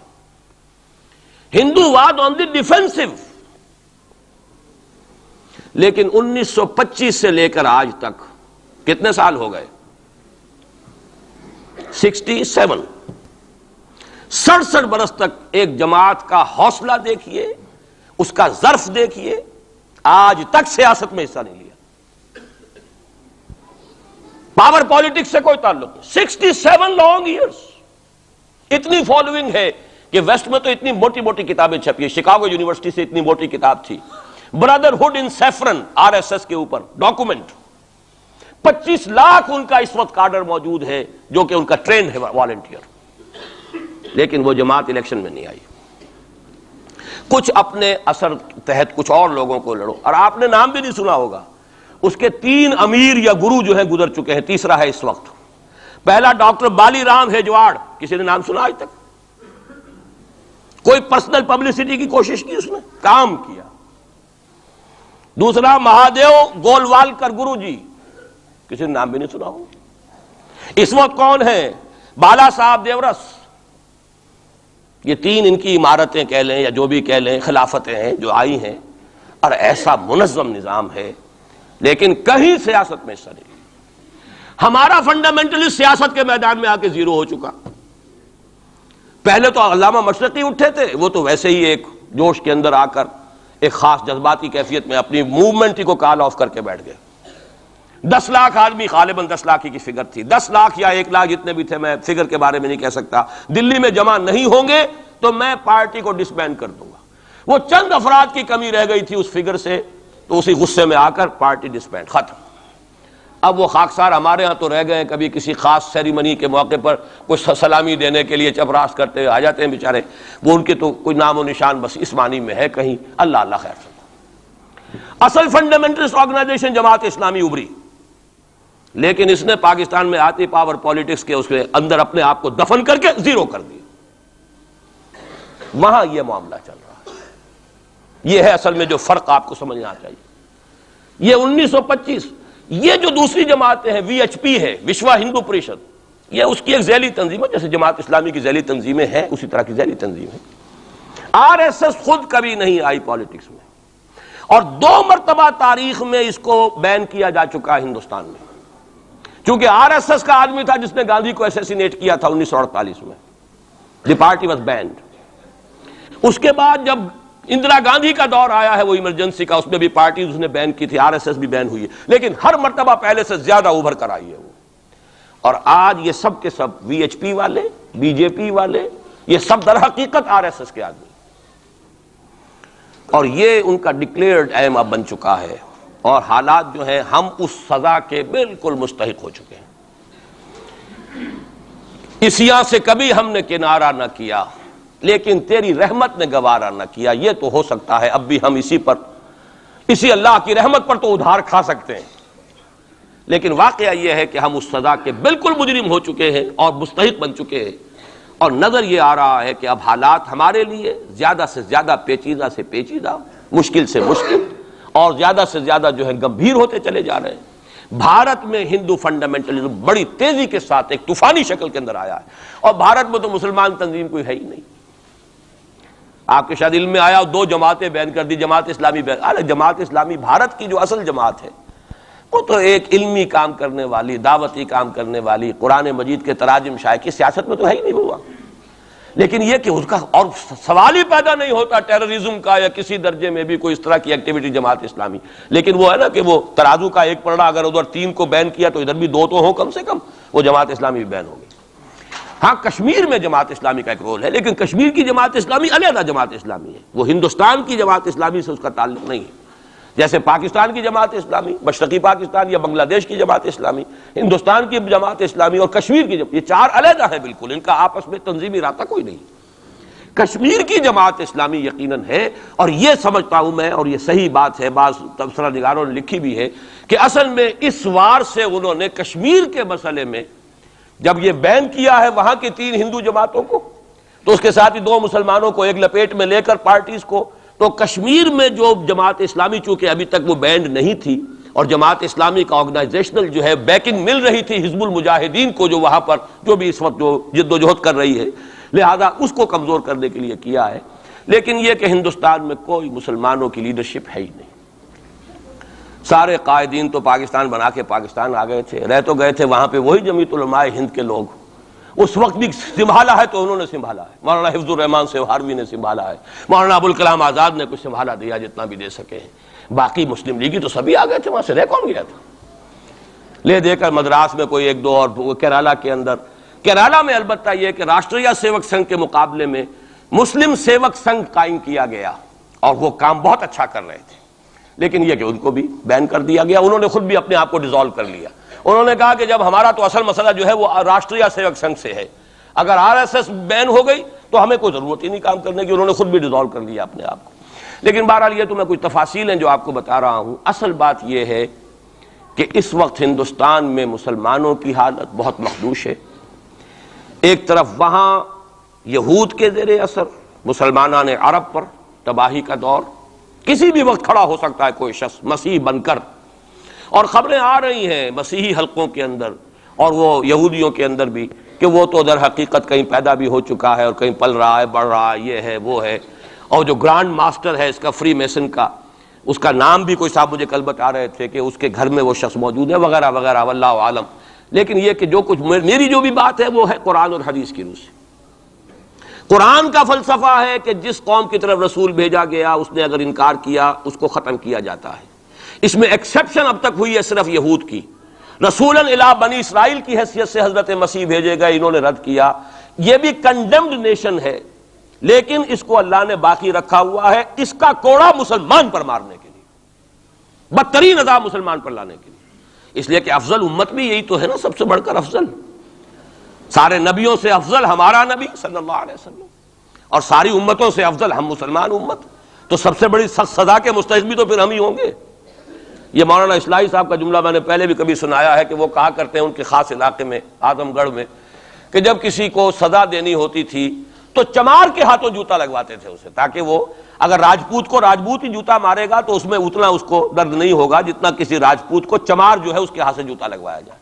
ہندو واد آن دی ڈیفینسو. لیکن 1925 سے لے کر آج تک کتنے سال ہو گئے؟ 67. 67 برس تک ایک جماعت کا حوصلہ دیکھیے، اس کا ظرف دیکھیے، آج تک سیاست میں حصہ نہیں لیا. پاور پالیٹکس سے کوئی تعلق نہیں. 67 لانگ ایئرس. اتنی فالوئنگ ہے کہ ویسٹ میں تو اتنی موٹی موٹی کتابیں چھپی ہیں. شکاگو یونیورسٹی سے اتنی موٹی کتاب تھی، برادرہڈ ان سیفرن، آر ایس ایس کے اوپر ڈاکومنٹ. 25 لاکھ ان کا اس وقت کارڈر موجود ہے جو کہ ان کا ٹرینڈ ہے والنٹیئر. لیکن وہ جماعت الیکشن میں نہیں آئی. کچھ اپنے اثر تحت کچھ اور لوگوں کو لڑو، اور آپ نے نام بھی نہیں سنا ہوگا، اس کے 3 امیر یا گرو جو ہیں گزر چکے ہیں، تیسرا ہے اس وقت. پہلا ڈاکٹر بالی رام ہیجواڑ، کسی نے نام سنا آج تک؟ کوئی پرسنل پبلسٹی کی کوشش کی؟ اس نے کام کیا. دوسرا مہادیو گولوالکر گرو جی، کسی نے نام بھی نہیں سنا ہو. اس وقت کون ہیں؟ بالا صاحب دیورس. یہ 3 ان کی عمارتیں کہہ لیں یا جو بھی کہہ لیں، خلافتیں ہیں جو آئی ہیں، اور ایسا منظم نظام ہے، لیکن کہیں سیاست میں حصہ نہیں. ہمارا فنڈامنٹلی سیاست کے میدان میں آ کے زیرو ہو چکا. پہلے تو علامہ مشرقی اٹھے تھے، وہ تو ویسے ہی ایک جوش کے اندر آ کر ایک خاص جذباتی کیفیت میں اپنی موومنٹ کو کال آف کر کے بیٹھ گئے. 10 لاکھ آدمی، غالباً 10 لاکھ کی فگر تھی، 10 لاکھ یا 1 لاکھ جتنے بھی تھے، میں فگر کے بارے میں نہیں کہہ سکتا، دلی میں جمع نہیں ہوں گے تو میں پارٹی کو ڈسبینڈ کر دوں گا. وہ چند افراد کی کمی رہ گئی تھی اس فگر سے، تو اسی غصے میں آ کر پارٹی ڈسبینڈ، ختم. اب وہ خاکسار ہمارے ہاں تو رہ گئے ہیں، کبھی کسی خاص سیریمنی کے موقع پر کچھ سلامی دینے کے لیے چپراس کرتے آ جاتے ہیں بیچارے. وہ ان کے تو کوئی نام و نشان بس اس معنی میں ہے کہیں. اللہ اللہ خیر سے. اصل فنڈامنٹلسٹ آرگنائزیشن جماعت اسلامی ابھری، لیکن اس نے پاکستان میں آتی پاور پالیٹکس کے اس کے اندر اپنے آپ کو دفن کر کے زیرو کر دیا. وہاں یہ معاملہ چل رہا ہے. یہ ہے اصل میں جو فرق آپ کو سمجھنا چاہیے. یہ 1925 یہ جو دوسری جماعتیں ہیں، وی ایچ پی ہے، وشوا ہندو پریشد، یہ اس کی ایک ذیلی تنظیم ہے، جیسے جماعت اسلامی کی ذیلی تنظیمیں ہیں اسی طرح کی ذیلی تنظیم ہے. آر ایس ایس خود کبھی نہیں آئی پالیٹکس میں، اور 2 مرتبہ تاریخ میں اس کو بین کیا جا چکا ہے ہندوستان میں. چونکہ آر ایس ایس کا آدمی تھا جس نے گاندھی کو ایسیسینیٹ کیا تھا 1948 میں. دی پارٹی واز بینڈ. اس کے بعد جب اندرا گاندھی کا دور آیا ہے وہ ایمرجنسی کا، اس میں بھی پارٹیز اس نے بین کی تھی، آر ایس ایس بھی بین ہوئی ہے، لیکن ہر مرتبہ پہلے سے زیادہ ابھر کر آئی ہے وہ. اور آج یہ سب کے سب وی ایچ پی والے، بی جے پی والے، یہ سب در حقیقت آر ایس ایس کے آدمی، اور یہ ان کا ڈکلیئرڈ ایم اب بن چکا ہے. اور حالات جو ہیں، ہم اس سزا کے بالکل مستحق ہو چکے ہیں. اسیاں سے کبھی ہم نے کنارہ نہ کیا، لیکن تیری رحمت نے گوارا نہ کیا. یہ تو ہو سکتا ہے اب بھی ہم اسی اللہ کی رحمت پر تو ادھار کھا سکتے ہیں، لیکن واقعہ یہ ہے کہ ہم اس سزا کے بالکل مجرم ہو چکے ہیں اور مستحق بن چکے ہیں. اور نظر یہ آ رہا ہے کہ اب حالات ہمارے لیے زیادہ سے زیادہ پیچیدہ سے پیچیدہ، مشکل سے مشکل، اور زیادہ سے زیادہ جو ہے گمبھیر ہوتے چلے جا رہے ہیں. بھارت میں ہندو فنڈامنٹلزم بڑی تیزی کے ساتھ ایک طوفانی شکل کے اندر آیا ہے، اور بھارت میں تو مسلمان تنظیم کوئی ہے ہی نہیں. آپ کے شاید علم میں آیا 2 جماعتیں بین کر دی، جماعت اسلامی بین. ارے جماعت اسلامی بھارت کی جو اصل جماعت ہے وہ تو ایک علمی کام کرنے والی، دعوتی کام کرنے والی، قرآن مجید کے تراجم شائع کی، سیاست میں تو ہے ہی نہیں ہوا. لیکن یہ کہ اس کا اور سوال ہی پیدا نہیں ہوتا ٹیررزم کا یا کسی درجے میں بھی کوئی اس طرح کی ایکٹیویٹی جماعت اسلامی. لیکن وہ ہے نا کہ وہ ترازو کا ایک پلڑا اگر ادھر 3 کو بین کیا تو ادھر بھی 2 تو ہوں کم سے کم، وہ جماعت اسلامی بھی بین ہو گئی. ہاں کشمیر میں جماعت اسلامی کا ایک رول ہے، لیکن کشمیر کی جماعت اسلامی علیحدہ جماعت اسلامی ہے، وہ ہندوستان کی جماعت اسلامی سے اس کا تعلق نہیں ہے۔ جیسے پاکستان کی جماعت اسلامی، مشرقی پاکستان یا بنگلہ دیش کی جماعت اسلامی، ہندوستان کی جماعت اسلامی اور کشمیر کی یہ چار علیحدہ ہیں بالکل، ان کا آپس میں تنظیمی رابطہ کوئی نہیں۔ کشمیر کی جماعت اسلامی یقیناً ہے، اور یہ سمجھتا ہوں میں، اور یہ صحیح بات ہے، بعض تبصرہ نگاروں نے لکھی بھی ہے کہ اصل میں اس وار سے انہوں نے کشمیر کے مسئلے میں جب یہ بین کیا ہے وہاں کی 3 ہندو جماعتوں کو، تو اس کے ساتھ ہی 2 مسلمانوں کو ایک لپیٹ میں لے کر پارٹیز کو، تو کشمیر میں جو جماعت اسلامی چونکہ ابھی تک وہ بینڈ نہیں تھی، اور جماعت اسلامی کا آرگنائزیشنل جو ہے بیکنگ مل رہی تھی حزب المجاہدین کو، جو وہاں پر جو بھی اس وقت جو جد و جہد کر رہی ہے، لہذا اس کو کمزور کرنے کے لیے کیا ہے۔ لیکن یہ کہ ہندوستان میں کوئی مسلمانوں کی لیڈرشپ ہے ہی نہیں، سارے قائدین تو پاکستان بنا کے پاکستان آ گئے تھے، رہ تو گئے تھے وہاں پہ وہی جمیعت علماء ہند کے لوگ، اس وقت بھی سنبھالا ہے تو انہوں نے سنبھالا ہے، مولانا حفظ الرحمان سیوہاروی نے سنبھالا ہے، مولانا ابوالکلام آزاد نے کچھ سنبھالا دیا جتنا بھی دے سکے ہیں، باقی مسلم لیگی تو سبھی آ گئے تھے، وہاں سے رہ کون گیا تھا؟ لے دے کر مدراس میں کوئی 1-2 اور کیرالہ کے اندر، کیرالہ میں البتہ یہ کہ راشٹریہ سیوک سنگھ کے مقابلے میں مسلم سیوک سنگھ قائم کیا گیا، اور وہ کام بہت اچھا کر رہے تھے، لیکن یہ کہ ان کو بھی بین کر دیا گیا، انہوں نے خود بھی اپنے آپ کو ڈیزالو کر لیا۔ انہوں نے کہا کہ جب ہمارا تو اصل مسئلہ جو ہے وہ راشٹریہ سیوک سنگھ سے ہے، اگر RSS بین ہو گئی تو ہمیں کوئی ضرورت ہی نہیں کام کرنے کی، انہوں نے خود بھی ڈیزالو کر لیا اپنے آپ کو۔ لیکن بہرحال یہ تو میں کچھ تفاصیل ہیں جو آپ کو بتا رہا ہوں، اصل بات یہ ہے کہ اس وقت ہندوستان میں مسلمانوں کی حالت بہت مخدوش ہے۔ ایک طرف وہاں یہود کے زیر اثر مسلمانان عرب پر تباہی کا دور، کسی بھی وقت کھڑا ہو سکتا ہے کوئی شخص مسیح بن کر، اور خبریں آ رہی ہیں مسیحی حلقوں کے اندر اور وہ یہودیوں کے اندر بھی کہ وہ تو در حقیقت کہیں پیدا بھی ہو چکا ہے اور کہیں پل رہا ہے، بڑھ رہا ہے، یہ ہے وہ ہے، اور جو گرانڈ ماسٹر ہے اس کا فری میسن کا، اس کا نام بھی کوئی صاحب مجھے کل بتا رہے تھے کہ اس کے گھر میں وہ شخص موجود ہے وغیرہ وغیرہ، واللہ عالم۔ لیکن یہ کہ جو کچھ میری جو بھی بات ہے وہ ہے قرآن اور حدیث کی روح سے۔ قرآن کا فلسفہ ہے کہ جس قوم کی طرف رسول بھیجا گیا اس نے اگر انکار کیا اس کو ختم کیا جاتا ہے۔ اس میں ایکسیپشن اب تک ہوئی ہے صرف یہود کی، رسولاً الی بنی اسرائیل کی حیثیت سے حضرت مسیح بھیجے گئے، انہوں نے رد کیا، یہ بھی کنڈیمڈ نیشن ہے، لیکن اس کو اللہ نے باقی رکھا ہوا ہے اس کا کوڑا مسلمان پر مارنے کے لیے، بدترین عذاب مسلمان پر لانے کے لیے، اس لیے کہ افضل امت بھی یہی تو ہے نا، سب سے بڑھ کر افضل، سارے نبیوں سے افضل ہمارا نبی صلی اللہ علیہ وسلم، اور ساری امتوں سے افضل ہم مسلمان امت، تو سب سے بڑی سخت سزا کے مستحق بھی تو پھر ہم ہی ہوں گے۔ یہ مولانا اصلاحی صاحب کا جملہ میں نے پہلے بھی کبھی سنایا ہے کہ وہ کہا کرتے ہیں ان کے خاص علاقے میں اعظم گڑھ میں کہ جب کسی کو سزا دینی ہوتی تھی تو چمار کے ہاتھوں جوتا لگواتے تھے اسے، تاکہ وہ اگر راجپوت کو راجپوت ہی جوتا مارے گا تو اس میں اتنا اس کو درد نہیں ہوگا جتنا کسی راجپوت کو چمار جو ہے اس کے ہاتھ سے جوتا لگوایا جائے۔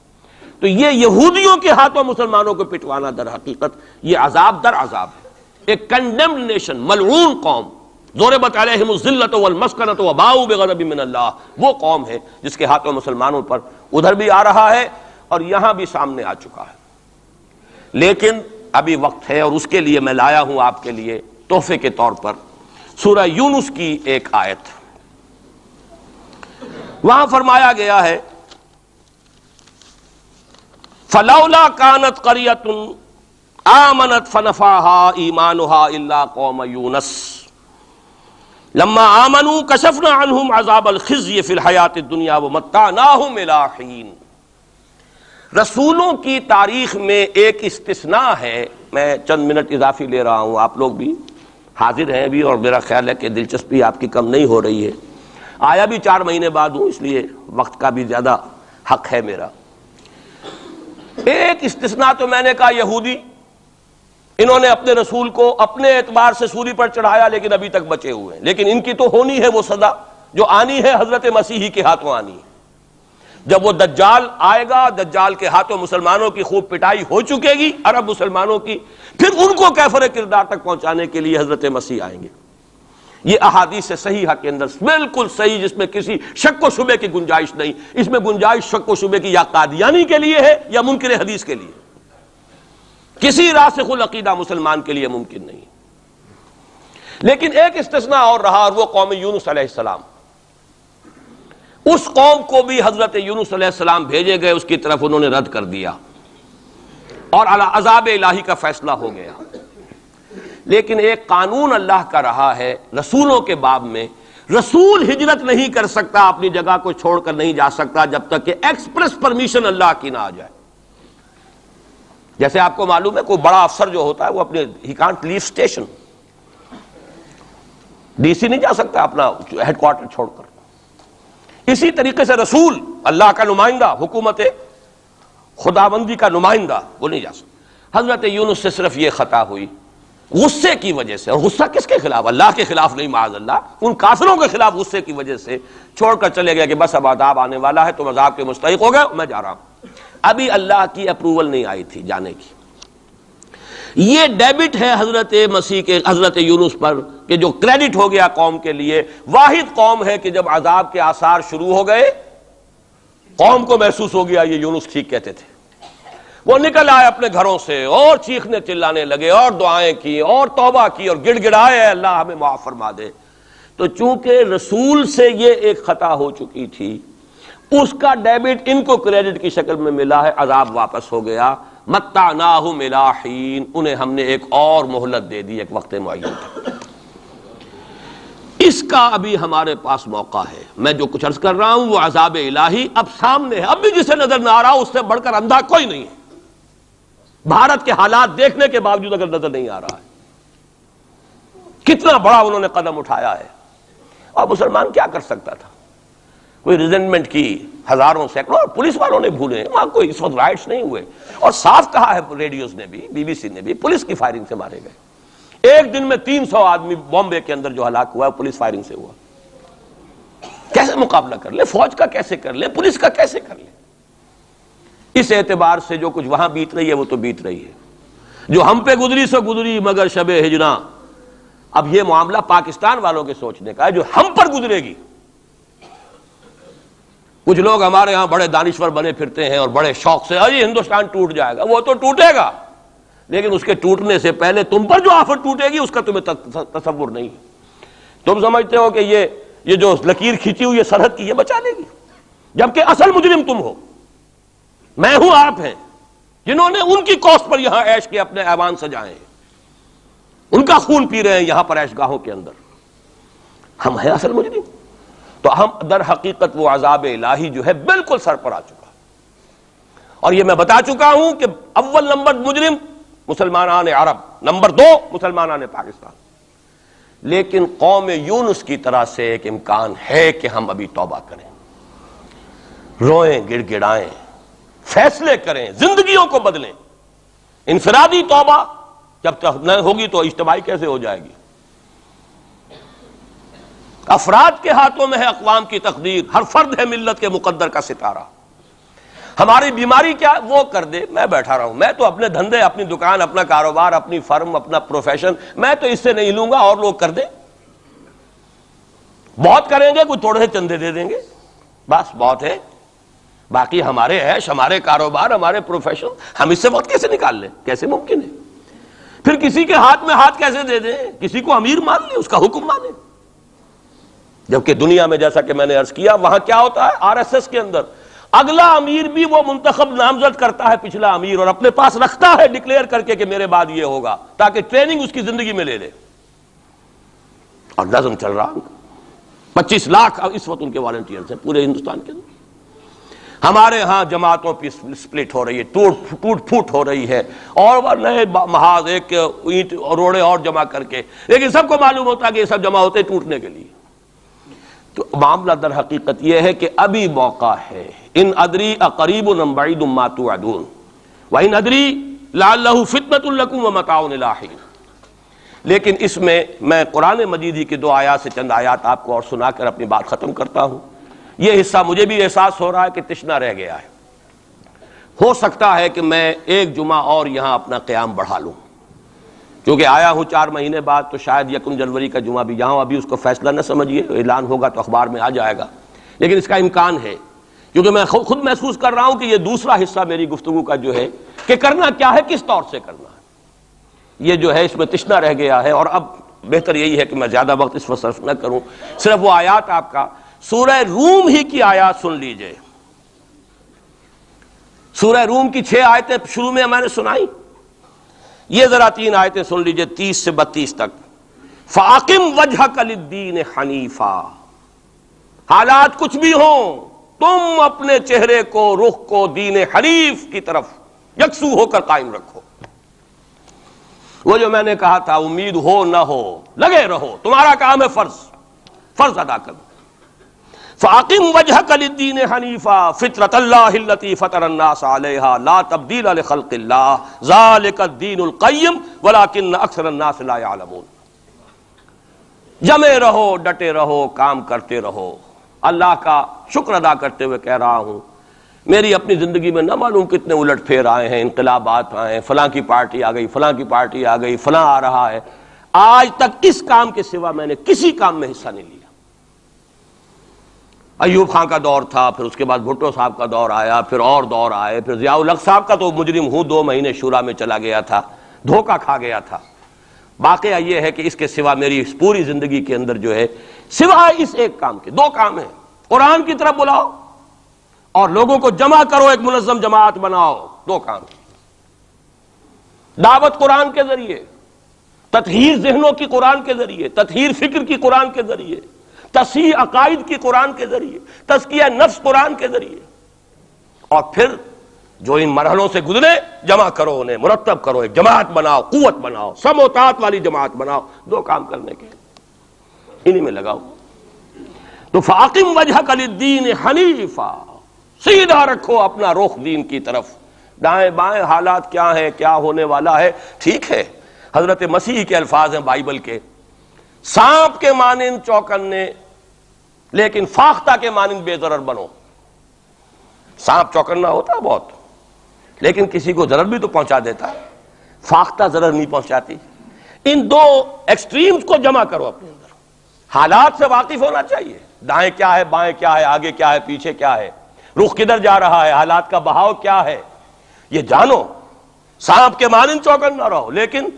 تو یہ یہودیوں کے ہاتھوں مسلمانوں کو پٹوانا در حقیقت یہ عذاب در عذاب ہے۔ ایک کنڈیمڈ نیشن، ملعون قوم، ضربت علیہم الذلۃ والمسکنۃ وباؤوا بغضب من اللہ، وہ قوم ہے جس کے ہاتھوں مسلمانوں پر ادھر بھی آ رہا ہے اور یہاں بھی سامنے آ چکا ہے۔ لیکن ابھی وقت ہے اور اس کے لیے میں لایا ہوں آپ کے لیے تحفے کے طور پر سورہ یونس کی ایک آیت۔ وہاں فرمایا گیا ہے فلولا كانت قرية آمنت فنفعها إيمانها إلا قوم يونس لما آمنوا كشفنا عنهم عذاب الخزي في الحياة الدنيا ومتعناهم إلى حين۔ رسولوں کی تاریخ میں ایک استثناء ہے، میں چند منٹ اضافی لے رہا ہوں، آپ لوگ بھی حاضر ہیں بھی اور میرا خیال ہے کہ دلچسپی آپ کی کم نہیں ہو رہی ہے، آیا بھی 4 مہینے بعد ہوں اس لیے وقت کا بھی زیادہ حق ہے میرا۔ ایک استثناء تو میں نے کہا یہودی، انہوں نے اپنے رسول کو اپنے اعتبار سے سولی پر چڑھایا لیکن ابھی تک بچے ہوئے ہیں، لیکن ان کی تو ہونی ہے وہ سزا جو آنی ہے حضرت مسیحی کے ہاتھوں آنی ہے۔ جب وہ دجال آئے گا، دجال کے ہاتھوں مسلمانوں کی خوب پٹائی ہو چکے گی، عرب مسلمانوں کی، پھر ان کو کیفر کردار تک پہنچانے کے لیے حضرت مسیح آئیں گے۔ یہ احادیث صحیحہ کے اندر بالکل صحیح، جس میں کسی شک و شبے کی گنجائش نہیں، اس میں گنجائش شک و شبے کی یا قادیانی کے لیے ہے یا منکر حدیث کے لیے، کسی راسخ العقیدہ مسلمان کے لیے ممکن نہیں۔ لیکن ایک استثناء اور رہا، اور وہ قوم یونس علیہ السلام۔ اس قوم کو بھی حضرت یونس علیہ السلام بھیجے گئے، اس کی طرف انہوں نے رد کر دیا۔ اور عذاب الہی کا فیصلہ ہو گیا. لیکن ایک قانون اللہ کا رہا ہے رسولوں کے باب میں، رسول ہجرت نہیں کر سکتا، اپنی جگہ کو چھوڑ کر نہیں جا سکتا جب تک کہ ایکسپریس پرمیشن اللہ کی نہ آ جائے. جیسے آپ کو معلوم ہے کوئی بڑا افسر جو ہوتا ہے وہ اپنے ہی can't leave station, D C نہیں جا سکتا اپنا ہیڈ کوارٹر چھوڑ کر. اسی طریقے سے رسول اللہ کا نمائندہ، حکومت خداوندی کا نمائندہ، وہ نہیں جا سکتا. حضرت یونس سے صرف یہ خطا ہوئی غصے کی وجہ سے، اور غصہ کس کے خلاف؟ اللہ کے خلاف نہیں، معاذ اللہ، ان کافروں کے خلاف غصے کی وجہ سے چھوڑ کر چلے گئے کہ بس اب عذاب آنے والا ہے، تم عذاب کے مستحق ہو گئے، میں جا رہا ہوں. ابھی اللہ کی اپروول نہیں آئی تھی جانے کی. یہ ڈیبٹ ہے حضرت مسیح کے، حضرت یونس پر، کہ جو کریڈٹ ہو گیا قوم کے لیے. واحد قوم ہے کہ جب عذاب کے آثار شروع ہو گئے قوم کو محسوس ہو گیا یہ یونس ٹھیک کہتے تھے. وہ نکل آئے اپنے گھروں سے اور چیخنے چلانے لگے اور دعائیں کی اور توبہ کی اور گڑ گڑائے اللہ ہمیں معاف فرما دے. تو چونکہ رسول سے یہ ایک خطا ہو چکی تھی، اس کا ڈیبٹ ان کو کریڈٹ کی شکل میں ملا ہے، عذاب واپس ہو گیا. متعناہم الی حین، انہیں ہم نے ایک اور مہلت دے دی ایک وقت معین تک. اس کا ابھی ہمارے پاس موقع ہے. میں جو کچھ عرض کر رہا ہوں وہ عذاب الہی اب سامنے ہے. اب بھی جسے نظر نہ آ رہا اس سے بڑھ کر اندھا کوئی نہیں ہے. بھارت کے حالات دیکھنے کے باوجود اگر نظر نہیں آ رہا ہے کتنا بڑا انہوں نے قدم اٹھایا ہے. اور مسلمان کیا کر سکتا تھا؟ کوئی ریزنٹمنٹ کی ہزاروں سینکڑوں، پولیس والوں نے بھولے، وہاں کوئی اس وقت رائٹس نہیں ہوئے. اور صاف کہا ہے ریڈیوز نے بھی، بی بی سی نے بھی، پولیس کی فائرنگ سے مارے گئے. ایک دن میں 300 آدمی بامبے کے اندر جو ہلاک ہوا ہے پولیس فائرنگ سے ہوا. کیسے مقابلہ کر لے؟ فوج کا کیسے کر لے؟ پولیس کا کیسے کر لے؟ اس اعتبار سے جو کچھ وہاں بیت رہی ہے وہ تو بیت رہی ہے. جو ہم پہ گزری سو گزری مگر شب ہجراں. اب یہ معاملہ پاکستان والوں کے سوچنے کا ہے جو ہم پر گزرے گی. کچھ لوگ ہمارے ہاں بڑے دانشور بنے پھرتے ہیں اور بڑے شوق سے یہ ہندوستان ٹوٹ جائے گا. وہ تو ٹوٹے گا لیکن اس کے ٹوٹنے سے پہلے تم پر جو آفت ٹوٹے گی اس کا تمہیں تصور نہیں. تم سمجھتے ہو کہ یہ جو لکیر کھینچی ہوئی ہے سرحد کی یہ بچا لے گی، جبکہ اصل مجرم تم ہو، میں ہوں، آپ ہیں، جنہوں نے ان کی کوسٹ پر یہاں عیش کے اپنے ایوان سجائے ہیں، ان کا خون پی رہے ہیں یہاں پر عیش گاہوں کے اندر. ہم ہیں اصل مجرم. تو ہم در حقیقت وہ عذاب الہی جو ہے بالکل سر پر آ چکا. اور یہ میں بتا چکا ہوں کہ اول نمبر مجرم مسلمانان عرب، نمبر 2 مسلمانان پاکستان. لیکن قوم یونس کی طرح سے ایک امکان ہے کہ ہم ابھی توبہ کریں، روئیں، گڑ گڑائیں، فیصلے کریں، زندگیوں کو بدلیں. انفرادی توبہ جب تک نہ ہوگی تو اجتماعی کیسے ہو جائے گی؟ افراد کے ہاتھوں میں ہے اقوام کی تقدیر، ہر فرد ہے ملت کے مقدر کا ستارہ. ہماری بیماری کیا وہ کر دے، میں بیٹھا رہا ہوں، میں تو اپنے دھندے، اپنی دکان، اپنا کاروبار، اپنی فرم، اپنا پروفیشن میں تو اس سے نہیں لوں گا، اور لوگ کر دیں. بہت کریں گے، کوئی تھوڑے سے چندے دے دیں گے، بس بہت ہے. باقی ہمارے عیش، ہمارے کاروبار، ہمارے پروفیشن، ہم اس سے وقت کیسے نکال لیں؟ کیسے ممکن ہے؟ پھر کسی کے ہاتھ میں ہاتھ کیسے دے دیں؟ کسی کو امیر مان لیں، اس کا حکم مانیں. جبکہ دنیا میں جیسا کہ میں نے عرض کیا وہاں کیا ہوتا ہے، آر ایس ایس کے اندر اگلا امیر بھی وہ منتخب نامزد کرتا ہے پچھلا امیر، اور اپنے پاس رکھتا ہے ڈکلیئر کر کے کہ میرے بعد یہ ہوگا، تاکہ ٹریننگ اس کی زندگی میں لے لے. اور نظم چل رہا، 25 لاکھ اس وقت ان کے والنٹیئرز ہیں پورے ہندوستان کے اندر. ہمارے ہاں جماعتوں پہ سپلٹ ہو رہی ہے، ٹوٹ پھوٹ ہو رہی ہے، اور نئے محاذ ایک اینٹ اور روڑے اور جمع کر کے، لیکن سب کو معلوم ہوتا ہے کہ یہ سب جمع ہوتے ٹوٹنے کے لیے. تو معاملہ در حقیقت یہ ہے کہ ابھی موقع ہے. ان ادری اقریب ام بعید ما توعدون وان ادری لعلہ فتنۃ لکم ومتاع الی حین. لیکن اس میں قرآن مجید ہی کی 2 آیات سے چند آیات آپ کو اور سنا کر اپنی بات ختم کرتا ہوں. یہ حصہ مجھے بھی احساس ہو رہا ہے کہ تشنہ رہ گیا ہے. ہو سکتا ہے کہ میں ایک جمعہ اور یہاں اپنا قیام بڑھا لوں، کیونکہ آیا ہوں 4 مہینے بعد، تو شاید 1 جنوری کا جمعہ بھی جاؤں. ابھی اس کو فیصلہ نہ سمجھیے، اعلان ہوگا تو اخبار میں آ جائے گا، لیکن اس کا امکان ہے، کیونکہ میں خود محسوس کر رہا ہوں کہ یہ دوسرا حصہ میری گفتگو کا جو ہے کہ کرنا کیا ہے، کس طور سے کرنا ہے، یہ جو ہے اس میں تشنہ رہ گیا ہے. اور اب بہتر یہی ہے کہ میں زیادہ وقت اس پر صرف نہ کروں، صرف وہ آیات آپ کا سورہ روم ہی کی آیات سن لیجئے. سورہ روم کی 6 آیتیں شروع میں میں نے سنائی، یہ ذرا 3 آیتیں سن لیجئے 30 سے 32 تک۔ فَأَقِمْ وَجْهَكَ لِلدِّينِ حَنِيفًا، حالات کچھ بھی ہوں تم اپنے چہرے کو، رخ کو دین حنیف کی طرف یکسو ہو کر قائم رکھو۔ وہ جو میں نے کہا تھا، امید ہو نہ ہو لگے رہو، تمہارا کام ہے فرض ادا کرو۔ فَأَقِمْ وَجْهَكَ لِلدِّينِ حَنِيفًا فِطْرَةَ اللَّهِ الَّتِي فَطَرَ النَّاسَ عَلَيْهَا لَا تَبْدِيلَ لِخَلْقِ اللَّهِ ذَلِكَ الدِّينُ الْقَيِّمُ وَلَكِنَّ أَكْثَرَ النَّاسِ لَا يَعْلَمُونَ۔ جمے رہو، ڈٹے رہو، کام کرتے رہو۔ اللہ کا شکر ادا کرتے ہوئے کہہ رہا ہوں، میری اپنی زندگی میں نہ معلوم کتنے الٹ پھیر آئے ہیں، انقلابات آئے ہیں، فلاں کی پارٹی آ گئی، فلاں کی پارٹی آ گئی، فلاں آ رہا ہے، آج تک اس کام کے سوا میں نے کسی کام میں حصہ نہیں لیا۔ ایوب خان کا دور تھا، پھر اس کے بعد بھٹو صاحب کا دور آیا، پھر اور دور آئے، پھر ضیاء الحق صاحب کا تو مجرم ہوں 2 مہینے شورا میں چلا گیا تھا، دھوکہ کھا گیا تھا۔ واقعہ یہ ہے کہ اس کے سوا میری اس پوری زندگی کے اندر جو ہے سوائے اس ایک کام کے 2 کام ہیں، قرآن کی طرف بلاؤ اور لوگوں کو جمع کرو، ایک منظم جماعت بناؤ، 2 کام۔ دعوت قرآن کے ذریعے، تطہیر ذہنوں کی قرآن کے ذریعے، تطہیر فکر کی قرآن کے ذریعے، تصحیح عقائد کی قرآن کے ذریعے، تزکیہ نفس قرآن کے ذریعے، اور پھر جو ان مرحلوں سے گزرے جمع کرو، انہیں مرتب کرو، ایک جماعت بناؤ، قوت بناؤ، سم و طاعت والی جماعت بناؤ۔ 2 کام کرنے کے انہی میں لگاؤ۔ تو فَأَقِمْ وَجْهَكَ لِلدِّينِ حَنِيفًا، سیدھا رکھو اپنا رخ دین کی طرف۔ دائیں بائیں حالات کیا ہیں، کیا ہونے والا ہے، ٹھیک ہے، حضرت مسیح کے الفاظ ہیں بائبل کے، سانپ کے مانند چوکنے لیکن فاختہ کے مانند بے ضرر بنو۔ سانپ چوکنا ہوتا ہے بہت، لیکن کسی کو ضرر بھی تو پہنچا دیتا ہے، فاختہ ضرر نہیں پہنچاتی۔ ان 2 ایکسٹریمز کو جمع کرو اپنے اندر، حالات سے واقف ہونا چاہیے، دائیں کیا ہے، بائیں کیا ہے، آگے کیا ہے، پیچھے کیا ہے، رخ کدھر جا رہا ہے، حالات کا بہاؤ کیا ہے، یہ جانو۔ سانپ کے مانند چوکن نہ رہو، لیکن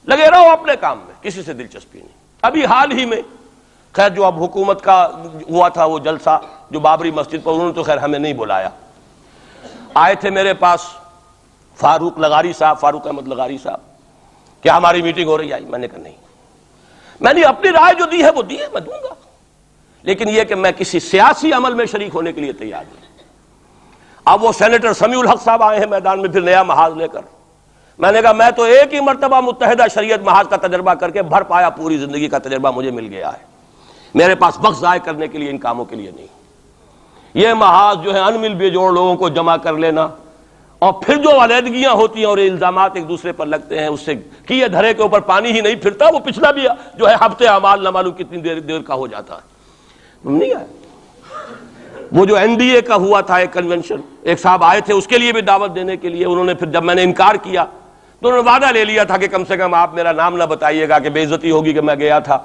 لگے رہو اپنے کام میں، کسی سے دلچسپی نہیں۔ ابھی حال ہی میں خیر جو اب حکومت کا ہوا تھا وہ جلسہ جو بابری مسجد پر، انہوں نے تو خیر ہمیں نہیں بلایا، آئے تھے میرے پاس فاروق احمد لغاری صاحب، کیا ہماری میٹنگ ہو رہی ہے؟ میں نے کہا نہیں، میں نے اپنی رائے جو دی ہے وہ دی ہے، میں دوں گا، لیکن یہ کہ میں کسی سیاسی عمل میں شریک ہونے کے لیے تیار نہیں۔ اب وہ سینیٹر سمیع الحق صاحب آئے ہیں میدان میں پھر نیا محاذ لے کر، میں نے کہا میں تو ایک ہی مرتبہ متحدہ شریعت محاذ کا تجربہ کر کے بھر پایا، پوری زندگی کا تجربہ مجھے مل گیا ہے، میرے پاس وقت ضائع کرنے کے لیے ان کاموں کے لیے نہیں۔ یہ محاذ جو ہے ان مل بے جوڑ لوگوں کو جمع کر لینا، اور پھر جو علیحدگیاں ہوتی ہیں اور الزامات ایک دوسرے پر لگتے ہیں، اس سے کیے دھرے کے اوپر پانی ہی نہیں پھرتا، وہ پچھلا بھی جو ہے ہفتے اعمال نہ معلوم کتنی دیر کا ہو جاتا ہے۔ تم نہیں آئے؟ وہ جو NDA کا ہوا تھا ایک کنونشن، ایک صاحب آئے تھے اس کے لیے بھی دعوت دینے کے لیے، انہوں نے پھر جب میں نے انکار کیا تو انہوں نے وعدہ لے لیا تھا کہ کم سے کم آپ میرا نام نہ بتائیے گا کہ بے عزتی ہوگی کہ میں گیا تھا،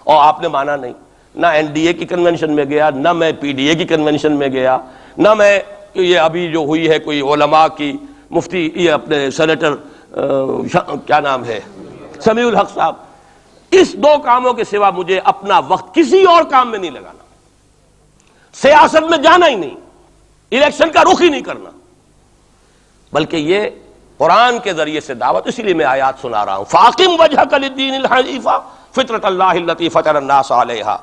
اور آپ نے مانا نہیں۔ نہ NDA کی کنونشن میں گیا، نہ میں PDA کی کنونشن میں گیا، نہ میں یہ ابھی جو ہوئی ہے کوئی علماء کی مفتی، یہ اپنے سینیٹر کیا نام ہے سمیع الحق صاحب، اس 2 کاموں کے سوا مجھے اپنا وقت کسی اور کام میں نہیں لگانا، سیاست میں جانا ہی نہیں، الیکشن کا رخ ہی نہیں کرنا، بلکہ یہ قرآن کے ذریعے سے دعوت۔ اسی لیے میں آیات سنا رہا ہوں، فَأَقِمْ وَجْهَكَ لِلدِّينِ الْحَنِيفِ فِطْرَةَ اللَّهِ الَّتِي فَطَرَ النَّاسَ عَلَيْهَا،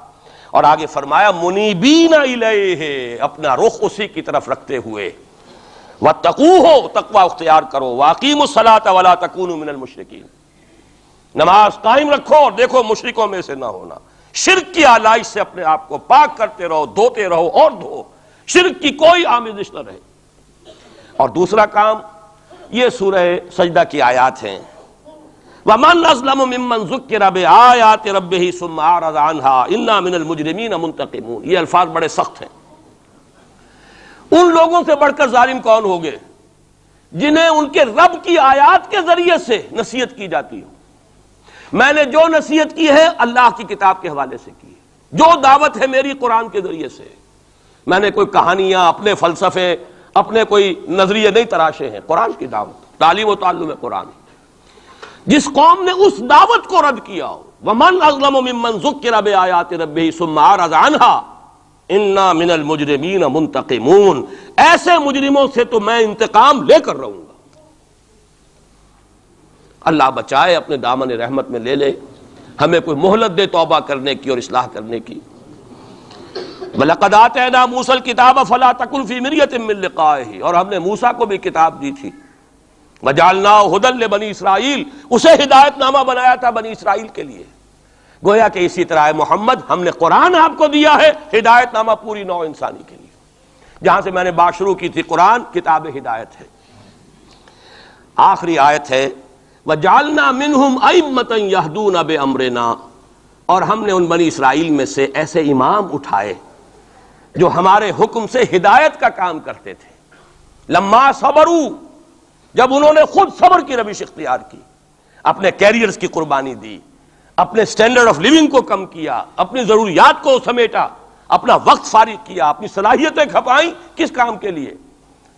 اور آگے فرمایا مُنِيبِينَ إِلَيْهِ، اپنا رخ اسی کی طرف رکھتے ہوئے، وَاتَّقُوهُ، تقوی اختیار کرو، وَأَقِيمُوا الصَّلَاةَ وَلَا تَكُونُوا مِنَ الْمُشْرِكِينَ، نماز قائم رکھو اور دیکھو مشرکوں میں سے نہ ہونا، شرک کی آلائش سے اپنے آپ کو پاک کرتے رہو، دھوتے رہو اور دھو، شرک کی کوئی آمیزش نہ رہے۔ اور دوسرا کام یہ سورہ سجدہ کی آیات ہیں، وَمَنْ أَظْلَمُ مِمَّنْ ذُكِّرَ بِآيَاتِ رَبِّهِ ثُمَّ أَعْرَضَ عَنْهَا إِنَّا مِنَ الْمُجْرِمِينَ مُنْتَقِمُونَ۔ یہ الفاظ بڑے سخت ہیں۔ ان لوگوں سے بڑھ کر ظالم کون ہوگے جنہیں ان کے رب کی آیات کے ذریعے سے نصیحت کی جاتی ہو۔ میں نے جو نصیحت کی ہے اللہ کی کتاب کے حوالے سے کی ہے، جو دعوت ہے میری قرآن کے ذریعے سے، میں نے کوئی کہانیاں، اپنے فلسفے، اپنے کوئی نظریے نہیں تراشے ہیں، قرآن کی دعوت، تعلیم و تعلم قرآن۔ جس قوم نے اس دعوت کو رد کیا ہو، وَمَنْ أَظْلَمُ مِمَّنْ ذُكِّرَ بِآيَاتِ رَبِّهِ ثُمَّ أَعْرَضَ عَنْهَا، انا من المجرمین منتقمون، ایسے مجرموں سے تو میں انتقام لے کر رہوں گا۔ اللہ بچائے، اپنے دامن رحمت میں لے لے، ہمیں کوئی مہلت دے توبہ کرنے کی اور اصلاح کرنے کی۔ وَلَقَدْ آتَيْنَا مُوسَى الْكِتَابَ فَلَا تَكُنْ فِي مِرْيَةٍ مِّن لِقَائِهِ، اور ہم نے موسیٰ کو بھی کتاب دی تھی۔ وَجَعَلْنَاهُ هُدًى لِبَنِي اسرائیل، اسے ہدایت نامہ بنایا تھا بنی اسرائیل کے لیے۔ گویا کہ اسی طرح محمد، ہم نے قرآن آپ کو دیا ہے ہدایت نامہ پوری نوع انسانی کے لیے۔ جہاں سے میں نے بات شروع کی تھی، قرآن کتاب ہدایت ہے۔ آخری آیت ہے وَجَعَلْنَا مِنْهُمْ أَئِمَّةً يَهْدُونَ بِأَمْرِنَا، اور ہم نے ان بنی اسرائیل میں سے ایسے امام اٹھائے جو ہمارے حکم سے ہدایت کا کام کرتے تھے۔ لما صبروا، جب انہوں نے خود صبر کی روش اختیار کی، اپنے کیریئرز کی قربانی دی، اپنے سٹینڈرڈ آف لیونگ کو کم کیا، اپنی ضروریات کو سمیٹا، اپنا وقت فارغ کیا، اپنی صلاحیتیں کھپائیں، کس کام کے لیے؟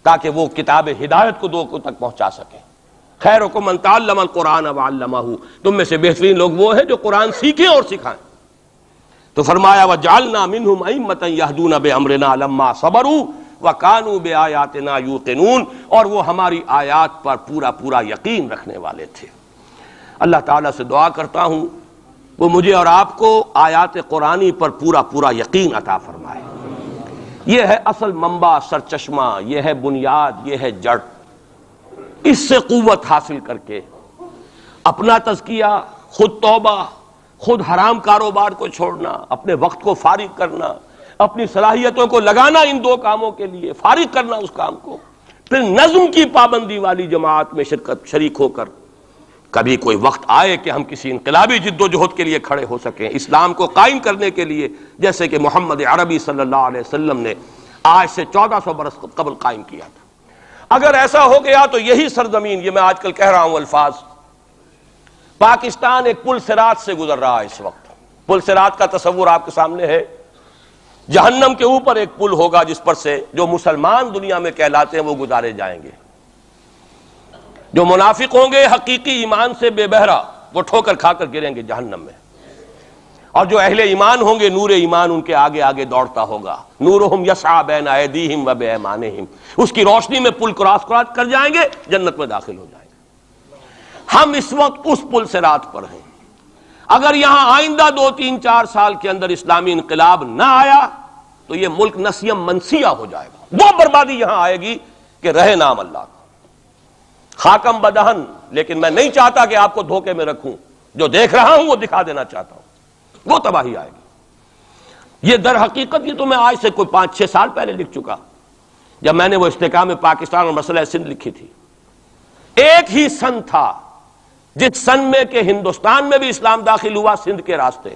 تاکہ وہ کتاب ہدایت کو لوگوں تک پہنچا سکیں۔ خیرکم من تعلم القرآن وعلمہ، تم میں سے بہترین لوگ وہ ہیں جو قرآن سیکھیں اور سکھائیں۔ تو فرمایا وَجَعَلْنَا مِنْهُمْ أَئِمَّةً يَهْدُونَ بِأَمْرِنَا لَمَّا صَبَرُوا وَكَانُوا بِآيَاتِنَا يُوقِنُونَ، اور وہ ہماری آیات پر پورا پورا یقین رکھنے والے تھے۔ اللہ تعالیٰ سے دعا کرتا ہوں وہ مجھے اور آپ کو آیات قرآنی پر پورا پورا یقین عطا فرمائے۔ یہ ہے اصل منبع، سرچشمہ، یہ ہے بنیاد، یہ ہے جڑ۔ اس سے قوت حاصل کر کے اپنا تزکیہ، خود توبہ، خود حرام کاروبار کو چھوڑنا، اپنے وقت کو فارغ کرنا، اپنی صلاحیتوں کو لگانا ان دو کاموں کے لیے، فارغ کرنا اس کام کو، پھر نظم کی پابندی والی جماعت میں شریک ہو کر کبھی کوئی وقت آئے کہ ہم کسی انقلابی جد و جہد کے لیے کھڑے ہو سکیں، اسلام کو قائم کرنے کے لیے، جیسے کہ محمد عربی صلی اللہ علیہ وسلم نے آج سے 1400 برس قبل قائم کیا تھا۔ اگر ایسا ہو گیا تو یہی سرزمین، یہ میں آج کل کہہ رہا ہوں الفاظ، پاکستان ایک پل صراط سے گزر رہا ہے اس وقت۔ پل صراط کا تصور آپ کے سامنے ہے، جہنم کے اوپر ایک پل ہوگا جس پر سے جو مسلمان دنیا میں کہلاتے ہیں وہ گزارے جائیں گے۔ جو منافق ہوں گے حقیقی ایمان سے بے بہرا، وہ ٹھوکر کھا کر گریں گے جہنم میں، اور جو اہل ایمان ہوں گے نور ایمان ان کے آگے آگے دوڑتا ہوگا۔ نورہم یسعی بین ایدیہم و بایمانہم، اس کی روشنی میں پل کراس کر جائیں گے، جنت میں داخل ہو جائیں گے۔ ہم اس وقت اس پل صراط پر ہیں۔ اگر یہاں آئندہ 2-3-4 سال کے اندر اسلامی انقلاب نہ آیا تو یہ ملک نسیم منسیہ ہو جائے گا۔ وہ بربادی یہاں آئے گی کہ رہے نام اللہ کا، خاکم بدہن۔ لیکن میں نہیں چاہتا کہ آپ کو دھوکے میں رکھوں، جو دیکھ رہا ہوں وہ دکھا دینا چاہتا ہوں، وہ تباہی آئے گی۔ یہ در حقیقت یہ تو میں آج سے کوئی 5-6 سال پہلے لکھ چکا، جب میں نے وہ استحکام پاکستان اور مسئلہ سندھ لکھی تھی۔ ایک ہی سن تھا جس سن میں کہ ہندوستان میں بھی اسلام داخل ہوا سندھ کے راستے،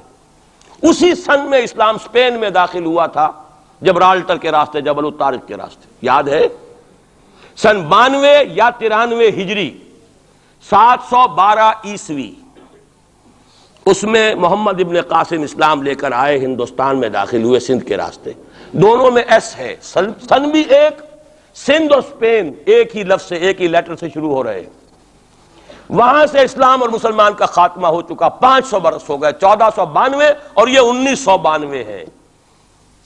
اسی سن میں اسلام اسپین میں داخل ہوا تھا جبرالٹر کے راستے، جبل الطارق کے راستے، یاد ہے؟ سن 92 یا 93 ہجری، 712 عیسوی، اس میں محمد ابن قاسم اسلام لے کر آئے، ہندوستان میں داخل ہوئے سندھ کے راستے۔ دونوں میں ایس ہے، سن بھی ایک، سندھ اور اسپین ایک ہی لفظ سے، ایک ہی لیٹر سے شروع ہو رہے ہیں۔ وہاں سے اسلام اور مسلمان کا خاتمہ ہو چکا، 500 برس ہو گئے، 1492 اور یہ 1992 ہے،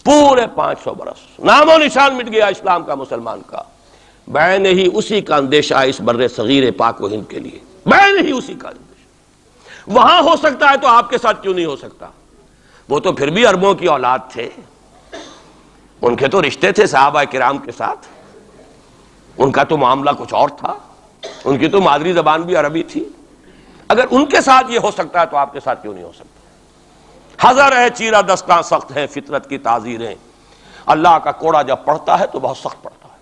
پورے 500 برس، نام و نشان مٹ گیا اسلام کا، مسلمان کا۔ بین ہی اسی کا اندیشہ اس بر صغیر پاک و ہند کے لیے، بین ہی اسی کا اندیشہ۔ وہاں ہو سکتا ہے تو آپ کے ساتھ کیوں نہیں ہو سکتا؟ وہ تو پھر بھی عربوں کی اولاد تھے، ان کے تو رشتے تھے صحابہ کرام کے ساتھ، ان کا تو معاملہ کچھ اور تھا، ان کی تو مادری زبان بھی عربی تھی۔ اگر ان کے ساتھ یہ ہو سکتا ہے تو آپ کے ساتھ کیوں نہیں ہو سکتا؟ حذر ہے چیرہ دستاں سخت ہیں فطرت کی تعزیریں، اللہ کا کوڑا جب پڑتا ہے تو بہت سخت پڑتا ہے۔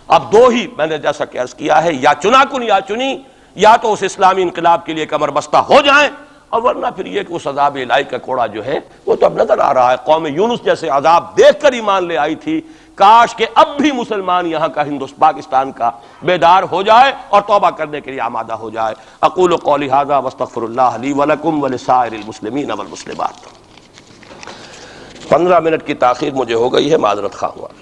اب دو ہی میں نے جیسا کہ عرض کیا ہے، یا چنا کن یا چنی، یا تو اس اسلامی انقلاب کے لیے کمر بستہ ہو جائیں، اور ورنہ پھر یہ کہ اس عذاب الہی کا کوڑا جو ہے وہ تو اب نظر آ رہا ہے۔ قوم یونس جیسے عذاب دیکھ کر ایمان لے آئی تھی، کاش کہ اب بھی مسلمان یہاں کا پاکستان کا بیدار ہو جائے اور توبہ کرنے کے لیے آمادہ ہو جائے۔ اقول قولی ھذا واستغفر اللہ لی ولکم ولسائر المسلمین والمسلمات۔ 15 منٹ کی تاخیر مجھے ہو گئی ہے، معذرت خواہ ہوں۔